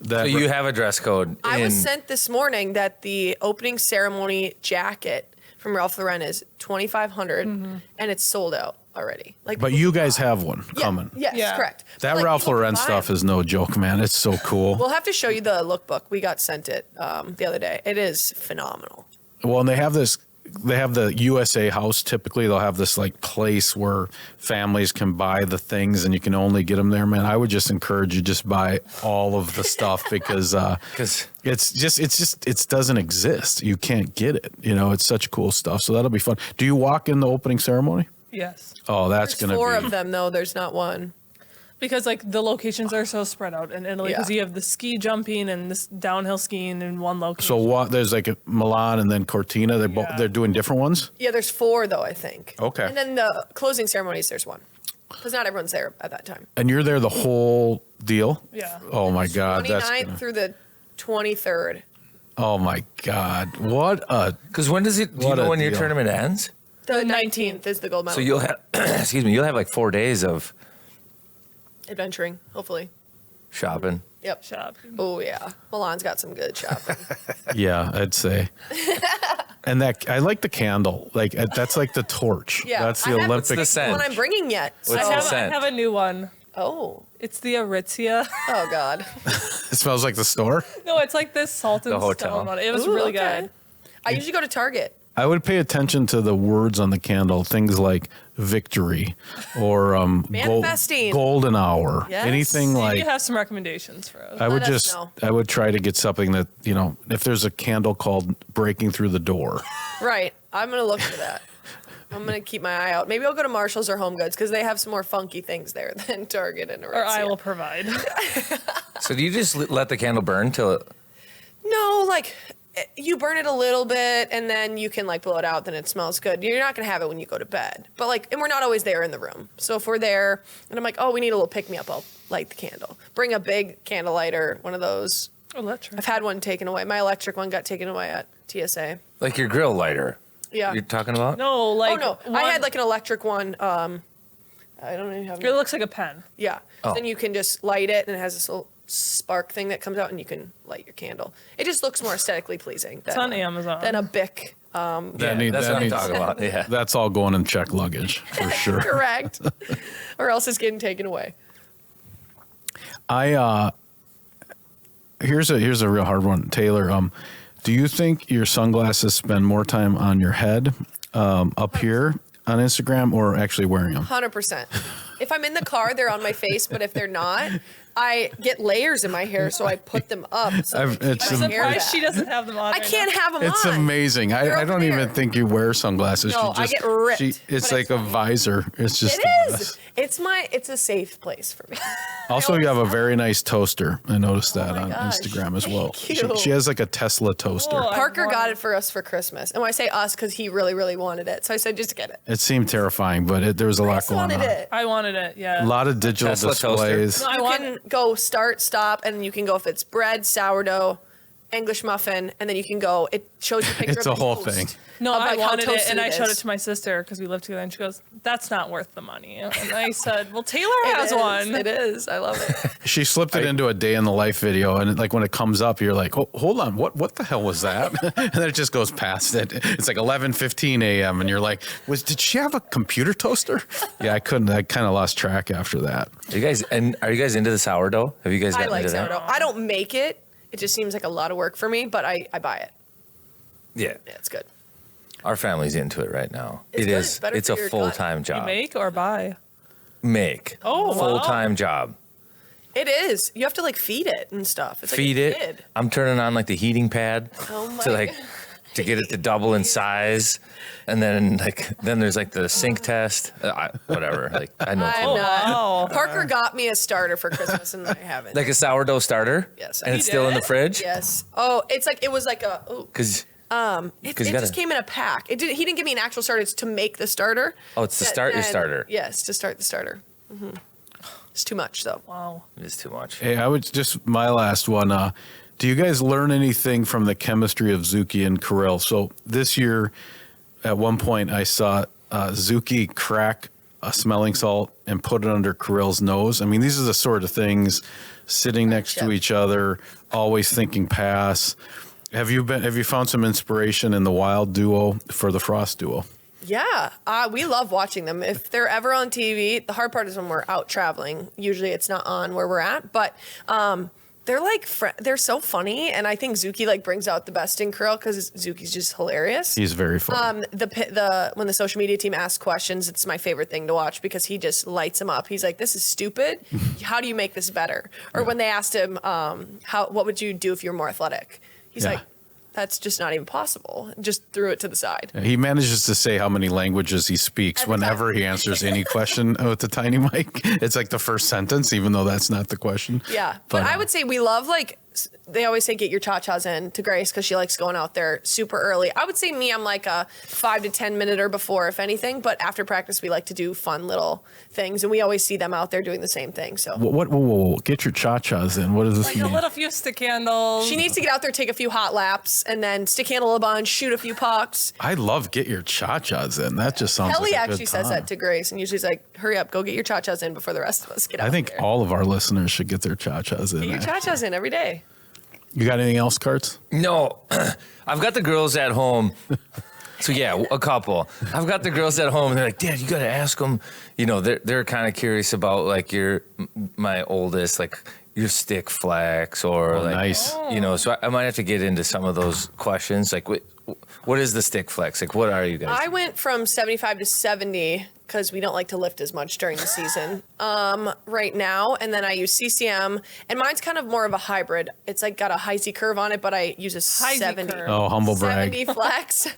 So you have a dress code.
I was sent this morning that the opening ceremony jacket from Ralph Lauren is $2,500 and it's sold out already. Like,
But you guys have one coming.
Yes,
Yeah.
correct.
That
But, like,
Ralph
people
Lauren
can buy
stuff
them.
is no joke, man. It's so cool.
We'll have to show you the lookbook. We got sent it the other day. It is phenomenal.
Well, and they have the USA House. Typically, they'll have this like place where families can buy the things, and you can only get them there. Man, I would just encourage you just buy all of the stuff because it doesn't exist. You can't get it. You know, it's such cool stuff. So that'll be fun. Do you walk in the opening ceremony?
Yes.
Oh, that's
There's
gonna
four
be.
of them, though. There's not one.
Because like the locations are so spread out in Italy, because
Yeah.
you have the ski jumping and this downhill skiing in one location.
So what? There's like a Milan and then Cortina. They're doing different ones.
Yeah, there's four, though, I think.
Okay.
And then the closing ceremonies, there's one. Because not everyone's there at that time.
And you're there the whole deal.
Yeah.
Oh my God,
29th through the 23rd.
Oh my God, what a
Because when does it? Do you
What
know
a
when your
deal.
tournament ends?
The 19th is the gold medal.
So you'll have, excuse me, you'll have like 4 days of
Adventuring, hopefully.
shopping.
Yep.
Shop.
Oh, yeah. Milan's got some good shopping.
yeah, I'd say. And that I like the candle. Like that's like the torch.
Yeah.
That's the
I haven't
Olympic.
the scent?
one I'm bringing yet. So.
What's the
I
scent?
have a new one.
Oh.
It's the Aritzia.
Oh, God.
It smells like the store.
No, it's like this salt and
The hotel.
stone one. It was
Ooh,
really
okay.
good.
I usually go to Target.
I would pay attention to the words on the candle, things like victory or
Manifesting.
golden hour,
Yes.
anything
Maybe
like.
you have some recommendations for us.
I would
Let us
just,
know.
I would try to get something that, you know, if there's a candle called breaking through the door.
Right. I'm going to look for that. I'm going to keep my eye out. Maybe I'll go to Marshall's or Home Goods because they have some more funky things there than Target and Aritzia.
Or I will provide.
So do you just let the candle burn till it?
No, like you burn it a little bit and then you can like blow it out, then it smells good. You're not going to have it when you go to bed. But like, and we're not always there in the room. So if we're there and I'm like, oh, we need a little pick me up, I'll light the candle. Bring a big candle lighter, one of those.
Electric.
I've had one taken away. My electric one got taken away at TSA.
Like your grill lighter?
Yeah.
You're talking about?
No, like.
Oh no, I had like an electric one. I don't even have.
It looks like a pen.
Yeah.
Oh.
Then you can just light it, and it has this little spark thing that comes out, and you can light your candle. It just looks more aesthetically pleasing.
It's on Amazon.
Than a Bic.
Yeah,
need-
that's
that
what I'm
needs-
talking about. Yeah.
That's all going in checked luggage for sure.
Correct. Or else it's getting taken away.
Here's a real hard one, Taylor. Do you think your sunglasses spend more time on your head, up here on Instagram, or actually wearing them?
100%. If I'm in the car, they're on my face, but if they're not, I get layers in my hair, so I put them up. So
I've-
I
it's
keep my hair
Surprised
back.
she doesn't have them on.
I
right
can't
now.
have them
It's
on.
amazing.
They're
I don't
over
even
there.
think you wear sunglasses.
No,
she
I
just,
get ripped,
it's
but
like a visor. It's just
It
the
is.
best.
It's a safe place for me.
Also, you have a very nice toaster. I noticed that
my
on
gosh.
Instagram as well.
Thank you.
She has like a Tesla toaster.
Cool.
Parker
I
got
want-
it for us for Christmas. And when I say us, because he really, really wanted it. So I said, just get it.
It seemed terrifying, but there was a
I
lot
just
going
wanted
on.
it.
I wanted it. Yeah.
A lot of digital
Tesla toaster?
displays.
No, I
You
want.
can go start, stop, and you can go if it's bread, sourdough, English muffin, and then you can go. It shows you a picture
It's
of
a
the
whole
toast
thing.
No,
of,
I
like, how
wanted it,
toasted
and I showed
is.
it to my sister because we lived together, and she goes, "That's not worth the money." And I said, "Well, Taylor
It
has
is.
one."
It is. I love it.
She slipped it into a day in the life video, and like when it comes up, you're like, oh, "Hold on, what the hell was that?" And then it just goes past it. It's like 11:15 a.m., and you're like, "Did she have a computer toaster?" Yeah, I couldn't. I kind of lost track after that.
Are you guys into the sourdough? Have you guys
I
gotten
like
into that?
sourdough. I don't make it. It just seems like a lot of work for me, but I buy it.
Yeah.
Yeah, it's good.
Our family's into it right now.
It's
It
good.
is.
It's better
It's
for
a
your gut.
full-time
You
job.
make or buy?
Make.
Oh, wow.
Full-time job.
It is. You have to like feed it and stuff. It's
Feed
like a
it.
kid.
I'm turning on like the heating pad
Oh my
to like to get it to double in size, and then there's like the sink test. Whatever. Like I know.
I'm
too.
not.
Wow.
Parker got me a starter for Christmas, and I haven't.
Like a sourdough starter.
Yes,
And
he
it's still in the
did?
fridge.
Yes. Oh, it was like a. Ooh.
Because
It just came in a pack. He didn't give me an actual starter. It's to make the starter.
Oh, it's to start your starter.
Yes, to start the starter. It's too much though.
Wow.
it is too much.
Hey, I would just my last one. Do you guys learn anything from the chemistry of Zuki and Kirill? So this year, at one point, I saw Zuki crack a smelling salt and put it under Kirill's nose. I mean, these are the sort of things sitting next to each other, always thinking pass. Have you found some inspiration in the Wild duo for the Frost duo?
Yeah, we love watching them. If they're ever on TV, the hard part is when we're out traveling. Usually it's not on where we're at, but they're like they're so funny, and I think Zuki like brings out the best in Kirill because Zuki's just hilarious.
He's very funny.
When the social media team asks questions, it's my favorite thing to watch because he just lights them up. He's like, "This is stupid. How do you make this better?" Or when they asked him, what would you do if you were more athletic? He's like, that's just not even possible. Just threw it to the side.
He manages to say how many languages he speaks whenever he answers any question with the tiny mic. It's like the first sentence, even though that's not the question.
Yeah. But I would say we love, like, they always say get your cha-chas in to Grace because she likes going out there super early. I would say I'm like a 5 to 10 minute or before, if anything. But after practice, we like to do fun little things. And we always see them out there doing the same thing. So
Whoa. Get your cha-chas in. What does this
Like a
mean?
little few stick candles.
she needs to get out there, take a few hot laps, and then stick handle a bunch, shoot a few pucks.
I love get your cha-chas in. That just sounds
Kelly
like a
actually
good
says
time.
that to Grace. And usually she's like, hurry up, go get your cha-chas in before the rest of us get out
I think
there.
all of our listeners should get their cha-chas in.
Get your
actually.
cha-chas in every day.
You got anything else, Carts?
No, I've got the girls at home. So yeah, a couple. I've got the girls at home, and they're like, "Dad, you got to ask them." You know, they're kind of curious about like my oldest, like your stick flex or like,
nice.
you know. So I might have to get into some of those questions. Like, what is the stick flex? Like, what are you guys?
I went from 75 to 70 because we don't like to lift as much during the season right now. And then I use CCM, and mine's kind of more of a hybrid. It's like got a Heise curve on it, but I use a
Heise
70.
curve.
Oh, humble brag.
70 flex.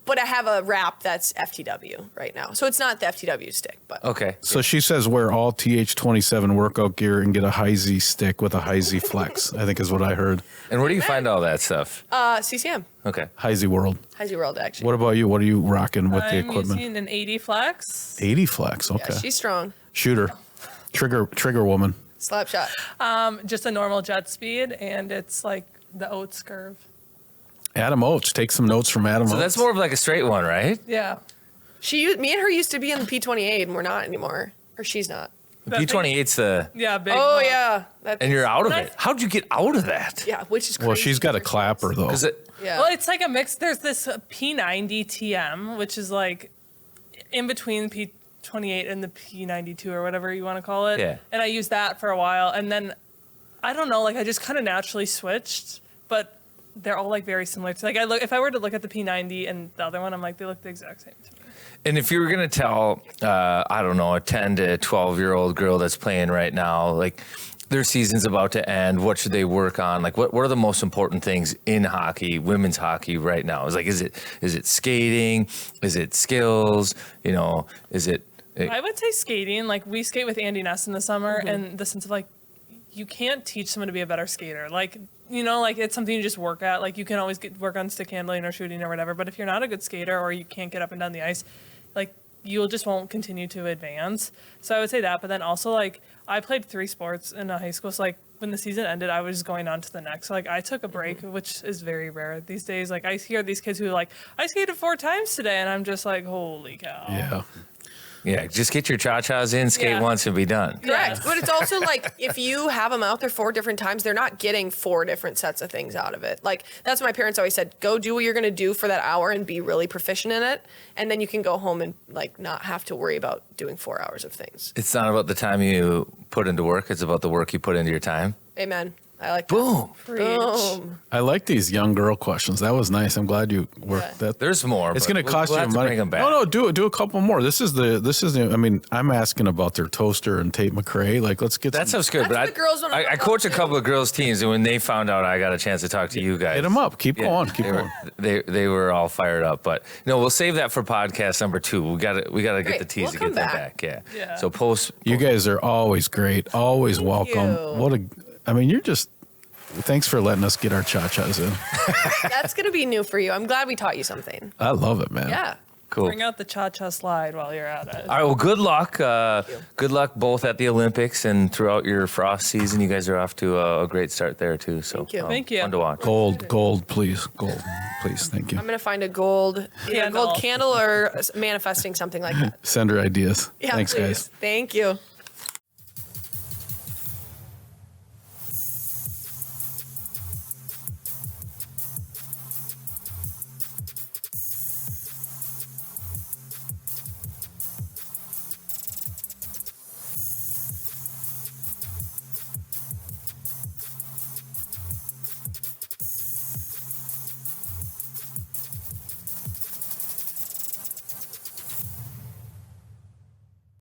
But I have a wrap that's FTW right now. So it's not the FTW stick, but
Okay.
So she says wear all TH27 workout gear and get a Heise stick with a Heise flex, I think is what I heard.
And where do you find all that stuff?
CCM.
Okay.
Heise World.
Heise World, actually.
What about you? What are you rocking with the
I'm
equipment?
using an 80 flex.
80 flex. Okay.
Yeah, she's strong.
Shooter. Trigger woman.
Slap shot.
Just a normal jet speed, and it's like the oats curve.
Adam Oates. Take some notes from Adam
So
Oates.
that's more of like a straight one, right?
Yeah.
Me and her used to be in the P28, and we're not anymore. Or she's not.
The P28's the,
Yeah, big.
Oh,
hump.
yeah.
and you're out of
Nice.
it. How'd you get out of that?
Yeah, which is crazy.
Well, she's got a clapper, though.
Is it?
Yeah.
Well, it's like a mix. There's this P90 TM, which is like in between P28 and the P92 or whatever you want to call it.
Yeah.
And I used that for a while. And then, I don't know, like I just kind of naturally switched. But they're all like very similar. Like if I were to look at the P90 and the other one, I'm like, they look the exact same to me.
And if you were going to tell, I don't know, a 10 to 12-year-old girl that's playing right now, like their season's about to end, what should they work on? Like what are the most important things in hockey, women's hockey right now? Is it skating? Is it skills? You know, is it?
I would say skating. Like we skate with Andy Ness in the summer, and the sense of like, you can't teach someone to be a better skater. Like, you know, like it's something you just work at. Like you can always work on stick handling or shooting or whatever. But if you're not a good skater or you can't get up and down the ice, like you just won't continue to advance. So I would say that. But then also like I played 3 sports in high school. So like when the season ended, I was going on to the next. So like I took a break, which is very rare these days. Like I hear these kids who are like, I skated 4 times today. And I'm just like, holy cow.
Yeah.
Yeah, just get your cha-chas in, skate
Yeah.
once and be done.
Correct. But it's also like if you have them out there 4 different times, they're not getting 4 different sets of things out of it. Like that's what my parents always said, go do what you're going to do for that hour and be really proficient in it. And then you can go home and like not have to worry about doing 4 hours of things.
It's not about the time you put into work. It's about the work you put into your time.
Amen. I like that.
Boom.
Boom.
I like these young girl questions. That was nice. I'm glad you worked that.
There's more.
It's
but
going to cost
we'll
you
have to
money.
bring them back.
No, do a couple more. This is the. I mean, I'm asking about their toaster and Tate McRae. Like, let's get
That
some,
sounds good.
That's
but
the girls wanna
I
talk
coach a
about,
couple of girls teams, and when they found out I got a chance to talk to you guys,
hit them up. Keep
yeah,
going. Keep
they
going.
were, they were all fired up. But no, we'll save that for podcast number 2. We got to get
Great.
the teas
We'll
to
come
get that
back.
back. Yeah.
Yeah.
So post.
You guys are always great. Always welcome.
you.
I mean, you're just. Thanks for letting us get our cha-chas in.
That's going to be new for you. I'm glad we taught you something.
I love it, man.
Yeah.
Cool.
Bring out the cha-cha slide while you're at it.
All right. Well, good luck. Good luck both at the Olympics and throughout your frost season. You guys are off to a great start there too. So
Thank you.
Thank you.
Fun to watch.
Gold, please. Gold, please. Thank you.
I'm going to find a gold
Candle.
candle or manifesting something like that.
Send her ideas.
Yeah,
Thanks,
please.
guys.
Thank you.